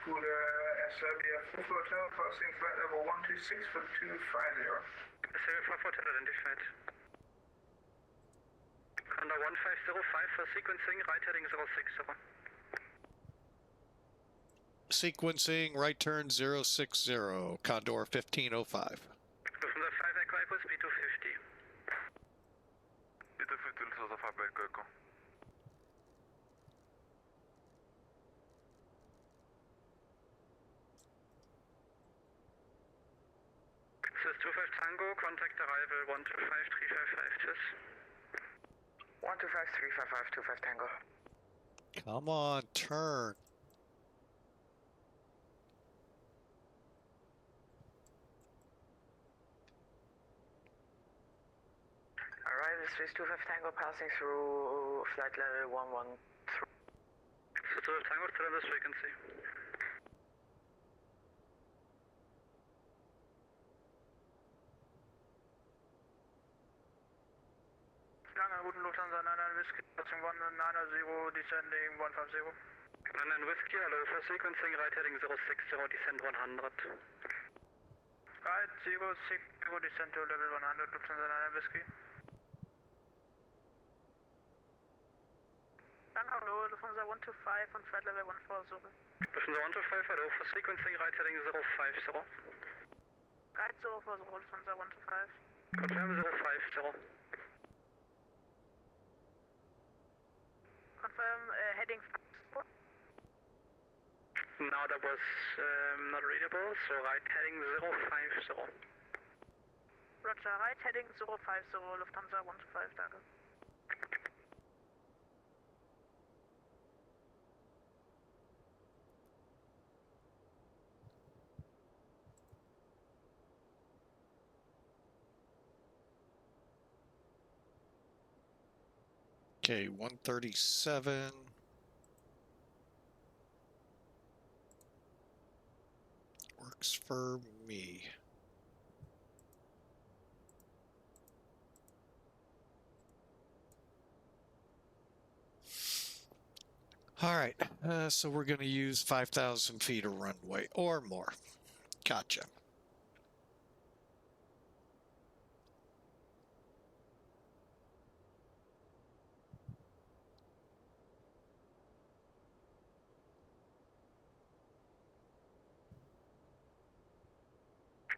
Good SRBF Hotel, passing flight level 126 for 250.
SRBF Hotel identified. Condor 1505 for sequencing, right heading 060.
Sequencing, right turn 060, Condor 1505.
Lufthansa 5 Echo Echo, speed 250.
Speed 250, Lufthansa 5 Echo Echo.
Travis 25 Tango, contact arrival 125355, cheers.
125355, 25 Tango.
Come on, turn.
Arrival Swiss 25 Tango passing through flight level 113.
Swiss 25 Tango, still on this frequency.
Lange guten Lufthansa 99 Whiskey, passing 190, descending 150.
99 Whiskey, hello, for sequencing, right heading 060, descend 100.
Right, 060, descend to level 100, Lufthansa 99 Whiskey. Hello, Lufthansa 125 on flight level 140.
Lufthansa 125, hello, for sequencing, right heading 050.
Right, 040, Lufthansa 125.
Confirm 050.
Confirm heading 4.
Now that was not readable, so right heading 050.
Roger, right heading 050, Lufthansa 125, danke.
Okay, 137. Works for me. All right, so we're going to use 5,000 feet of runway or more. Gotcha.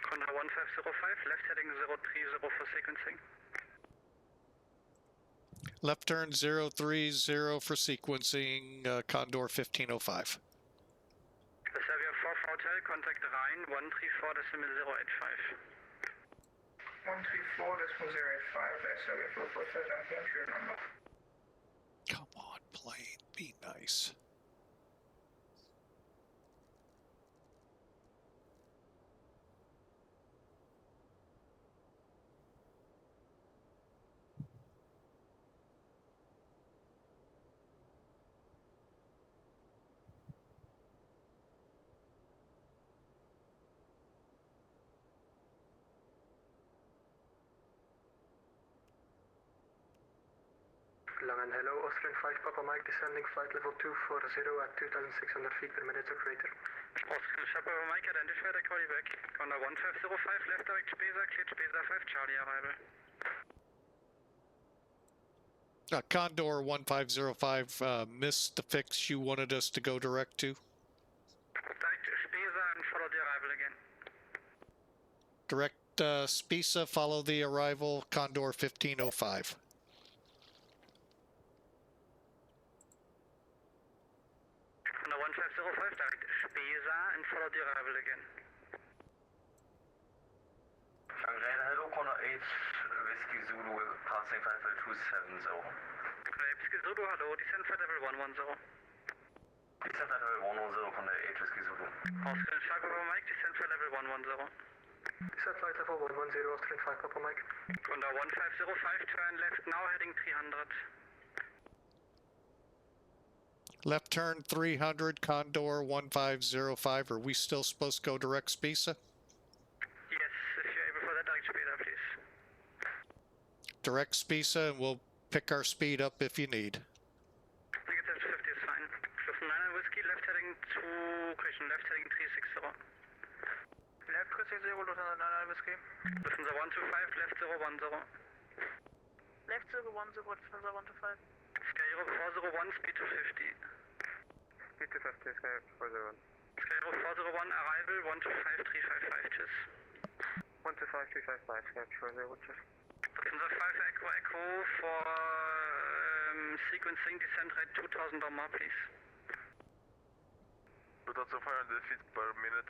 Condor 1505, left heading 030 for sequencing.
Left turn 030 for sequencing, Condor 1505.
Serbia 4 Hotel, contact Rhein 134.085.
134.085, Serbia 4 Hotel, entry number.
Come on, plane, be nice.
Langen, hello, Austrian 5 Papa Mike, descending flight level 240 at 2,600 feet per minute, operator.
Austrian Papa Mike, identified, I call you back. Condor 1505, left direct Spesa, cleared Spesa 5, Charlie arrival.
Condor 1505 missed the fix you wanted us to go direct to.
Direct Spesa and follow the arrival again.
Direct Spesa, follow the arrival, Condor 1505.
Condor 1505, direct Spesa and follow the arrival again.
Shanghai, hello, Condor 8, Whiskey Zulu, passing flight level 270.
Whiskey Zulu, hello, descend flight level 110.
Descend flight level 110, Condor 8, Whiskey Zulu.
Austrian 5 Papa Mike, descend flight level 110.
Descend flight level 110, Austrian 5 Papa Mike.
Condor 1505, turn left, now heading 300.
Left turn 300, Condor 1505. Are we still supposed to go direct Spesa?
Yes, if you're able for that, direct Spesa, please.
Direct Spesa, and we'll pick our speed up if you need.
Negative 50 is fine. Lufthansa 9 Whiskey, left heading 2, left heading 360.
Left 360, Lufthansa 9 Whiskey.
Lufthansa 125, left 010.
Left 010, Lufthansa 125.
Sky Europe 401, speed to 50.
Speed to 50, Sky Europe 401.
Sky Europe 401, arrival 125355, cheers.
125355, Sky Europe 401, cheers.
Lufthansa 5 Echo Echo for sequencing, descent rate 2000 or more, please.
2500 feet per minute.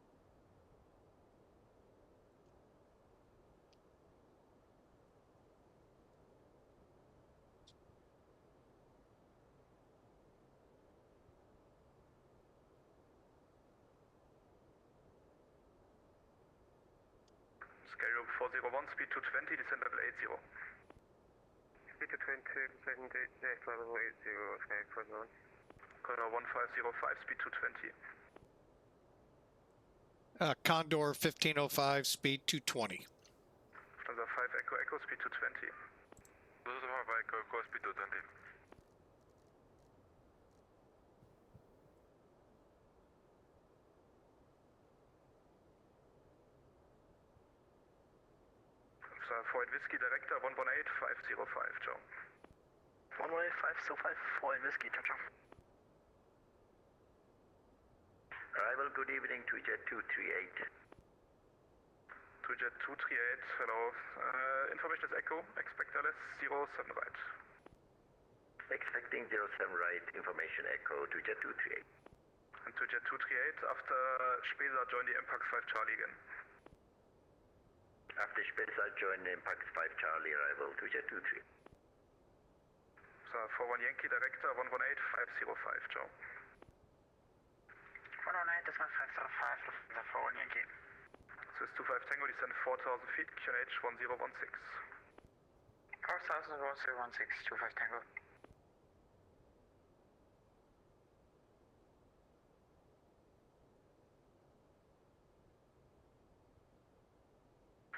Sky Europe 401, speed 220, descend level 80.
Speed 220, descend level 80, Sky 401.
Condor 1505, speed 220.
Condor 1505, speed 220.
Lufthansa 5 Echo Echo, speed 220.
Lufthansa 5 Echo Echo, speed 220.
Forward Whiskey Director 118-505, ciao.
118-505, Forward Whiskey, ciao, ciao.
Arrival, good evening to Jet 238.
To Jet 238, hello. Information is Echo, expect LS 07 right.
Expecting 07 right, information Echo to Jet 238.
And to Jet 238, after Spesa join the EMPAX 5 Charlie again.
After Spesa join the EMPAX 5 Charlie, arrival to Jet 238.
So, 41 Yankee Director 118-505, ciao.
118, this one 505, the 41 Yankee.
Swiss 25 Tango, descend 4,000 feet, QNH 1016.
4,000, 1016, 25 Tango.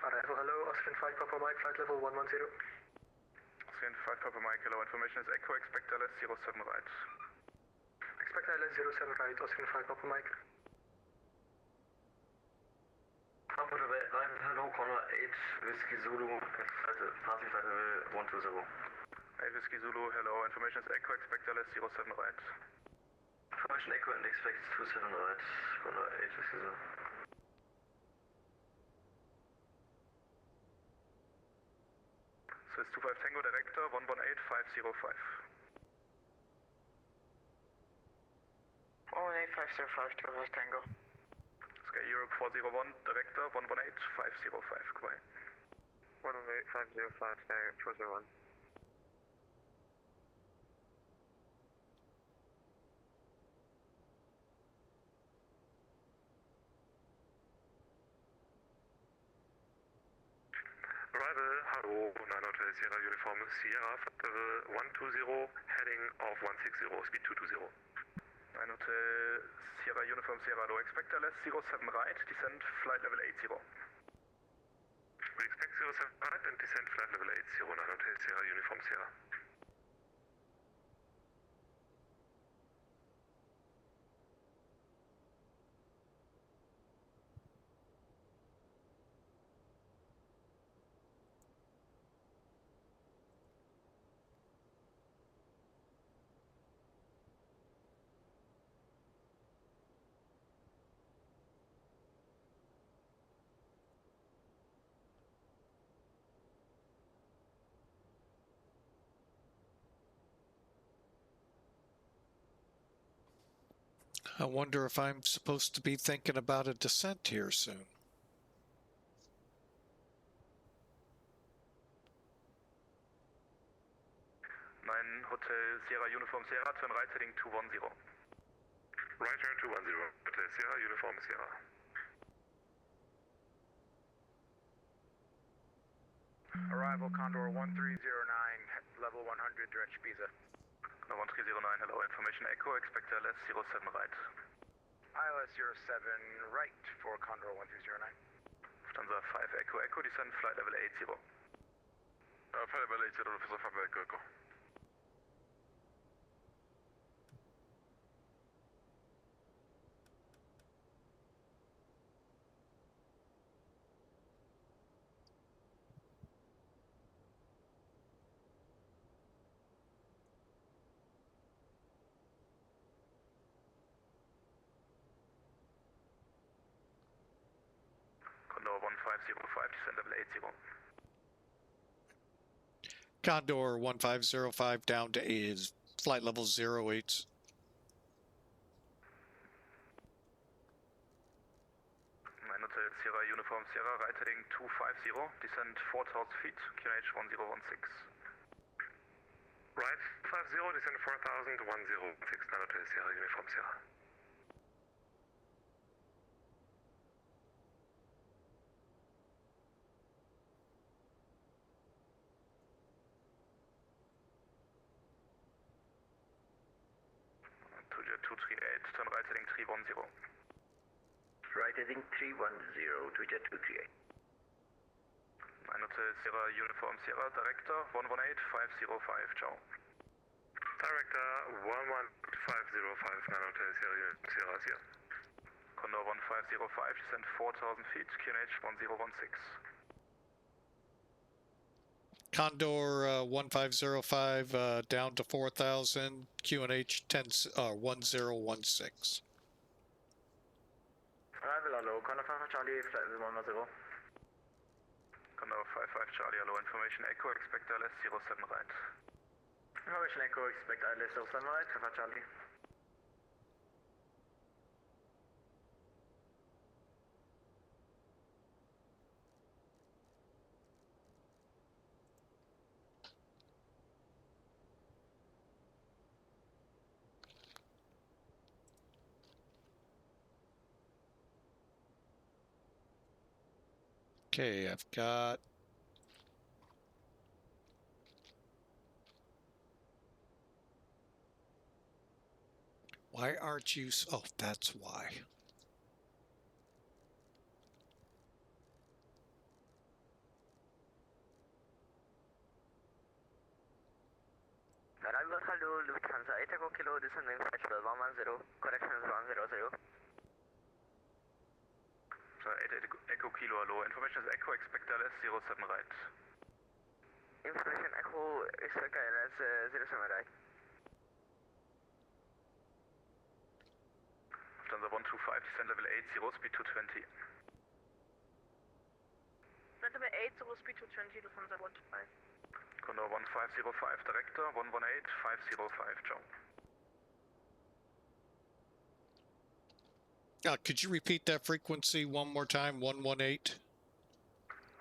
Arrival, hello, Austrian 5 Papa Mike, flight level 110.
Austrian 5 Papa Mike, hello, information is Echo, expect LS 07 right.
Expect LS 07 right, Austrian 5 Papa Mike.
Papa de Right, hello, Connor 8 Whiskey Zulu, passing flight level 120.
8 Whiskey Zulu, hello, information is Echo, expect LS 07 right.
Information Echo and expect 27 right, Connor 8 Whiskey Zulu.
Swiss 25 Tango Director 118-505.
118-505, 25 Tango.
Sky Europe 401 Director 118-505, goodbye.
118-505, Sky 401.
Arrival, hello, 9 Hotel Sierra Uniform Sierra, level 120, heading of 160, speed 220.
9 Hotel Sierra Uniform Sierra, do expect LS 07 right, descend flight level 80.
We expect 07 right and descend flight level 80, 9 Hotel Sierra Uniform Sierra.
I wonder if I'm supposed to be thinking about a descent here soon.
9 Hotel Sierra Uniform Sierra, turn right heading 210.
Right turn 210, Hotel Sierra Uniform Sierra.
Arrival Condor 1309, level 100, direct Spesa.
1309, hello, information Echo, expect LS 07 right.
ILS 07 right for Condor 1309.
Lufthansa 5 Echo Echo, descend flight level 80.
Flight level 80, Lufthansa 5 Echo Echo.
Condor 1505, descend level 80.
Condor 1505 down to is flight level 08.
9 Hotel Sierra Uniform Sierra, right heading 250, descend 4,000 feet, QNH 1016.
Right 50, descend 4,000, 106, 9 Hotel Sierra Uniform Sierra.
238, turn right heading 310.
Right heading 310 to jet 238.
9 Hotel Sierra Uniform Sierra, Director 118-505, ciao.
Director 11505, 9 Hotel Sierra Sierra.
Condor 1505, descend 4,000 feet, QNH 1016.
Condor 1505 down to 4,000, QNH 1016.
Arrival, hello, Condor 55 Charlie, flight level 110.
Condor 55 Charlie, hello, information Echo, expect LS 07 right.
Information Echo, expect ILS 07 right, 55 Charlie.
Okay, I've got... Why aren't you... Oh, that's why.
Arrival, hello, Lufthansa 8 Echo Kilo, descending flight level 110, correction is 100.
So 8 Echo Kilo, hello, information is Echo, expect LS 07 right.
Information Echo, expect ILS 07 right.
Lufthansa 125, descend level 80, speed 220.
Descend level 80, speed 220, Lufthansa 125.
Condor 1505, Director 118-505, ciao.
Could you repeat that frequency one more time? 118?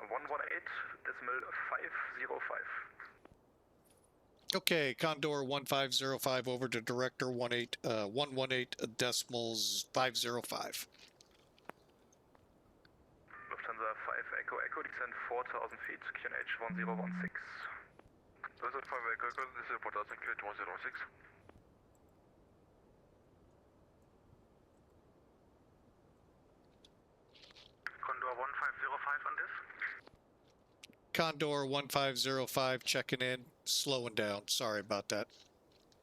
118.505.
Okay, Condor 1505 over to Director 118.505.
Lufthansa 5 Echo Echo, descend 4,000 feet, QNH 1016.
Lufthansa 5 Echo Echo, descend 4,000 QNH 1016.
Condor 1505 on this.
Condor 1505 checking in, slowing down. Sorry about that.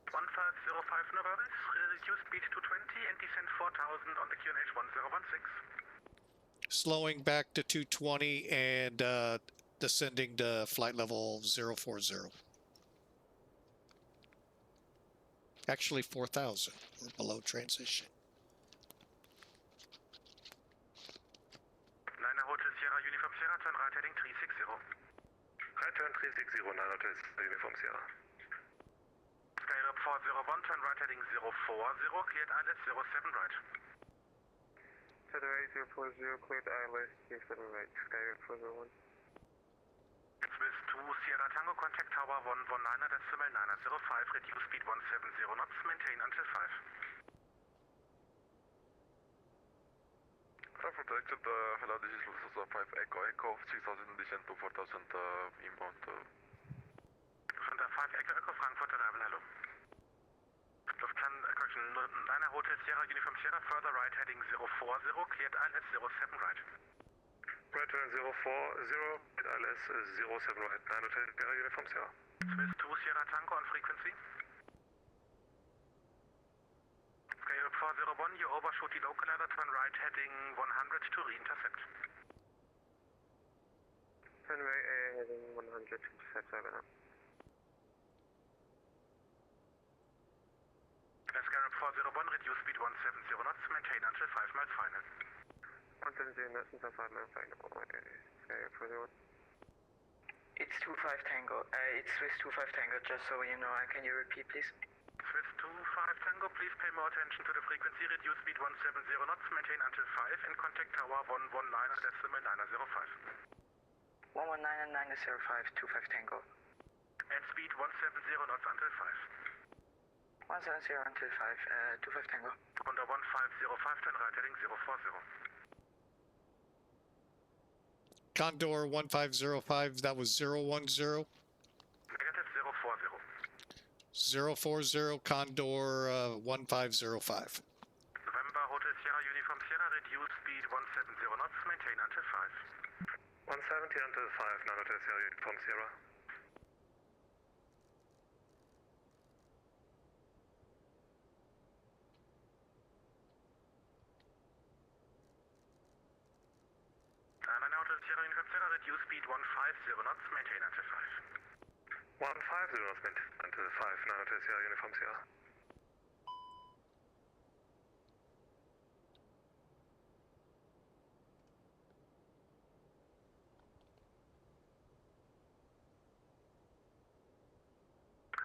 1505 Novaris, reduce speed to 20 and descend 4,000 on the QNH 1016.
Slowing back to 220 and descending to flight level 040. Actually 4,000. We're below transition.
9 Hotel Sierra Uniform Sierra, turn right heading 360.
Right turn 360, 9 Hotel Uniform Sierra.
Skyrap 401, turn right heading 040, cleared ILS 07 right.
Federal 040, cleared ILS 07 right, Skyrap 401.
Swiss 2 Sierra Tango, contact tower 119.905, reduce speed 170 knots, maintain until 5.
Frankfurt directed, hello, this is Lufthansa 5 Echo Echo, 6,000 descent to 4,000 inbound.
Lufthansa 5 Echo Echo, Frankfurt arrival, hello. Lufthansa, correction, 9 Hotel Sierra Uniform Sierra, further right heading 040, cleared ILS 07 right.
Right turn 040, ILS 07 right, 9 Hotel Sierra Uniform Sierra.
Swiss 2 Sierra Tango on frequency. Skyrap 401, you overshoot the local ladder, turn right heading 100 to re-intercept.
Turn right heading 100 to intercept, over.
Skyrap 401, reduce speed 170 knots, maintain until 5 miles final.
170 knots until 5 miles final, Skyrap 401.
It's 25 Tango. It's Swiss 25 Tango, just so you know. Can you repeat, please?
Swiss 25 Tango, please pay more attention to the frequency, reduce speed 170 knots, maintain until 5, and contact tower 119.905.
119.905, 25 Tango.
At speed 170 knots until 5.
170 until 5, 25 Tango.
Under 1505, turn right heading 040.
Condor 1505, that was 010.
Negative 040.
040 Condor 1505.
November Hotel Sierra Uniform Sierra, reduce speed 170 knots, maintain until 5. 170 until 5, now Hotel Sierra Uniform Sierra. Hotel Sierra Uniform Sierra, reduce speed 150 knots, maintain until 5. 150 knots, until 5, now Hotel Sierra Uniform Sierra.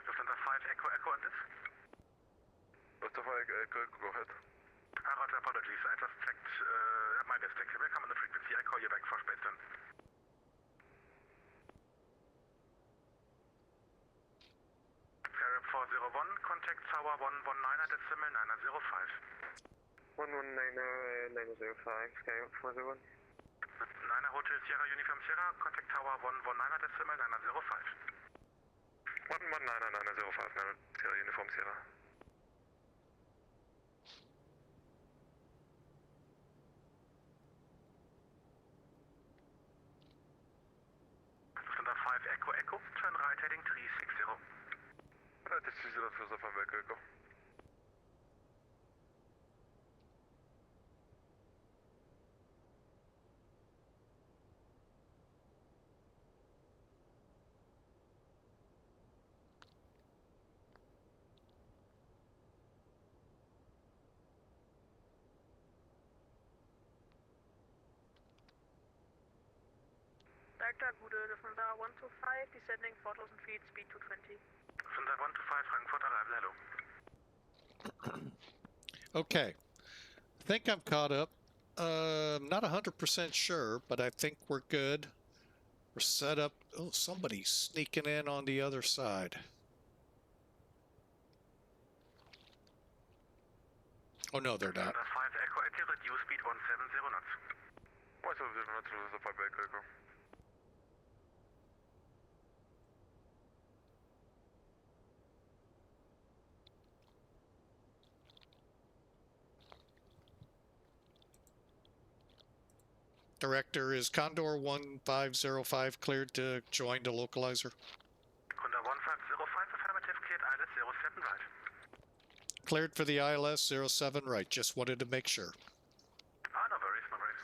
Lufthansa 5 Echo Echo on this. Lufthansa 5 Echo Echo, go ahead. Roger, apologies, I just checked, my mistake. Welcome on the frequency, I call you back for space turn. Scarab 401, contact tower 119 decimal 905.
119.905, Skype 401.
9 Hotel Sierra Uniform Sierra, contact tower 119 decimal 905. 119.905, Sierra Uniform Sierra. Lufthansa 5 Echo Echo, turn right heading 360. Right 360, Lufthansa 5 Echo Echo.
Director, Gude, Lufthansa 125, descending 4,000 feet, speed 220.
Lufthansa 125, Frankfurt, arrival, hello.
Okay. I think I'm caught up. Not 100% sure, but I think we're good. We're set up. Oh, somebody's sneaking in on the other side. Oh, no, they're not.
Lufthansa 5 Echo Echo, reduce speed 170 knots. 170 knots, Lufthansa 5 Echo Echo.
Director, is Condor 1505 cleared to join the localizer?
Condor 1505, affirmative, cleared ILS 07 right.
Cleared for the ILS 07 right. Just wanted to make sure.
No worries, no worries.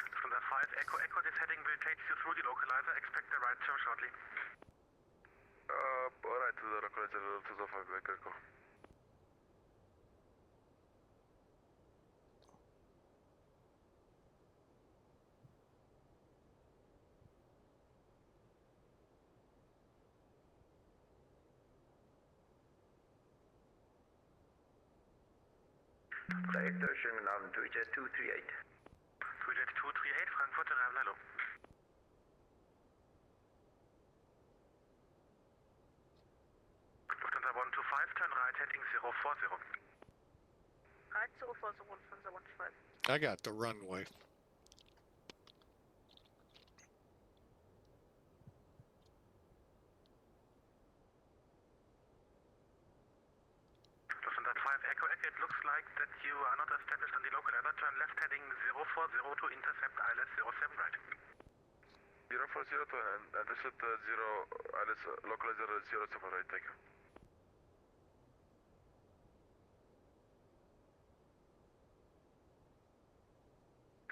Lufthansa 5 Echo Echo, this heading will take you through the localizer. Expect the right turn shortly. Right to the localizer, Lufthansa 5 Echo Echo.
Director, schönen Abend, Twijet 238.
Twijet 238, Frankfurt, arrival, hello. Lufthansa 125, turn right heading 040.
Right 040, Lufthansa 125.
I got the runway.
Lufthansa 5 Echo Echo, it looks like that you are not established on the localizer. Turn left heading 040 to intercept ILS 07 right. 040 to intercept ILS localizer 07 right, thank you.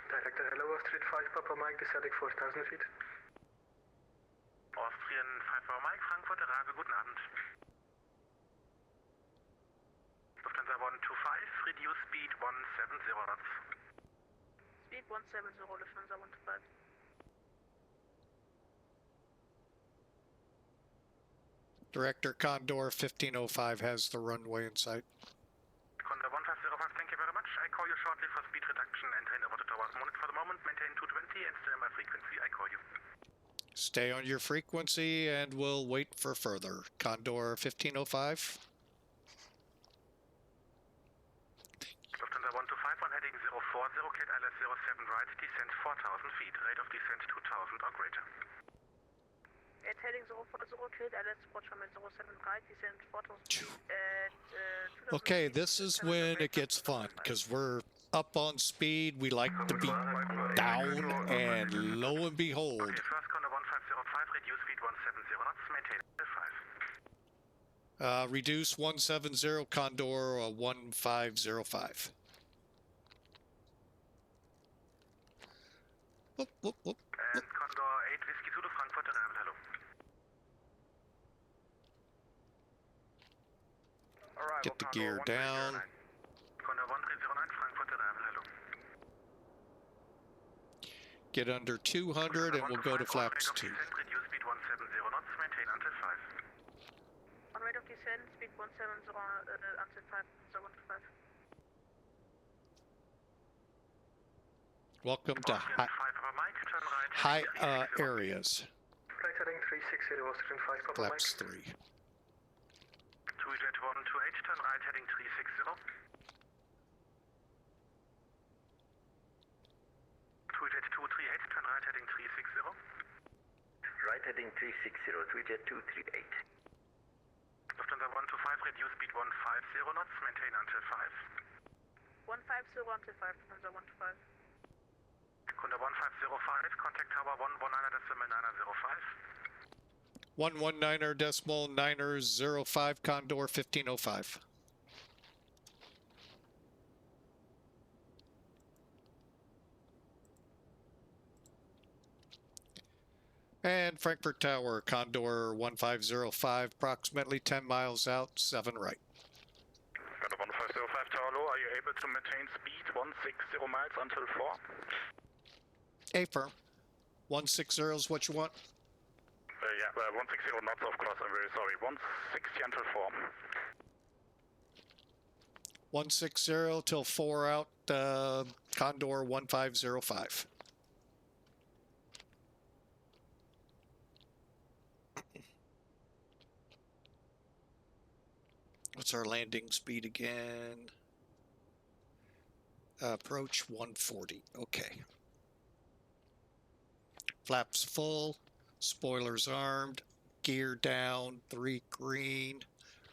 Director, hello, Austrian 5 Papa Mike, descending 4,000 feet.
Austrian 5 Papa Mike, Frankfurt, arrival, guten Abend. Lufthansa 125, reduce speed 170 knots.
Speed 170, Lufthansa 125.
Director, Condor 1505 has the runway in sight.
Condor 1505, thank you very much. I call you shortly for speed reduction and hand over to tower. For the moment, maintain 220 and stay on my frequency. I call you.
Stay on your frequency and we'll wait for further. Condor 1505.
Lufthansa 125, on heading 040, cleared ILS 07 right, descent 4,000 feet, rate of descent 2,000 or greater.
It's heading 040, cleared LS approach from 07 right, descend 4000 feet at
Okay, this is when it gets fun, because we're up on speed. We like to be down, and lo and behold.
Okay, first Condor 1505, reduce speed 170 knots, maintain L5.
Reduce 170, Condor 1505. Whoop, whoop, whoop.
And Condor 8 Whiskey Zulu Frankfurt arrival, hello.
Get the gear down.
Condor 1309 Frankfurt arrival, hello.
Get under 200 and we'll go to flaps 2.
Reduce speed 170 knots, maintain until 5.
On rate of descent, speed 170 until 5, so 1 to 5.
Welcome to high areas.
Flight heading 360, Austrian 5, Papa Mike.
Flaps 3.
2Jet 128, turn right heading 360. 2Jet 238, turn right heading 360.
Right heading 360, 3Jet 238.
Lufthansa 125, reduce speed 150 knots, maintain until 5.
150 until 5, Lufthansa 125.
Condor 1505, contact tower 119.905.
119.905, Condor 1505. And Frankfurt Tower, Condor 1505, approximately 10 miles out, 7 right.
Condor 1505, tower low, are you able to maintain speed 160 miles until 4?
Affirm. 160 is what you want?
Yeah, 160 knots, of course, I'm very sorry. 160 until 4.
160 till 4 out, Condor 1505. What's our landing speed again? Approach 140. Okay. Flaps full, spoilers armed, gear down, 3 green,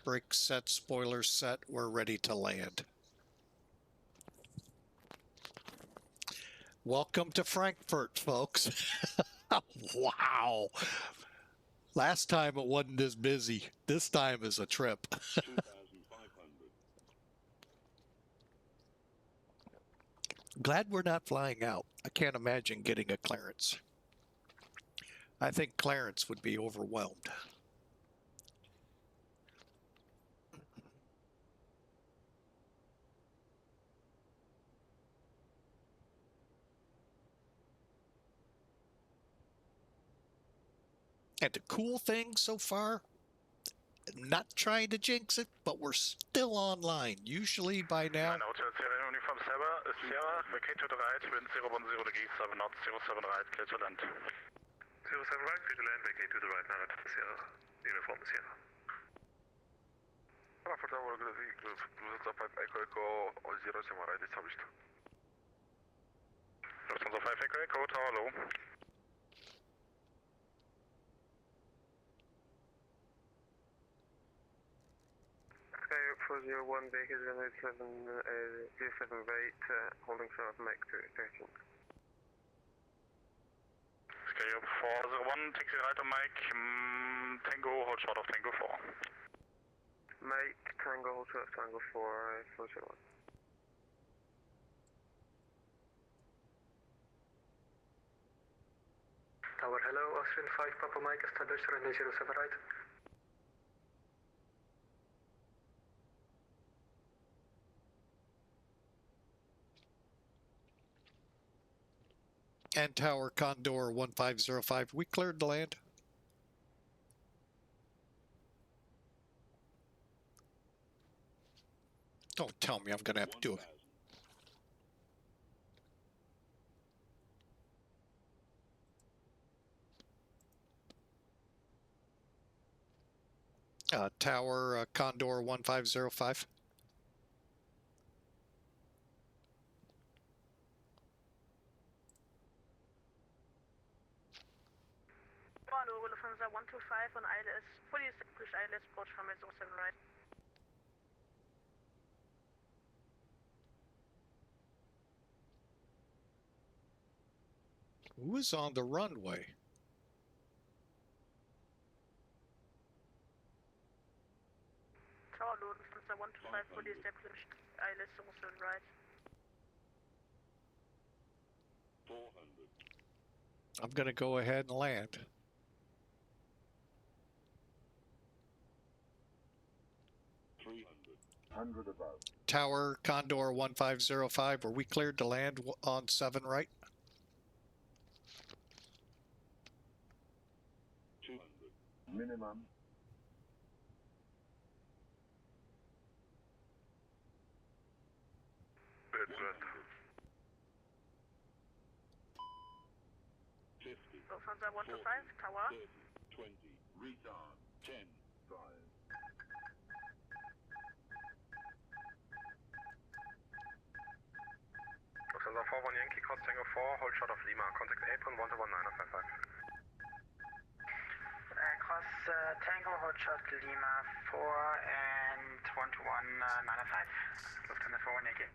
brakes set, spoilers set, we're ready to land. Welcome to Frankfurt, folks. Wow. Last time it wasn't this busy. This time is a trip.
2,500.
Glad we're not flying out. I can't imagine getting a clearance. I think Clarence would be overwhelmed. And the cool thing so far, not trying to jinx it, but we're still online. Usually by now.
Uniform Sierra, vacate to the right, wind 010 degrees, 7 knots, 07 right, clear to land. 07 right, clear to land, vacate to the right, now at Sierra, Uniform Sierra. Frankfurt Tower, Lufthansa 5 Echo Echo, 07 right, established. Lufthansa 5 Echo Echo, tower low.
Sky 401, Baker 07, 07 right, holding south, Mike 13.
Sky 401, taxi right on Mike, Tango, hold short of Tango 4.
Mike, Tango, hold short of Tango 4, 401.
Tower, hello, Austrian 5, Papa Mike, established runway 07 right.
And Tower Condor 1505, we cleared the land. Don't tell me I'm going to have to do it. Tower Condor 1505.
Lufthansa 125 on ILS, fully established ILS approach runway 07 right.
Who is on the runway?
Tower Lufthansa 125, fully established ILS 07 right.
400. I'm going to go ahead and land.
Above.
Tower Condor 1505, were we cleared to land on 7 right?
200. Minimum.
Good.
50.
Lufthansa 125, tower.
30, 20. Retard. 10. 5.
Lufthansa 41 Yankee, cross Tango 4, hold short of Lima, contact apron 121-955.
Cross Tango, hold short Lima 4 and 121-905. Lufthansa 41 Yankee.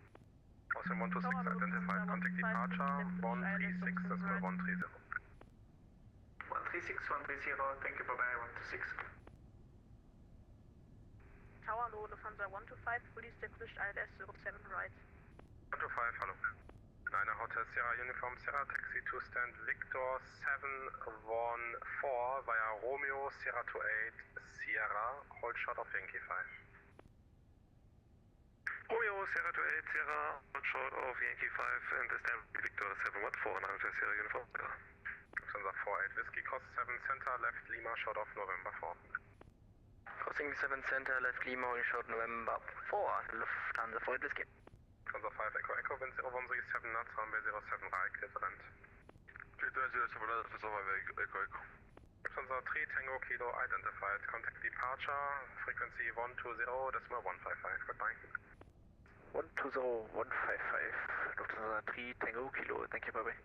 Also 126 identified, contact departure 136, decimal 130.
136, 130, thank you, bye-bye, 126.
Tower Lufthansa 125, fully established ILS 07 right.
125, hello. 9 Hotel Sierra Uniform Sierra, taxi to stand Victor 714 via Romeo Sierra 28 Sierra, hold short of Yankee 5.
Romeo Sierra 28 Sierra, hold short of Yankee 5 and establish Victor 714 on Hotel Sierra Uniform Sierra.
Lufthansa 48 Whiskey, cross 7 center, left Lima, short of November 4.
Crossing 7 center, left Lima, short November 4, Lufthansa 48 Whiskey.
Lufthansa 5 Echo Echo, wind 0137 knots, runway 07 right, clear to land.
Clear to land 07 right, Echo Echo.
Lufthansa 3 Tango Kilo identified, contact departure, frequency 120, decimal 155, goodbye.
120-155, Lufthansa 3 Tango Kilo, thank you, bye-bye.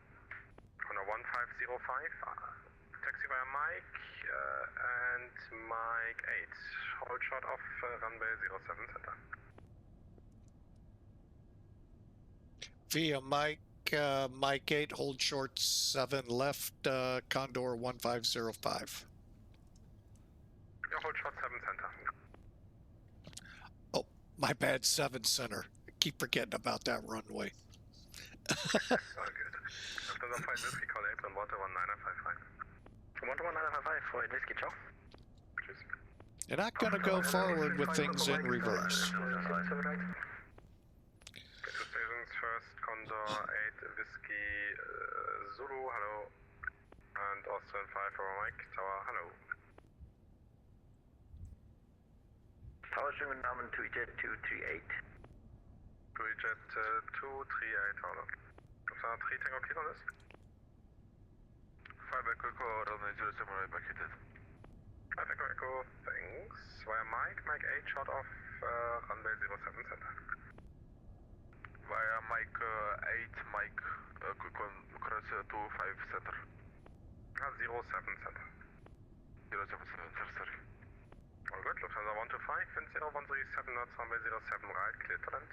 Honor 1505, taxi via Mike and Mike 8, hold short of runway 07 center.
Via Mike, Mike 8, hold short 7 left, Condor 1505.
Yeah, hold short 7 center.
Oh, my bad, 7 center. I keep forgetting about that runway.
All good. Lufthansa 5 Whiskey, call apron 121-955.
121-955 for Whiskey, ciao.
Cheers.
You're not going to go forward with things in reverse.
Stations first, Condor 8 Whiskey Zulu, hello. And Austrian 5 over Mike, Tower, hello.
Tower, schönen guten Abend, TuiJet 238.
TuiJet 238, hello. Lufthansa 3 Tango Kilo list?
5 Echo Echo, runway 07 right, vacated.
5 Echo Echo, thanks. Via Mike, Mike 8, short of runway 07 center.
Via Mike 8, Mike, cross 25 center.
07 center.
07 center, sorry.
All good, Lufthansa 125, wind 0137 knots, runway 07 right, clear to land.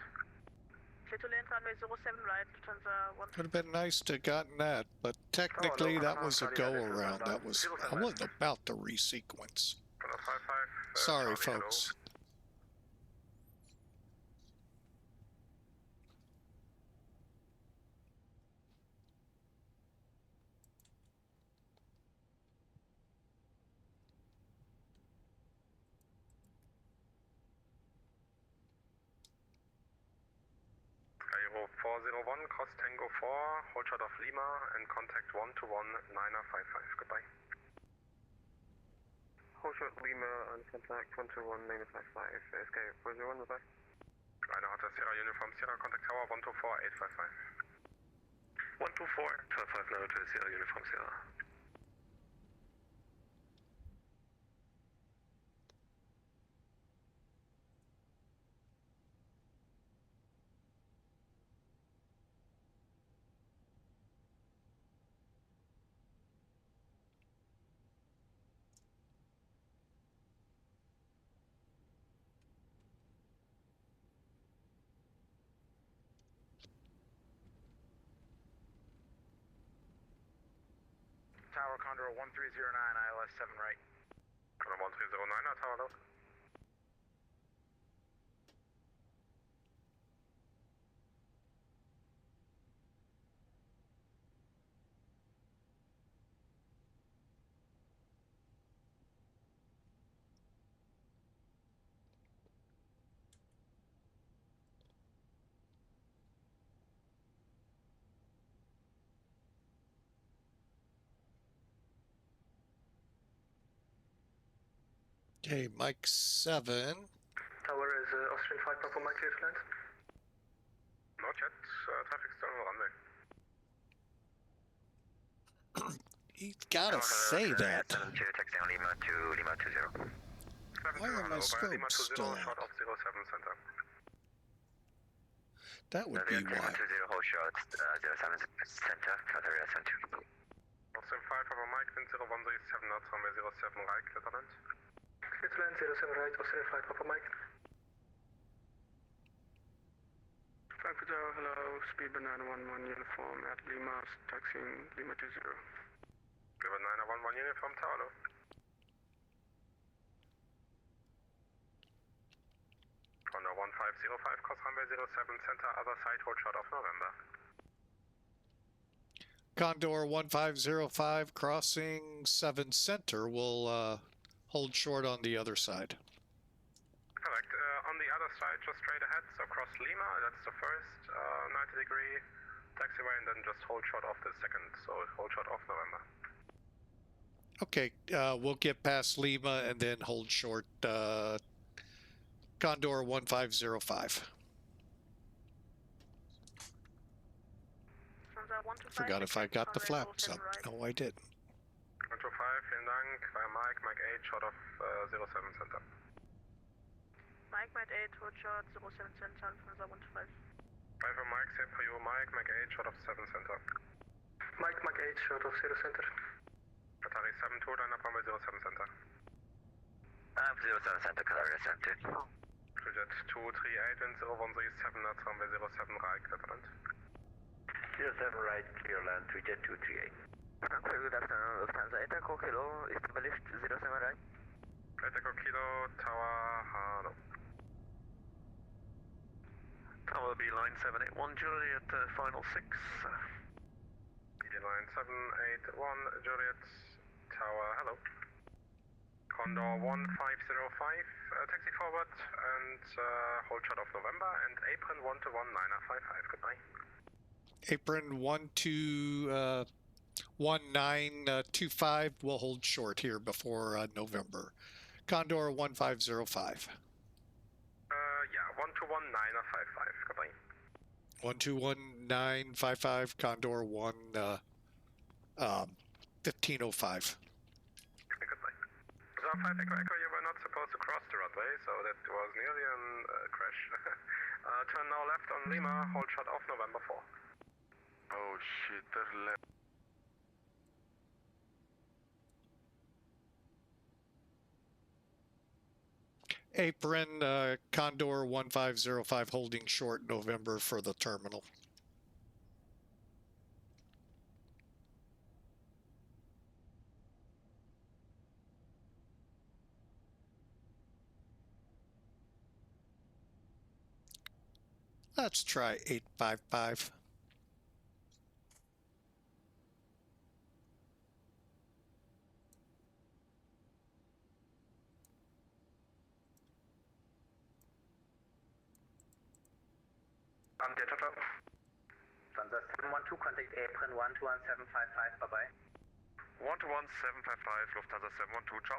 Clear to land, runway 07 right, Lufthansa 125.
Would have been nice to have gotten that, but technically that was a go-around. I wasn't about to resequence. Sorry, folks.
Aero 401, cross Tango 4, hold short of Lima, and contact 121-955. Goodbye.
Hold short Lima and contact 121-955. Escape 401, goodbye.
Eine Hotel Sierra Uniform Sierra, contact tower 124-855.
124-855, now Hotel Sierra Uniform Sierra.
Condor 1309, ILS 7 right.
Condor 1309, tower low.
Okay, Mike 7.
Tower is Austrian 5 Papa Mike, clear to land.
Not yet. Traffic still on the runway.
You gotta say that.
Taxi on Lima to Lima 20.
Why are my scopes still on?
Short of 07 center.
That would be why.
20 hold short, 07 center, counter center.
Austrian 5 Papa Mike, wind 0137 knots, runway 07 right, clear to land.
Clear to land, 07 right, Austrian 5 Papa Mike.
Frankfurt Tower, hello, speed 911 uniform at Lima, taxiing Lima 20. Speed 911 uniform, tower low. Condor 1505, cross runway 07 center, other side, hold short of November.
Condor 1505 crossing 7 center will hold short on the other side.
Correct. On the other side, just straight ahead, so across Lima, that's the first 90-degree taxiway, and then just hold short off the second, so hold short off November.
Okay, we'll get past Lima and then hold short Condor 1505. Forgot if I got the flaps up. No, I didn't.
125, vielen Dank. Via Mike, Mike 8, short of 07 center.
Mike 8, hold short, 07 center, Lufthansa 125.
5 for Mike, same for you, Mike, Mike 8, short of 7 center.
Mike 8, short of 0 center.
Qatari 7, 2, line up runway 07 center.
07 center, counter center.
Jet 238, wind 0137 knots, runway 07 right, clear to land.
07 right, clear land, jet 238.
Good afternoon, Lufthansa Echo Kilo, Istanbul lift 07 right.
Echo Kilo, tower, hello.
Tower B line 781, Juliet, final 6.
B line 781, Juliet, tower, hello. Condor 1505, taxi forward and hold short of November, and apron 121-955, goodbye.
Apron 1925 will hold short here before November. Condor 1505.
Yeah, 121-955, goodbye.
121955, Condor 1505.
So 5 Echo Echo, you were not supposed to cross the runway, so that was nearly a crash. Turn now left on Lima, hold short off November 4. Oh shit, there's left.
Apron Condor 1505 holding short November for the terminal. Let's try 855.
Lufthansa 712, contact apron 121755, bye-bye.
121-755, Lufthansa 712, ciao.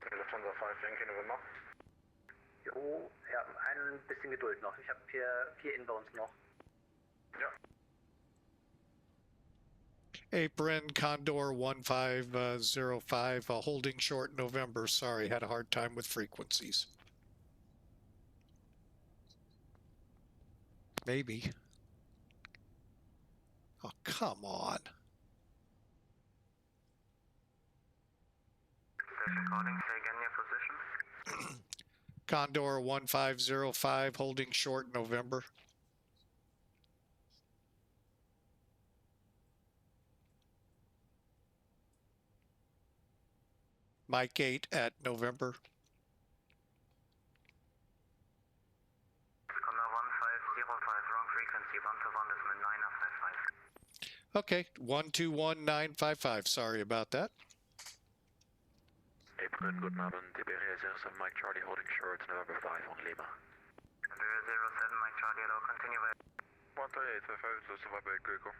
Lufthansa 5, Yankee November.
Jo, ja, ein bisschen Geduld noch. Ich habe vier Inbounds noch.
Ja.
Apron Condor 1505 holding short November. Sorry, had a hard time with frequencies. Maybe. Oh, come on.
Recording, say again your position.
Condor 1505 holding short November. Mike 8 at November.
Condor 1505, wrong frequency, 121 decimal 955.
Okay, 121955. Sorry about that.
Apron, guten Abend. Iberia 07, Mike Charlie holding short, November 5 on Lima.
Iberia 07, Mike Charlie, hello, continue by.
13855, just about Greco.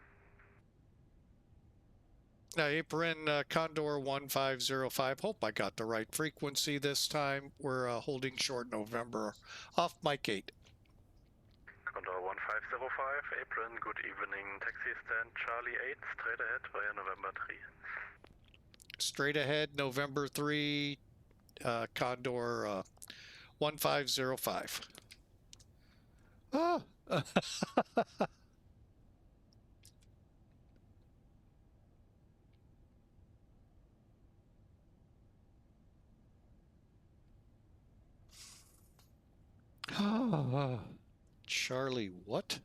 Apron, Condor 1505. Hope I got the right frequency this time. We're holding short November off Mike 8.
Condor 1505, Apron, good evening. Taxi stand Charlie 8, straight ahead via November 3.
Straight ahead, November 3, Condor 1505. Ah! Charlie, what?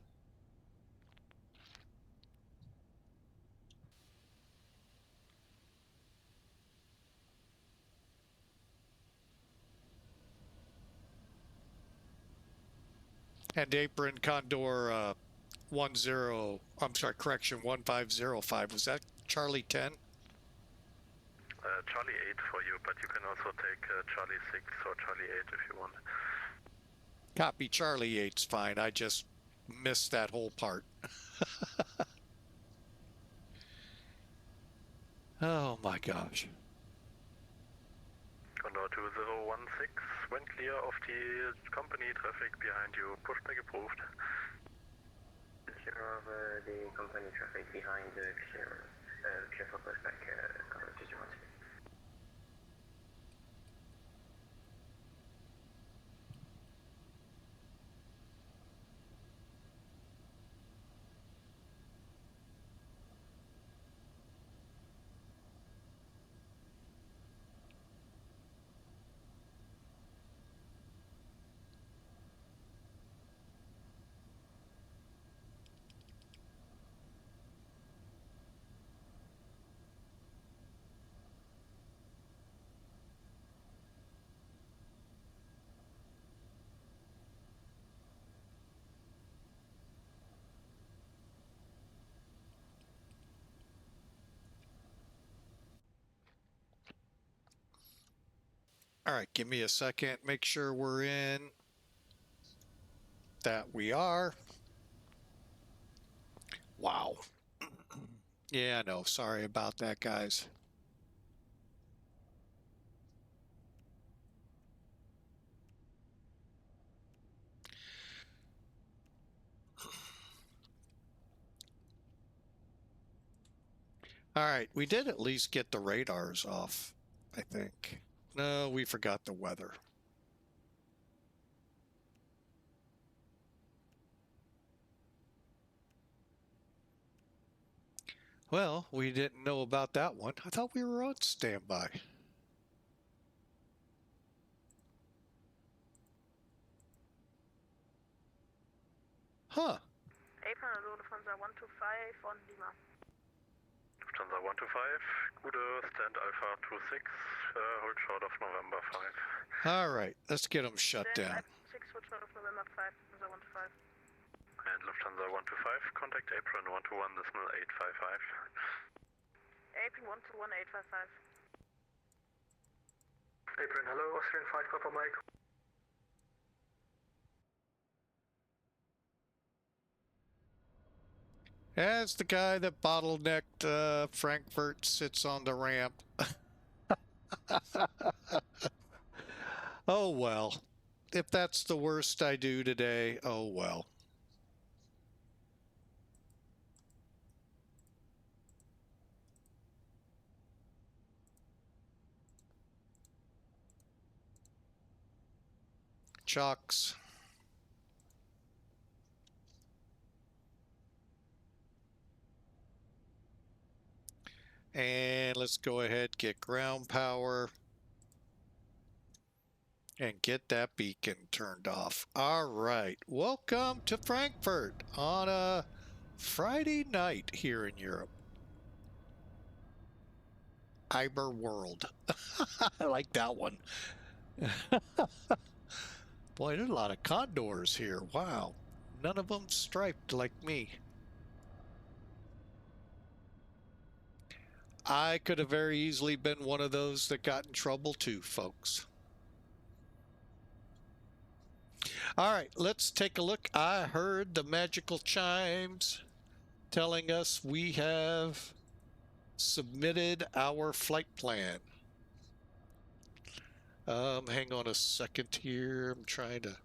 And Apron Condor 1505. Was that Charlie 10?
Charlie 8 for you, but you can also take Charlie 6 or Charlie 8 if you want.
Copy, Charlie 8's fine. I just missed that whole part. Oh my gosh.
Condor 2016, when clear of the company traffic behind you, pushback approved.
Clear of the company traffic behind the clear for pushback, Condor 2016.
All right, give me a second. Make sure we're in. That we are. Wow. Yeah, no, sorry about that, guys. All right, we did at least get the radars off, I think. No, we forgot the weather. Well, we didn't know about that one. I thought we were on standby. Huh.
Apron, Lufthansa 125 on Lima.
Lufthansa 125, Gude, stand Alpha 26, hold short of November 5.
All right, let's get them shut down.
6 hold short of November 5, Lufthansa 125.
And Lufthansa 125, contact Apron 121 decimal 855.
Apron 121 855.
Apron, hello, Austrian 5 Papa Mike.
As the guy that bottlenecked Frankfurt sits on the ramp. Oh well. If that's the worst I do today, oh well. Chocks. And let's go ahead, get ground power. And get that beacon turned off. All right. Welcome to Frankfurt on a Friday night here in Europe. Iber World. I like that one. Boy, there's a lot of condors here. Wow. None of them striped like me. I could have very easily been one of those that got in trouble too, folks. All right, let's take a look. I heard the magical chimes telling us we have submitted our flight plan. Hang on a second here. I'm trying to...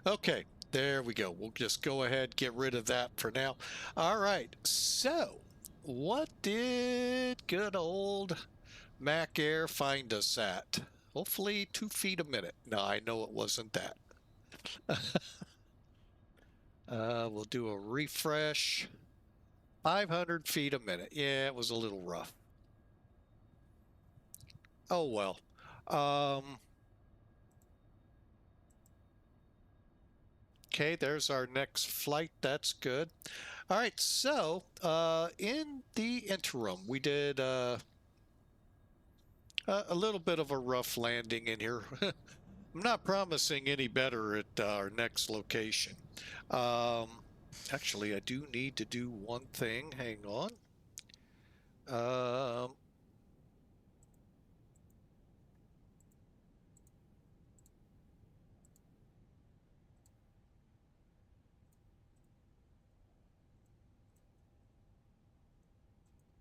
Okay, there we go. We'll just go ahead, get rid of that for now. All right, so what did good old Mac Air find us at? Hopefully 2 feet a minute. No, I know it wasn't that. We'll do a refresh. 500 feet a minute. Yeah, it was a little rough. Oh, well. Okay, there's our next flight. That's good. All right, so in the interim, we did a little bit of a rough landing in here. I'm not promising any better at our next location. Actually, I do need to do one thing. Hang on.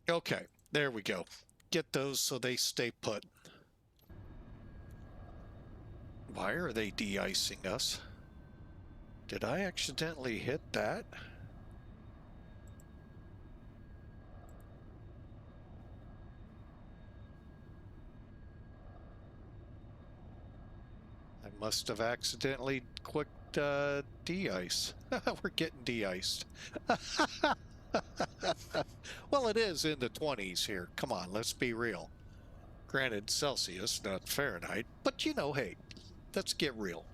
Okay, there we go. Get those so they stay put. Why are they de-icing us? Did I accidentally hit that? I must have accidentally clicked de-ice. We're getting de-iced. Well, it is in the 20s here. Come on, let's be real. Granted, Celsius, not Fahrenheit, but you know, hey, let's get real.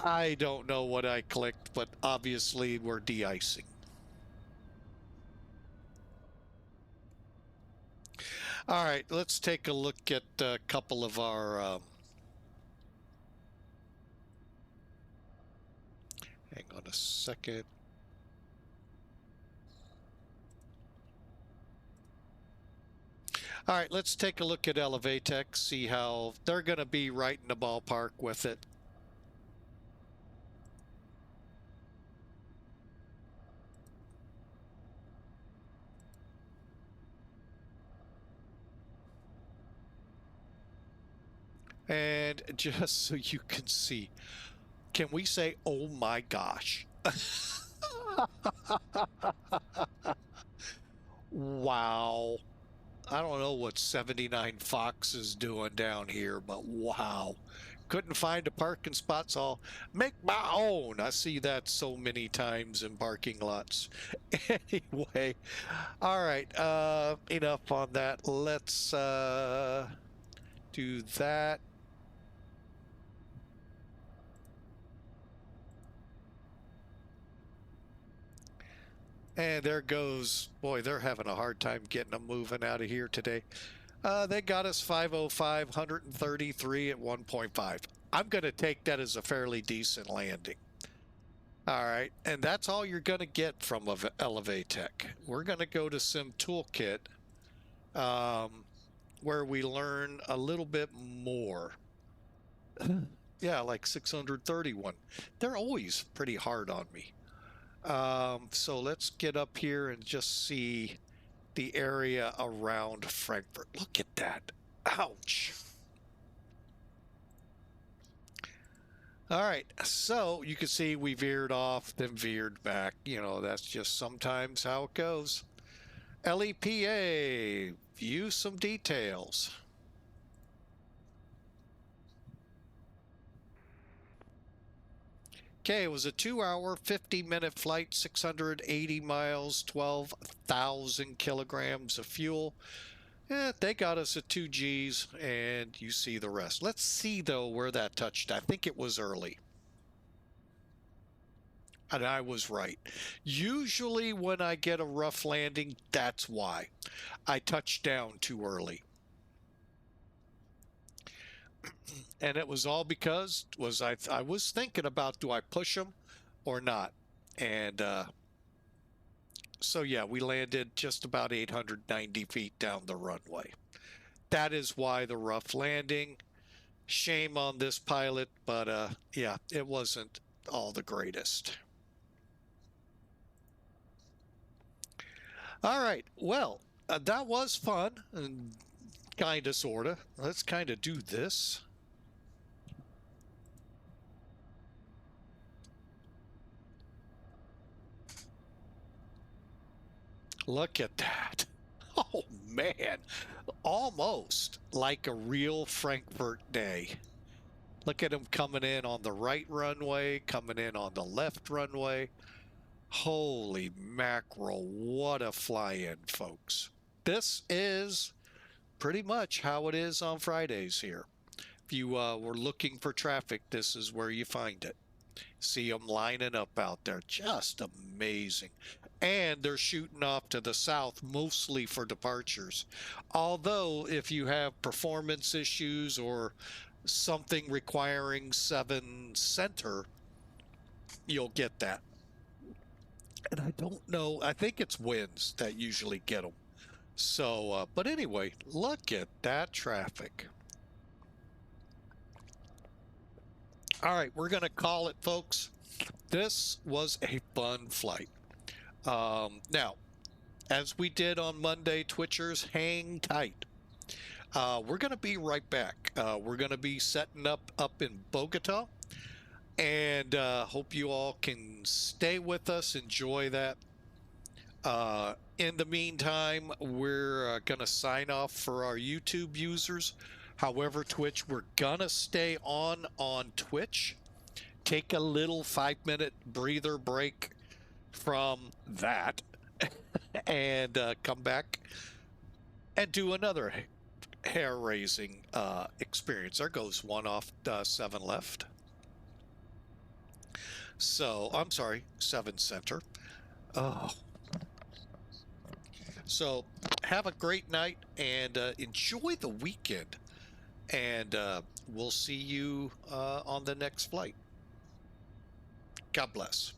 I don't know what I clicked, but obviously we're de-icing. All right, let's take a look at a couple of our... hang on a second. All right, let's take a look at Elevatech, see how they're going to be right in the ballpark with it. And just so you can see, can we say, oh my gosh? Wow. I don't know what 79 Fox is doing down here, but wow. Couldn't find a parking spot, so I'll make my own. I see that so many times in parking lots. Anyway, all right, enough on that. Let's do that. And there goes, boy, they're having a hard time getting them moving out of here today. They got us 505, 133 at 1.5. I'm going to take that as a fairly decent landing. All right, and that's all you're going to get from Elevatech. We're going to go to Sim Toolkit, where we learn a little bit more. Yeah, like 631. They're always pretty hard on me. So let's get up here and just see the area around Frankfurt. Look at that. Ouch. All right, so you can see we veered off, then veered back. You know, that's just sometimes how it goes. LEPA, view some details. Okay, it was a 2-hour, 50-minute flight, 680 miles, 12,000 kilograms of fuel. They got us at 2 Gs, and you see the rest. Let's see, though, where that touched. I think it was early. And I was right. Usually when I get a rough landing, that's why. I touched down too early. And it was all because I was thinking about, do I push them or not? And so yeah, we landed just about 890 feet down the runway. That is why the rough landing. Shame on this pilot, but yeah, it wasn't all the greatest. All right, well, that was fun, and kind of, sort of. Let's kind of do this. Look at that. Oh, man. Almost like a real Frankfurt day. Look at him coming in on the right runway, coming in on the left runway. Holy mackerel, what a fly-in, folks. This is pretty much how it is on Fridays here. If you were looking for traffic, this is where you find it. See them lining up out there. Just amazing. And they're shooting off to the south, mostly for departures. Although, if you have performance issues or something requiring 7 center, you'll get that. And I don't know, I think it's winds that usually get them. So, but anyway, look at that traffic. All right, we're going to call it, folks. This was a fun flight. Now, as we did on Monday, Twitchers, hang tight. We're going to be right back. We're going to be setting up in Bogota, and hope you all can stay with us, enjoy that. In the meantime, we're going to sign off for our YouTube users. However, Twitch, we're going to stay on Twitch. Take a little 5-minute breather break from that and come back and do another hair-raising experience. There goes one off 7 left. So, I'm sorry, 7 center. Oh. So, have a great night and enjoy the weekend. And we'll see you on the next flight. God bless.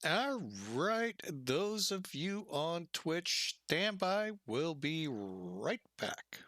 All right, those of you on Twitch, stand by. We'll be right back.